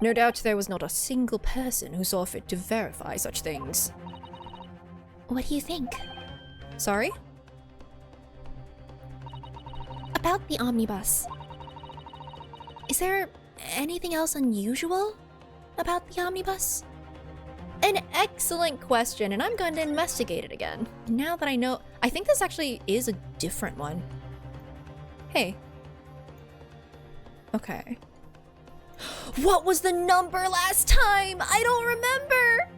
No doubt there was not a single person who saw fit to verify such things. What do you think? Sorry? About the omnibus. Is there anything else unusual about the omnibus? An excellent question, and I'm going to investigate it again. Now that I know, I think this actually is a different one. Hey. Okay. What was the number last time? I don't remember!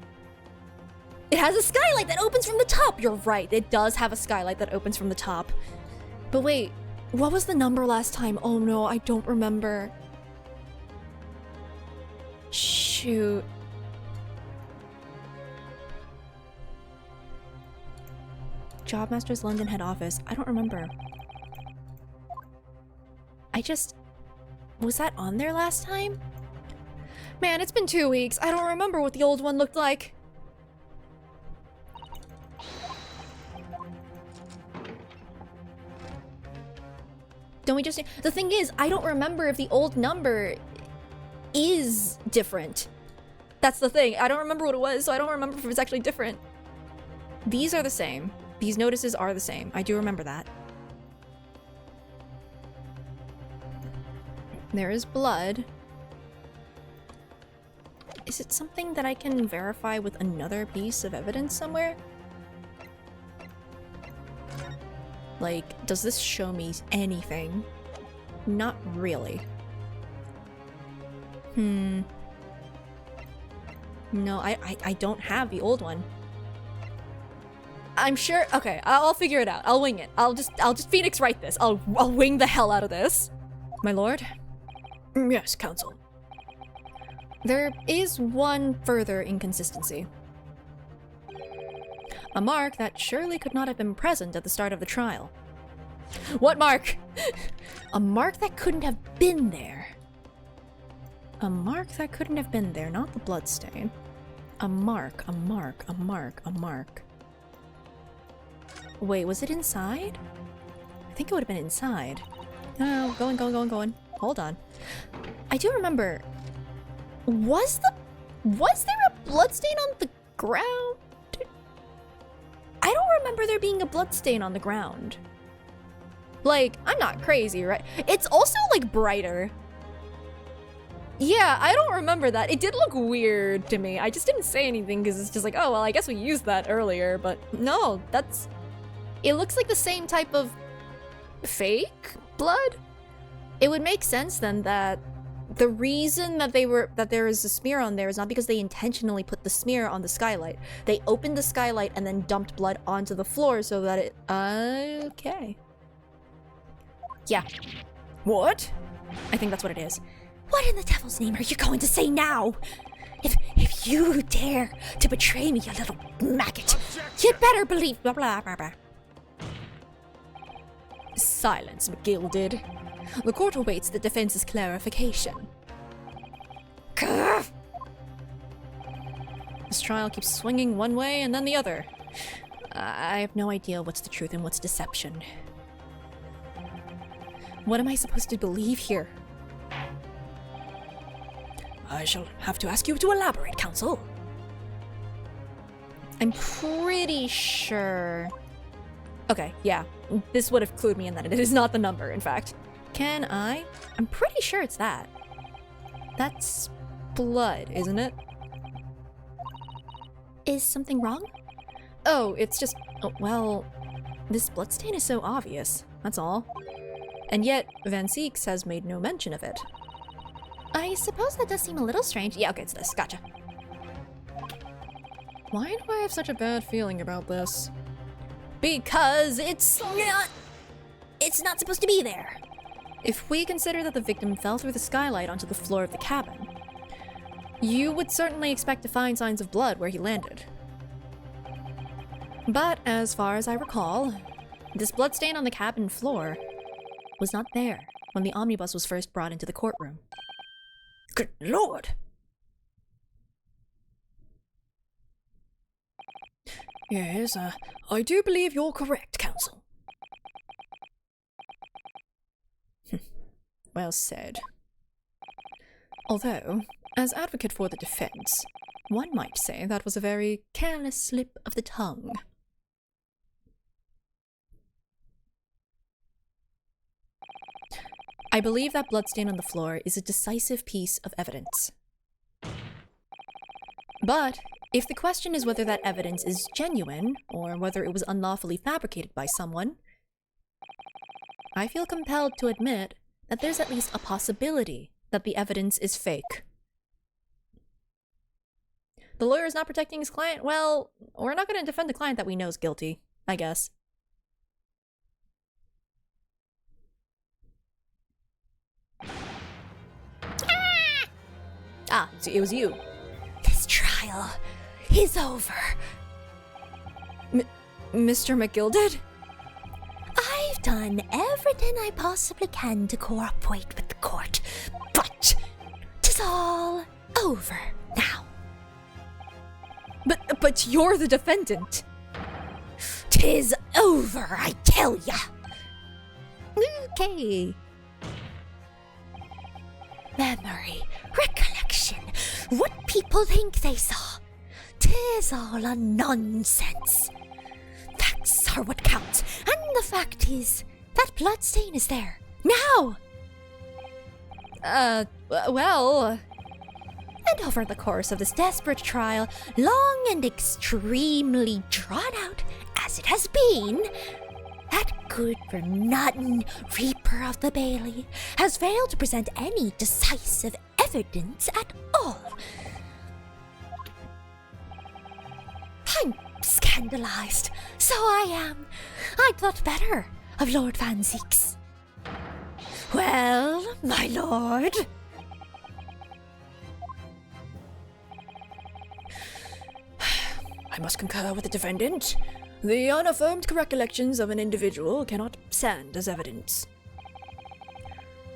It has a skylight that opens from the top. You're right, it does have a skylight that opens from the top. But wait, what was the number last time? Oh no, I don't remember. Shoot. Jobmasters London head office. I don't remember. Was that on there last time? Man, it's been 2 weeks. I don't remember what the old one looked like. Don't we just... The thing is, I don't remember if the old number is different. That's the thing. I don't remember what it was, so I don't remember if it's actually different. These are the same. These notices are the same. I do remember that. There is blood. Is it something that I can verify with another piece of evidence somewhere? Like, does this show me anything? Not really. No, I don't have the old one. I'm sure. Okay, I'll figure it out. I'll wing it. I'll just Phoenix write this. I'll wing the hell out of this. My lord? Yes, counsel. There is one further inconsistency. A mark that surely could not have been present at the start of the trial. What mark? A mark that couldn't have been there. A mark that couldn't have been there, not the bloodstain. A mark. Wait, was it inside? I think it would have been inside. Oh, going. Hold on. I do remember. Was there a bloodstain on the ground? I don't remember there being a bloodstain on the ground. Like, I'm not crazy, right? It's also, like, brighter. Yeah, I don't remember that. It did look weird to me. I just didn't say anything because it's just like, oh, well, I guess we used that earlier. But no, that's... It looks like the same type of fake blood. It would make sense then that the reason that there is a smear on there is not because they intentionally put the smear on the skylight. They opened the skylight and then dumped blood onto the floor so that it... Okay. Yeah. What? I think that's what it is. What in the devil's name are you going to say now? If you dare to betray me, you little maggot, you'd better believe blah blah blah blah. Silence, McGilded. The court awaits the defense's clarification. This trial keeps swinging one way and then the other. I have no idea what's the truth and what's deception. What am I supposed to believe here? I shall have to ask you to elaborate, counsel. I'm pretty sure... Okay, yeah. This would have clued me in that it is not the number, in fact. Can I? I'm pretty sure it's that. That's blood, isn't it? Is something wrong? Oh, it's just... Oh, well... This bloodstain is so obvious, that's all. And yet, Van Seeks has made no mention of it. I suppose that does seem a little strange. Yeah, okay, it's this. Gotcha. Why do I have such a bad feeling about this? Because it's not supposed to be there. If we consider that the victim fell through the skylight onto the floor of the cabin, you would certainly expect to find signs of blood where he landed. But as far as I recall, this bloodstain on the cabin floor was not there when the omnibus was first brought into the courtroom. Good lord! Yes, I do believe you're correct, counsel. Well said. Although, as advocate for the defense, one might say that was a very careless slip of the tongue. I believe that bloodstain on the floor is a decisive piece of evidence. But if the question is whether that evidence is genuine, or whether it was unlawfully fabricated by someone, I feel compelled to admit that there's at least a possibility that the evidence is fake. The lawyer is not protecting his client? Well, we're not going to defend the client that we know is guilty, I guess. Ah, so it was you. This trial is over. Mr. McGilded? I've done everything I possibly can to cooperate with the court, but 'tis all over now. But you're the defendant. 'Tis over, I tell ya. Okay. Memory, recollection, what people think they saw. 'Tis all a nonsense. Facts are what counts, and the fact is that bloodstain is there now. Well. And over the course of this desperate trial, long and extremely drawn out as it has been, that good-for-nothing Reaper of the Bailey has failed to present any decisive evidence at all. I'm scandalized, so I am. I'd thought better of Lord Van Zeeks. Well, my lord... I must concur with the defendant. The unaffirmed recollections of an individual cannot stand as evidence.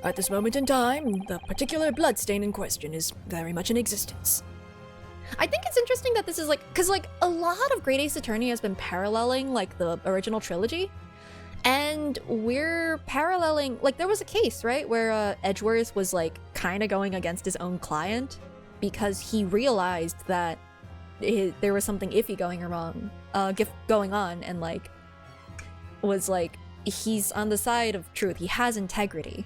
At this moment in time, the particular bloodstain in question is very much in existence. I think it's interesting that this is because a lot of Great Ace Attorney has been paralleling the original trilogy, and we're paralleling there was a case, right, where Edgeworth was kind of going against his own client because he realized that there was something iffy going on, and was he's on the side of truth. He has integrity.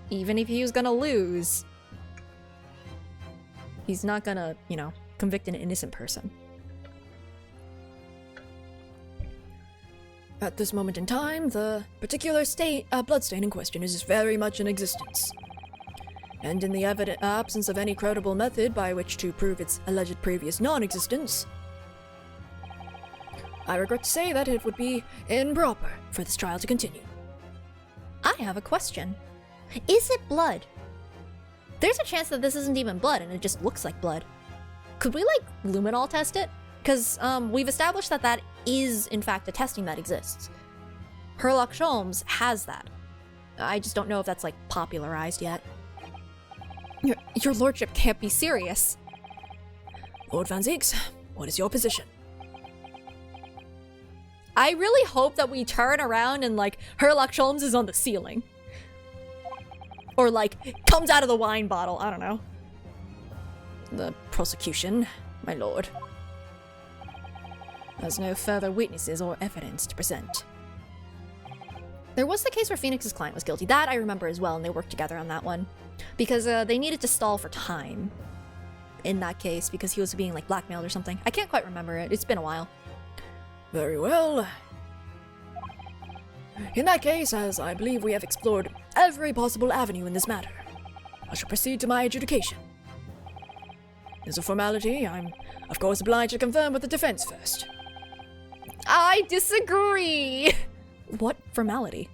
Even if he was gonna lose, he's not gonna, convict an innocent person. At this moment in time, the particular bloodstain in question is very much in existence. And in the absence of any credible method by which to prove its alleged previous non-existence, I regret to say that it would be improper for this trial to continue. I have a question. Is it blood? There's a chance that this isn't even blood and it just looks like blood. Could we luminol test it? Because we've established that that is in fact a testing that exists. Sherlock Holmes has that. I just don't know if that's popularized yet. Your lordship can't be serious. Lord Van Zeeks, what is your position? I really hope that we turn around and Sherlock Holmes is on the ceiling. Or comes out of the wine bottle, I don't know. The prosecution, my lord, has no further witnesses or evidence to present. There was the case where Phoenix's client was guilty. That I remember as well, and they worked together on that one. Because they needed to stall for time in that case because he was being blackmailed or something. I can't quite remember it. It's been a while. Very well. In that case, as I believe we have explored every possible avenue in this matter, I shall proceed to my adjudication. As a formality, I'm of course obliged to confirm with the defense first. I disagree! What formality?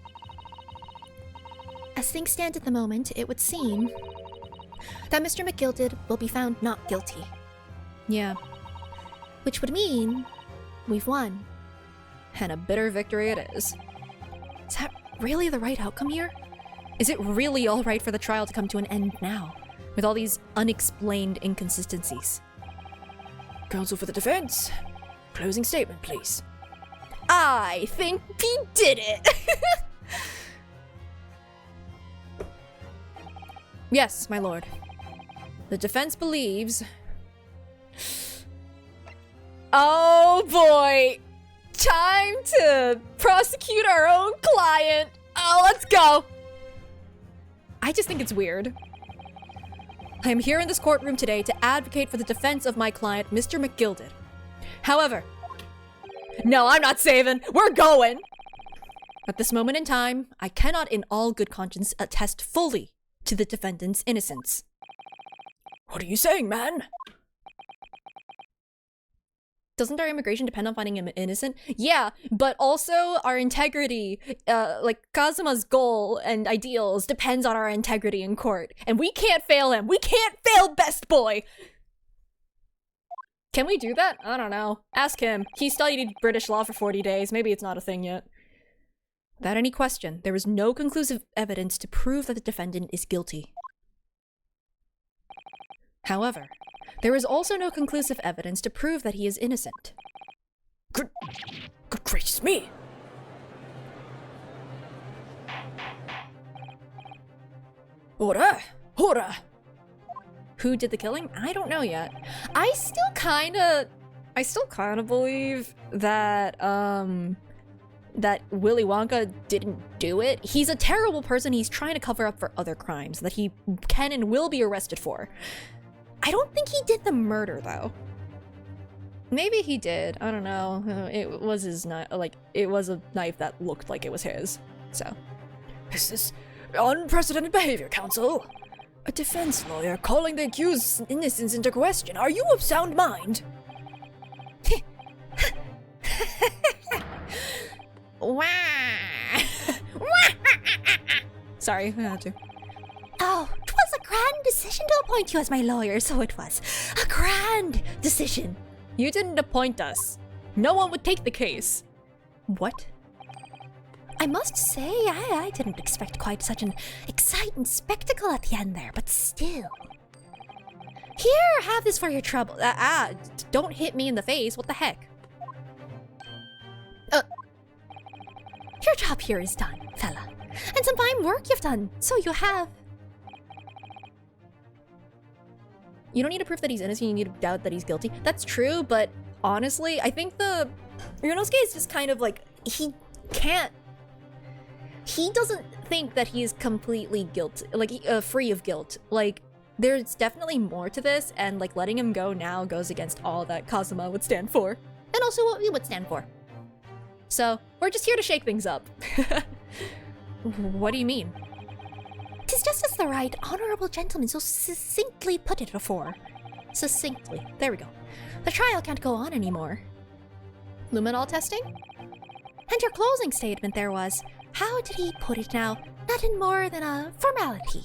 As things stand at the moment, it would seem that Mr. McGilded will be found not guilty. Yeah. Which would mean we've won. And a bitter victory it is. Is that really the right outcome here? Is it really all right for the trial to come to an end now, with all these unexplained inconsistencies? Counsel for the defense, Closing statement, please. I think he did it! Yes, my lord. The defense believes... Oh boy! Time to prosecute our own client! Oh, let's go! I just think it's weird. I am here in this courtroom today to advocate for the defense of my client, Mr. McGilded. However... No, I'm not saving! We're going! At this moment in time, I cannot in all good conscience attest fully to the defendant's innocence. What are you saying, man? Doesn't our immigration depend on finding him innocent? Yeah, but also our integrity, like Kazuma's goal and ideals depends on our integrity in court. And we can't fail him. We can't fail Best Boy. Can we do that? I don't know. Ask him. He studied British law for 40 days. Maybe it's not a thing yet. Without any question, there is no conclusive evidence to prove that the defendant is guilty. However, there is also no conclusive evidence to prove that he is innocent. Good gracious me! Ora! Ora! Who did the killing? I don't know yet. I still kinda believe that, that Willy Wonka didn't do it. He's a terrible person. He's trying to cover up for other crimes that he can and will be arrested for. I don't think he did the murder, though. Maybe he did. I don't know. It was his knife. Like, it was a knife that looked like it was his. So. This is unprecedented behavior, counsel. A defense lawyer calling the accused's innocence into question. Are you of sound mind? Sorry, I had to. Oh, 'twas a grand decision to appoint you as my lawyer, so it was. A grand decision. You didn't appoint us. No one would take the case. What? I must say, I didn't expect quite such an exciting spectacle at the end there, but still. Here, have this for your trouble. Don't hit me in the face. What the heck? Your job here is done, fella. And some fine work you've done, so you have. You don't need to prove that he's innocent, you need to doubt that he's guilty. That's true, but honestly, I think the Ryunosuke is just kind of like, he doesn't think that he's completely guilty, like, free of guilt. Like, there's definitely more to this, and like letting him go now goes against all that Kazuma would stand for, and also what we would stand for. So, we're just here to shake things up. What do you mean? 'Tis just as the right honorable gentleman so succinctly put it before. Succinctly. There we go. The trial can't go on anymore. Luminol testing? And your closing statement there was, how did he put it now? Nothing more than a formality.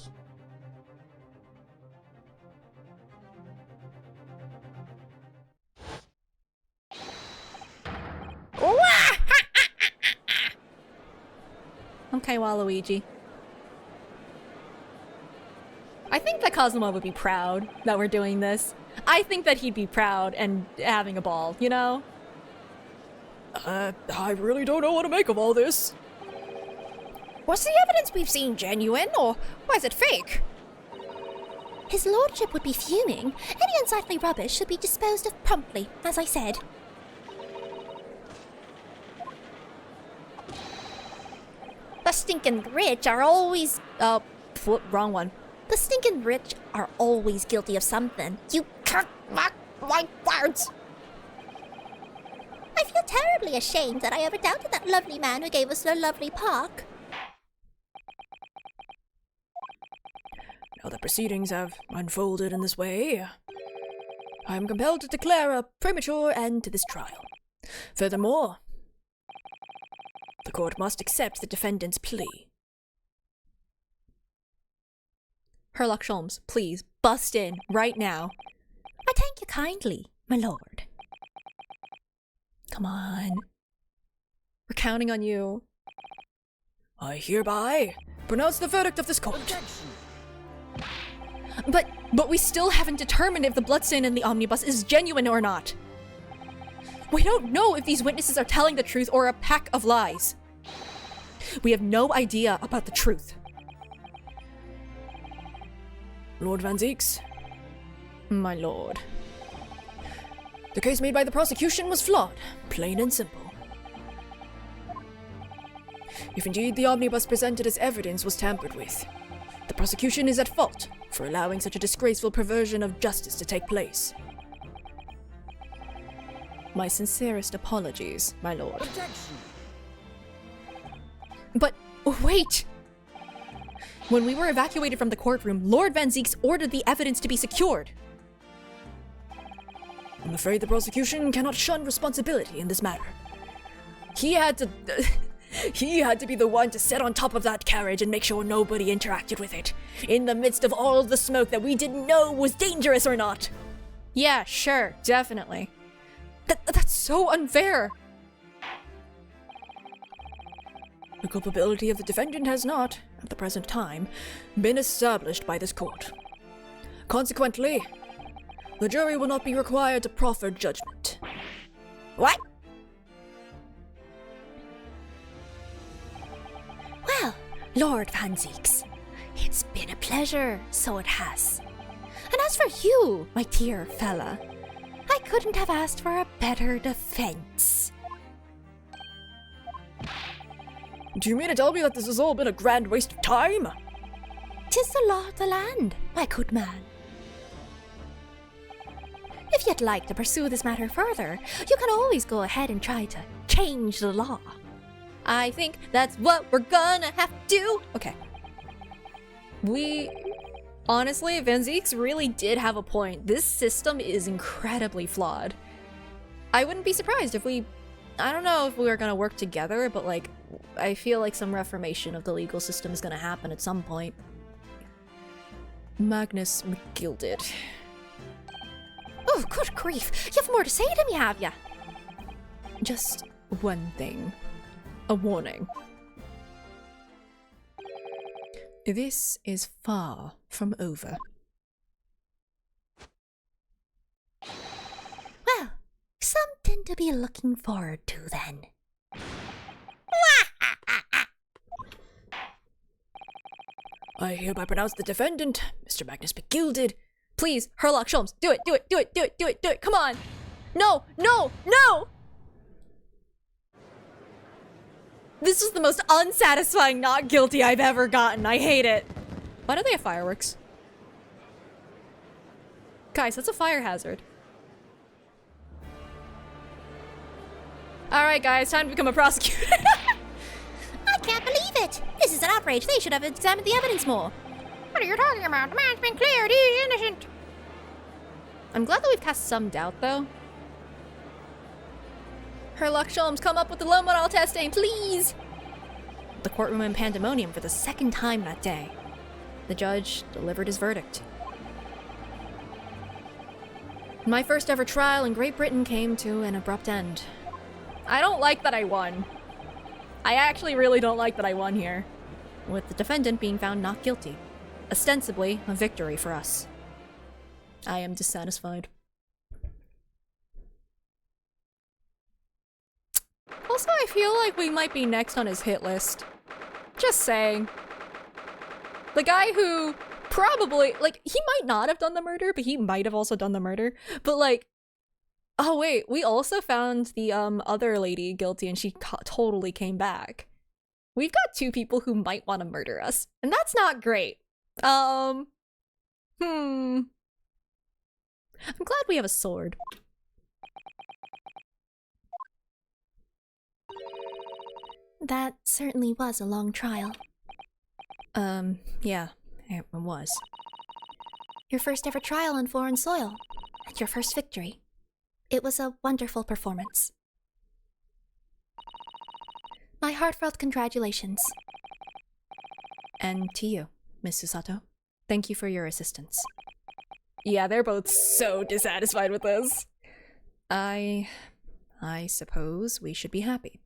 Okay, Waluigi. I think that Kazuma would be proud that we're doing this. I think that he'd be proud and having a ball, you know? I really don't know what to make of all this. Was the evidence we've seen genuine, or was it fake? His lordship would be fuming. Any unsightly rubbish should be disposed of promptly, as I said. The stinking rich are always... wrong one. The stinking rich are always guilty of something. You can't mock my words! I feel terribly ashamed that I ever doubted that lovely man who gave us the lovely park. Now the proceedings have unfolded in this way, I am compelled to declare a premature end to this trial. Furthermore, the court must accept the defendant's plea. Herlock Sholmes, please, bust in, right now. I thank you kindly, my lord. Come on. We're counting on you. I hereby pronounce the verdict of this court. But we still haven't determined if the bloodstain in the omnibus is genuine or not. We don't know if these witnesses are telling the truth or a pack of lies. We have no idea about the truth. Lord Van Zieks, My lord. the case made by the prosecution was flawed, plain and simple. If indeed the omnibus presented as evidence was tampered with, the prosecution is at fault for allowing such a disgraceful perversion of justice to take place. My sincerest apologies, my lord. Objection! But wait! When we were evacuated from the courtroom, Lord Van Zieks ordered the evidence to be secured. I'm afraid the prosecution cannot shun responsibility in this matter. He had to... he had to be the one to sit on top of that carriage and make sure nobody interacted with it, in the midst of all the smoke that we didn't know was dangerous or not. Yeah, sure, definitely. That's so unfair. The culpability of the defendant has not, at the present time, been established by this court. Consequently, the jury will not be required to proffer judgment. What? Well, Lord Van Zieks, it's been a pleasure, so it has. And as for you, my dear fella, I couldn't have asked for a better defense. Do you mean to tell me that this has all been a grand waste of time? 'Tis the law of the land, my good man. If you'd like to pursue this matter further, you can always go ahead and try to change the law. I think that's what we're gonna have to do. Okay. Honestly, Van Zieks really did have a point. This system is incredibly flawed. I wouldn't be surprised if I don't know if we were gonna work together, but like, I feel like some reformation of the legal system is gonna happen at some point. Magnus McGilded. Oh, good grief. You've more to say to me, have ya? Just one thing. A warning. This is far from over. Well, something to be looking forward to then. I hereby pronounce the defendant, Mr. Magnus McGilded. Please, Herlock Sholmes, do it, do it, do it, do it, do it, do it, come on! No, no, no! This is the most unsatisfying not guilty I've ever gotten. I hate it. Why do they have fireworks? Guys, that's a fire hazard. Alright guys, time to become a prosecutor. I can't believe it! This is an outrage. They should have examined the evidence more. What are you talking about? The man's been cleared. He's innocent. I'm glad that we've cast some doubt, though. Herlock Sholmes, come up with the low model testing, please! The courtroom in pandemonium for the second time that day. The judge delivered his verdict. My first ever trial in Great Britain came to an abrupt end. I don't like that I won. I actually really don't like that I won here. With the defendant being found not guilty. Ostensibly a victory for us. I am dissatisfied. Also, I feel like we might be next on his hit list. Just saying. The guy who probably, like, he might not have done the murder, but he might have also done the murder. But like, oh wait, we also found the other lady guilty and she totally came back. We've got two people who might want to murder us, and that's not great. I'm glad we have a sword. That certainly was a long trial. Yeah, it was. Your first ever trial on foreign soil. And your first victory. It was a wonderful performance. My heartfelt congratulations. And to you, Miss Susato. Thank you for your assistance. Yeah, they're both so dissatisfied with this. I suppose we should be happy.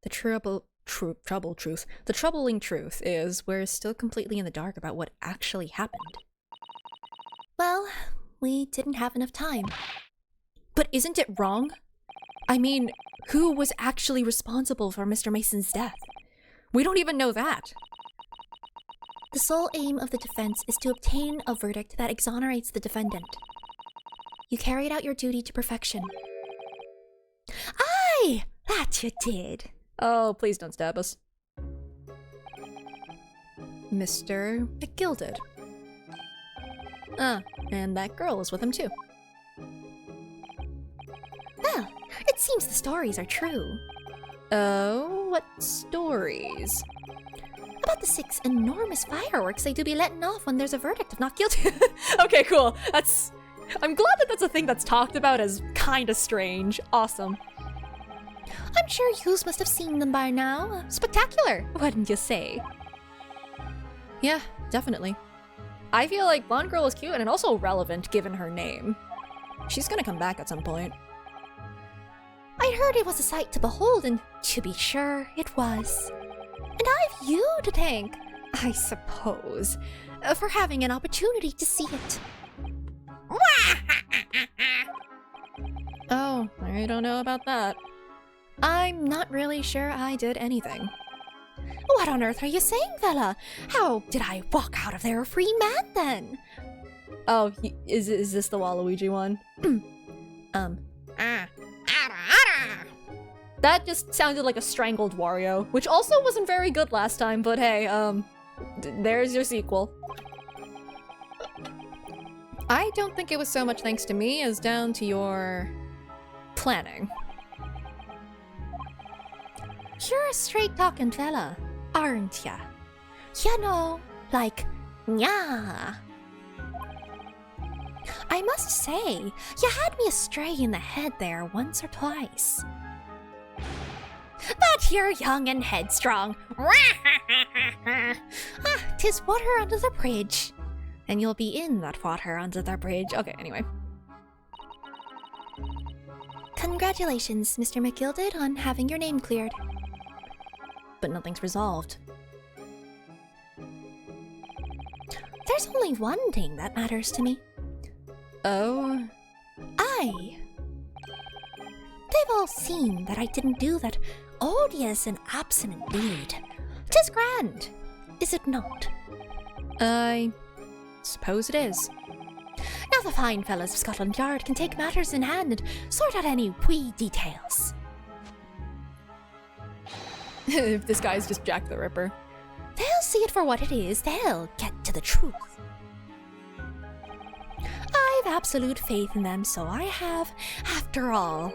The The troubling truth is we're still completely in the dark about what actually happened. Well, we didn't have enough time. But isn't it wrong? I mean, who was actually responsible for Mr. Mason's death? We don't even know that. The sole aim of the defense is to obtain a verdict that exonerates the defendant. You carried out your duty to perfection. Aye! That you did. Oh, please don't stab us. Mr. McGilded. And that girl is with him too. Well, it seems the stories are true. Oh, what stories? About the 6 enormous fireworks they do be letting off when there's a verdict of not guilty. Okay, cool. I'm glad that that's a thing that's talked about as kinda strange. Awesome. I'm sure you must have seen them by now. Spectacular, wouldn't you say? Yeah, definitely. I feel like Blonde Girl is cute and also relevant given her name. She's gonna come back at some point. I'd heard it was a sight to behold, and to be sure, it was. And I've you to thank, I suppose, for having an opportunity to see it. Oh, I don't know about that. I'm not really sure I did anything. What on earth are you saying, fella? How did I walk out of there a free man, then? Oh, is this the Waluigi one? That just sounded like a strangled Wario, which also wasn't very good last time, but hey, there's your sequel. I don't think it was so much thanks to me as down to your planning. You're a straight-talking fella, aren't ya? You know, like, nya. I must say, you had me astray in the head there once or twice. But you're young and headstrong. 'Tis water under the bridge. And you'll be in that water under the bridge. Okay, anyway. Congratulations, Mr. McGilded, on having your name cleared. But nothing's resolved. There's only one thing that matters to me. Oh? They've all seen that I didn't do that odious and obstinate deed. 'Tis grand, is it not? I suppose it is. Now the fine fellows of Scotland Yard can take matters in hand and sort out any wee details. If this guy's just Jack the Ripper. They'll see it for what it is. They'll get to the truth. I've absolute faith in them, so I have, after all.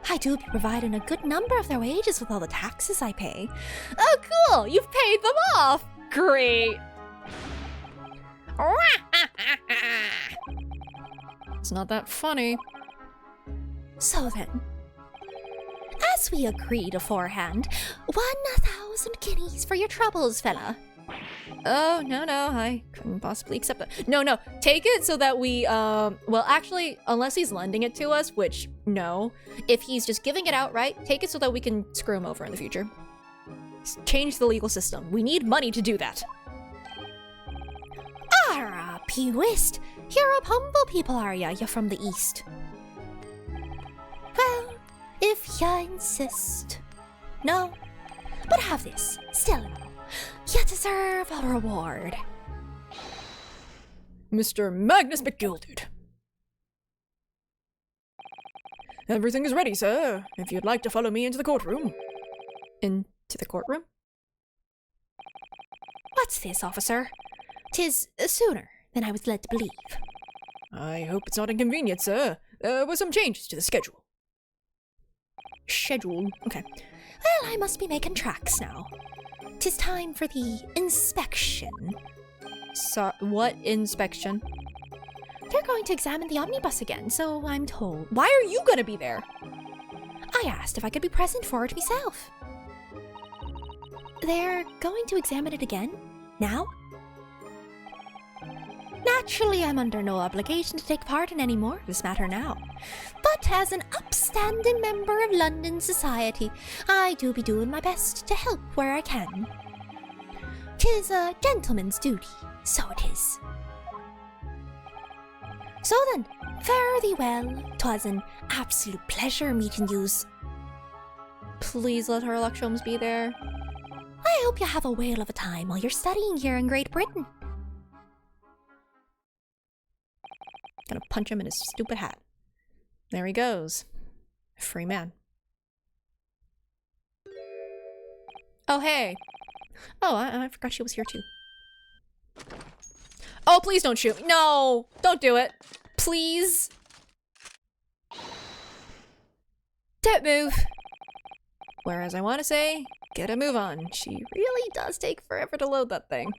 I do be providing a good number of their wages with all the taxes I pay. Oh, cool! You've paid them off! Great! It's not that funny. So then, as we agreed aforehand, 1,000 guineas for your troubles, fella. Oh, no, I couldn't possibly accept that. No, take it so that we, well, actually, unless he's lending it to us, which, no. If he's just giving it outright, take it so that we can screw him over in the future. Change the legal system. We need money to do that. Arrah, pewist. You're up humble people, are ya? You're from the east. Well, if ya insist. No, but have this. Still, you deserve a reward. Mr. Magnus McGilded. Everything is ready, sir, if you'd like to follow me into the courtroom. Into the courtroom? What's this, officer? 'Tis sooner than I was led to believe. I hope it's not inconvenient, sir. There were some changes to the schedule. Schedule? Okay. Well, I must be making tracks now. 'Tis time for the inspection. So, what inspection? They're going to examine the omnibus again, so I'm told. Why are you gonna be there? I asked if I could be present for it myself. They're going to examine it again? Now? Naturally, I'm under no obligation to take part in any more of this matter now. But as an upstanding member of London society, I do be doing my best to help where I can. 'Tis a gentleman's duty, so it is. So then, fare thee well. 'Twas an absolute pleasure meeting yous. Please let Herlock Sholmes be there. I hope you have a whale of a time while you're studying here in Great Britain. Gonna punch him in his stupid hat. There he goes. Free man. Oh, hey. Oh, I forgot she was here too. Oh, please don't shoot me. No! Don't do it. Please. Don't move. Whereas I want to say, get a move on. She really does take forever to load that thing.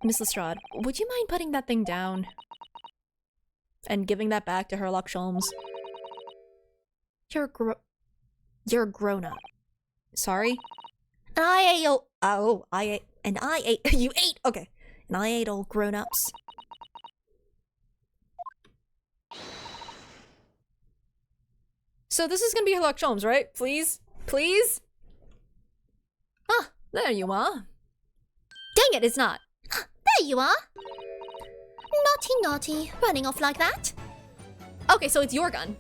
Miss Lestrade, would you mind putting that thing down? And giving that back to Herlock Sholmes? You're a grown-up. Sorry? And I ate all- Oh, I ate- And I ate- You ate! Okay. And I ate all grown-ups. So this is gonna be Herlock Sholmes, right? Please? Please? Ah, there you are. Dang it, it's not. There you are. Naughty, naughty, running off like that. Okay, so it's your gun.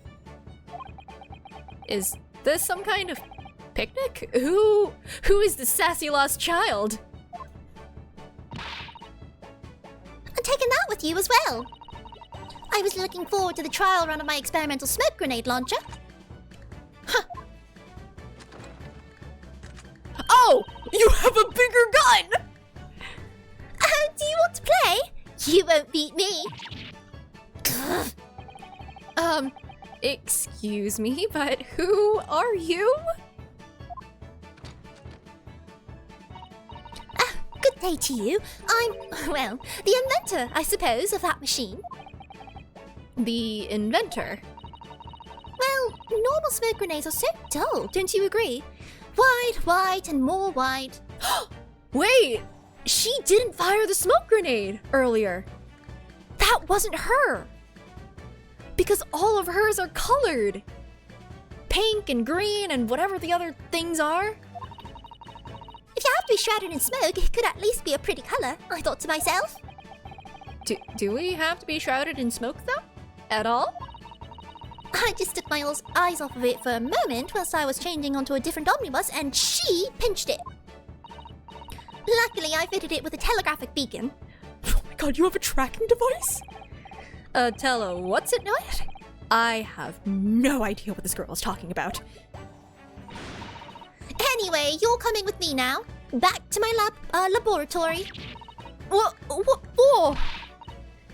Is this some kind of picnic? Who is the sassy lost child? I'm taking that with you as well. I was looking forward to the trial run of my experimental smoke grenade launcher. Huh. Oh! You have a bigger gun! Oh, do you want to play? You won't beat me. Excuse me, but who are you? Good day to you. I'm, well, the inventor, I suppose, of that machine. The inventor? Well, normal smoke grenades are so dull, don't you agree? Wide, wide, and more wide. Wait! She didn't fire the smoke grenade earlier. That wasn't her. Because all of hers are colored. Pink and green and whatever the other things are. If you have to be shrouded in smoke, it could at least be a pretty color, I thought to myself. Do we have to be shrouded in smoke though? At all? I just took my eyes off of it for a moment whilst I was changing onto a different omnibus and she pinched it. Luckily, I fitted it with a telegraphic beacon. Oh my god, you have a tracking device? Tello, what's it not? I have no idea what this girl is talking about. Anyway, you're coming with me now. Back to my laboratory. What for?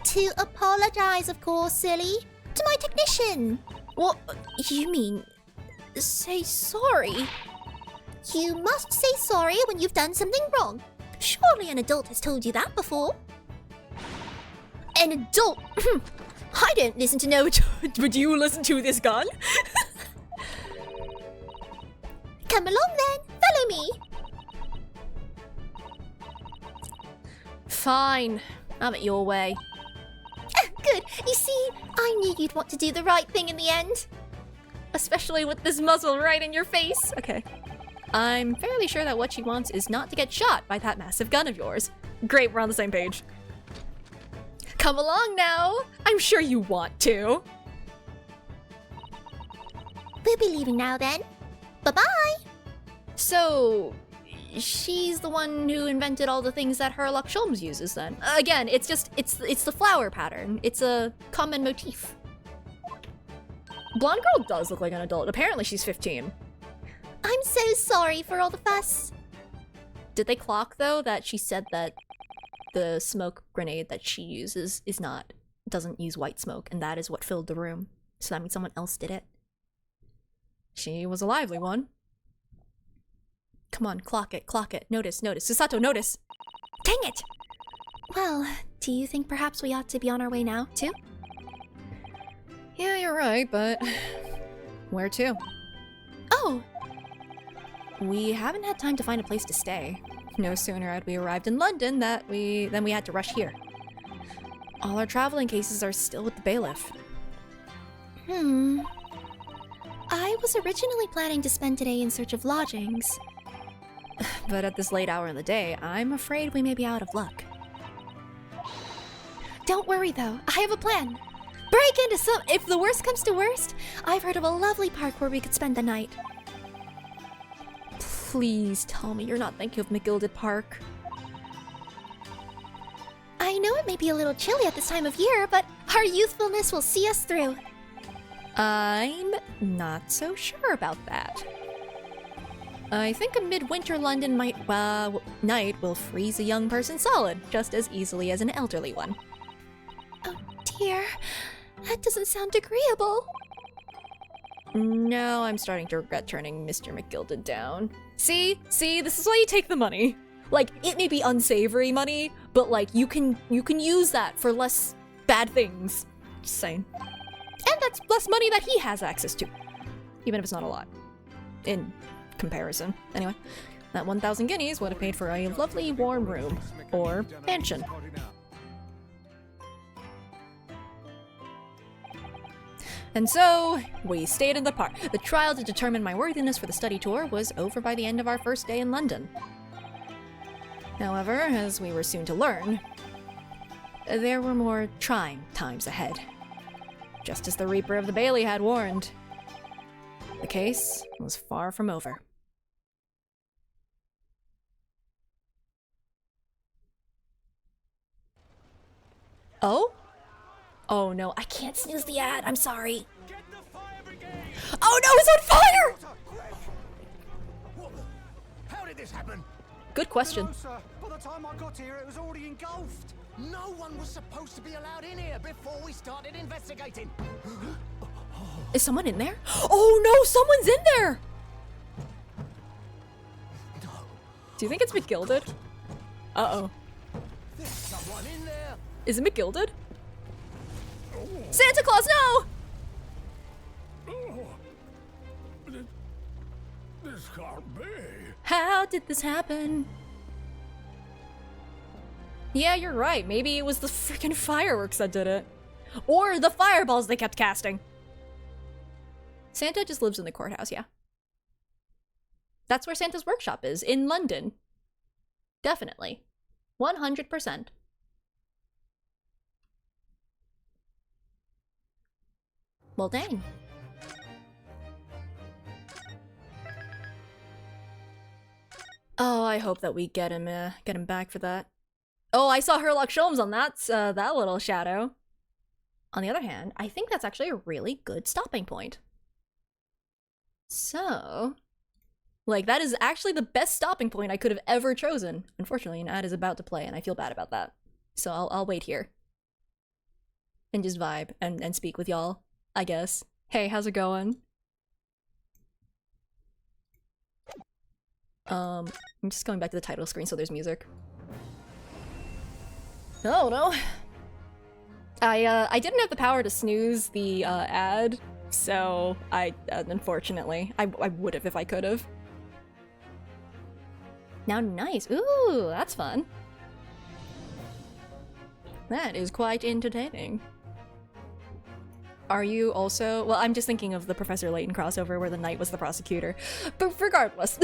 To apologize, of course, silly. To my technician. What? You mean... say sorry? You must say sorry when you've done something wrong. Surely an adult has told you that before. An adult? I don't listen to no... Would you listen to this gun? Come along then. Follow me. Fine. Have it your way. Good. You see, I knew you'd want to do the right thing in the end. Especially with this muzzle right in your face. Okay. I'm fairly sure that what she wants is not to get shot by that massive gun of yours. Great, we're on the same page. Come along now. I'm sure you want to. We'll be leaving now then. Bye-bye. So, she's the one who invented all the things that Herlock Sholmes uses then. Again, it's the flower pattern. It's a common motif. Blonde girl does look like an adult. Apparently she's 15. I'm so sorry for all the fuss. Did they clock though that she said that the smoke grenade that she uses doesn't use white smoke, and that is what filled the room? So that means someone else did it. She was a lively one. Come on, clock it, clock it. Notice, notice. Susato, notice! Dang it! Well, do you think perhaps we ought to be on our way now, too? Yeah, you're right, but where to? Oh! We haven't had time to find a place to stay. No sooner had we arrived in London than we had to rush here. All our traveling cases are still with the bailiff. I was originally planning to spend today in search of lodgings. But at this late hour in the day, I'm afraid we may be out of luck. Don't worry though, I have a plan. Break into some. If the worst comes to worst, I've heard of a lovely park where we could spend the night. Please tell me you're not thinking of McGilded Park. I know it may be a little chilly at this time of year, but our youthfulness will see us through. I'm not so sure about that. I think a midwinter London night will freeze a young person solid just as easily as an elderly one. Oh dear, that doesn't sound agreeable. No, I'm starting to regret turning Mr. McGilded down. See, this is why you take the money. Like, it may be unsavory money, but like you can use that for less bad things. Just saying. And that's less money that he has access to, even if it's not a lot. In comparison. Anyway, that 1,000 guineas would have paid for a lovely warm room or mansion. And so, we stayed in the park. The trial to determine my worthiness for the study tour was over by the end of our first day in London. However, as we were soon to learn, there were more trying times ahead. Just as the Reaper of the Bailey had warned, the case was far from over. Oh? Oh no, I can't snooze the ad, I'm sorry. Oh no, it's on fire! How did this happen? Good question. No, sir. By the time I got here, it was already engulfed. No one was supposed to be allowed in here before we started investigating. Is someone in there? Oh no, someone's in there! Do you think it's McGilded? Uh-oh. There's someone in there. Is it McGilded? Santa Claus, no! This can't be. How did this happen? Yeah, you're right. Maybe it was the freaking fireworks that did it. Or the fireballs they kept casting. Santa just lives in the courthouse, yeah. That's where Santa's workshop is, in London. Definitely. 100%. Well, dang. Oh, I hope that we get him back for that. Oh, I saw Herlock Sholmes on that little shadow. On the other hand, I think that's actually a really good stopping point. So, like, that is actually the best stopping point I could have ever chosen. Unfortunately, an ad is about to play, and I feel bad about that. So I'll wait here. And just vibe and speak with y'all, I guess. Hey, how's it going? I'm just going back to the title screen so there's music. Oh no. I didn't have the power to snooze the ad, so unfortunately, I would have if I could have. Now nice. Ooh, that's fun. That is quite entertaining. Are you also... Well, I'm just thinking of the Professor Layton crossover where the knight was the prosecutor. But regardless.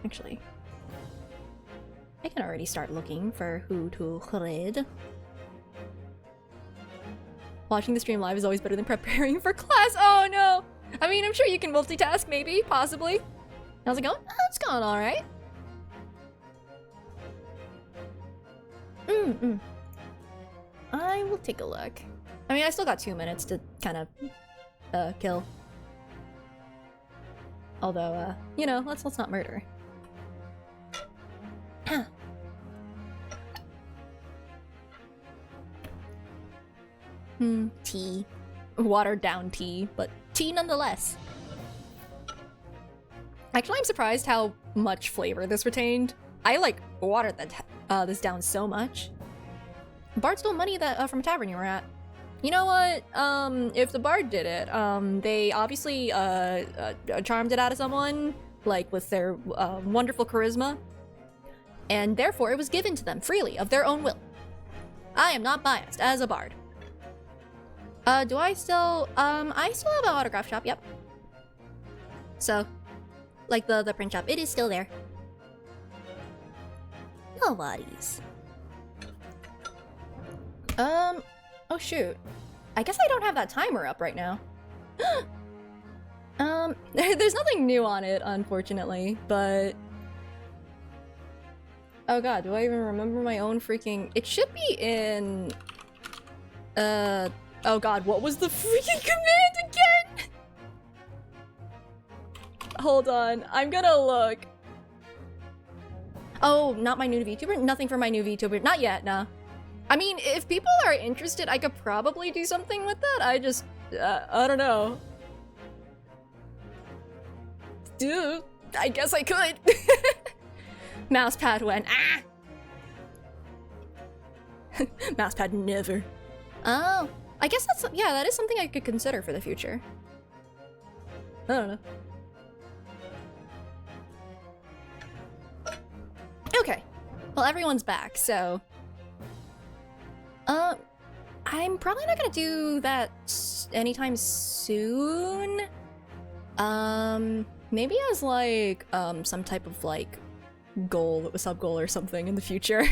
Actually... I can already start looking for who to read. Watching the stream live is always better than preparing for class. Oh no! I mean, I'm sure you can multitask, maybe, possibly. How's it going? Oh, it's going alright. I will take a look. I mean, I still got 2 minutes to kind of kill. Although, you know, let's not murder. Tea. Watered down tea, but tea nonetheless. Actually, I'm surprised how much flavor this retained. I, like, watered this down so much. Bard stole money that from a tavern you were at. You know what? If the Bard did it, they obviously charmed it out of someone, like with their wonderful charisma. and therefore it was given to them freely of their own will. I am not biased as a bard. Do I still have an autograph shop, yep. So, like the print shop, it is still there. No worries. Oh shoot. I guess I don't have that timer up right now. There's nothing new on it, unfortunately, but... Oh god, do I even remember my own freaking... It should be in... Oh god, what was the freaking command again? Hold on, I'm gonna look. Oh, not my new VTuber? Nothing for my new VTuber. Not yet, nah. I mean, if people are interested, I could probably do something with that. I just... I don't know. Dude, I guess I could. Mousepad went, ah! Mousepad never. Oh, I guess that's, yeah, that is something I could consider for the future. I don't know. Okay, well everyone's back, so... I'm probably not gonna do that anytime soon. Maybe as like, some type of like goal, sub goal or something in the future.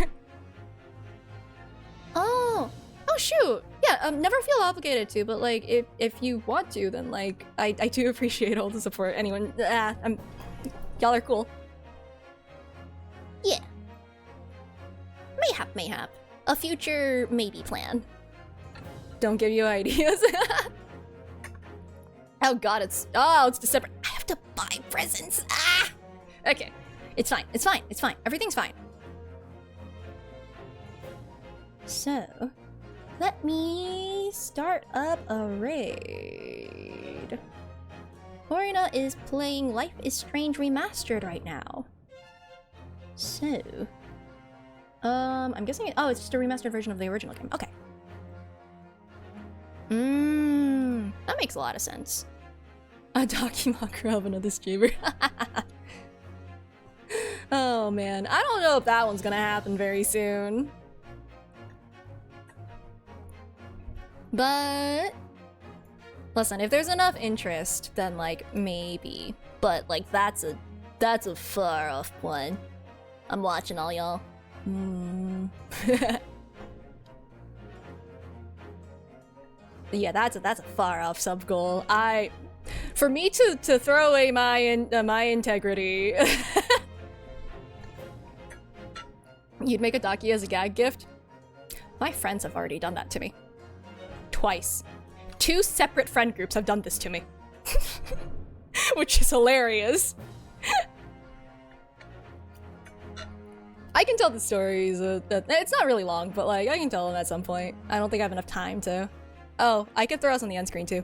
Oh shoot! Yeah, never feel obligated to, but like if you want to, then like I do appreciate all the support. Anyone, y'all are cool. Yeah. Mayhap. A future maybe plan. Don't give you ideas. Oh god, it's December. I have to buy presents. Ah! Okay. It's fine. Everything's fine. So, let me start up a raid. Horina is playing Life is Strange Remastered right now. So, I'm guessing it's just a remastered version of the original game. Okay. That makes a lot of sense. A documentary of another streamer. Oh man, I don't know if that one's gonna happen very soon. But listen, if there's enough interest, then like maybe. But like that's a far off one. I'm watching all y'all. Yeah, that's a far off sub goal. For me to throw away my integrity. You'd make a docu as a gag gift? My friends have already done that to me. Twice. 2 separate friend groups have done this to me. Which is hilarious. I can tell the stories. It's not really long, but like I can tell them at some point. I don't think I have enough time to. Oh, I could throw us on the end screen too.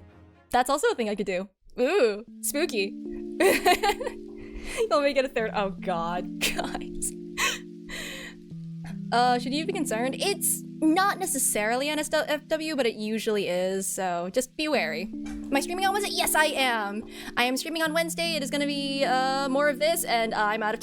That's also a thing I could do. Ooh, spooky. You'll make it a third. Oh god, guys. Should you be concerned? It's not necessarily NSFW, but it usually is, so just be wary. Am I streaming on Wednesday? Yes, I am. I am streaming on Wednesday. It is gonna be more of this, and I'm out of time.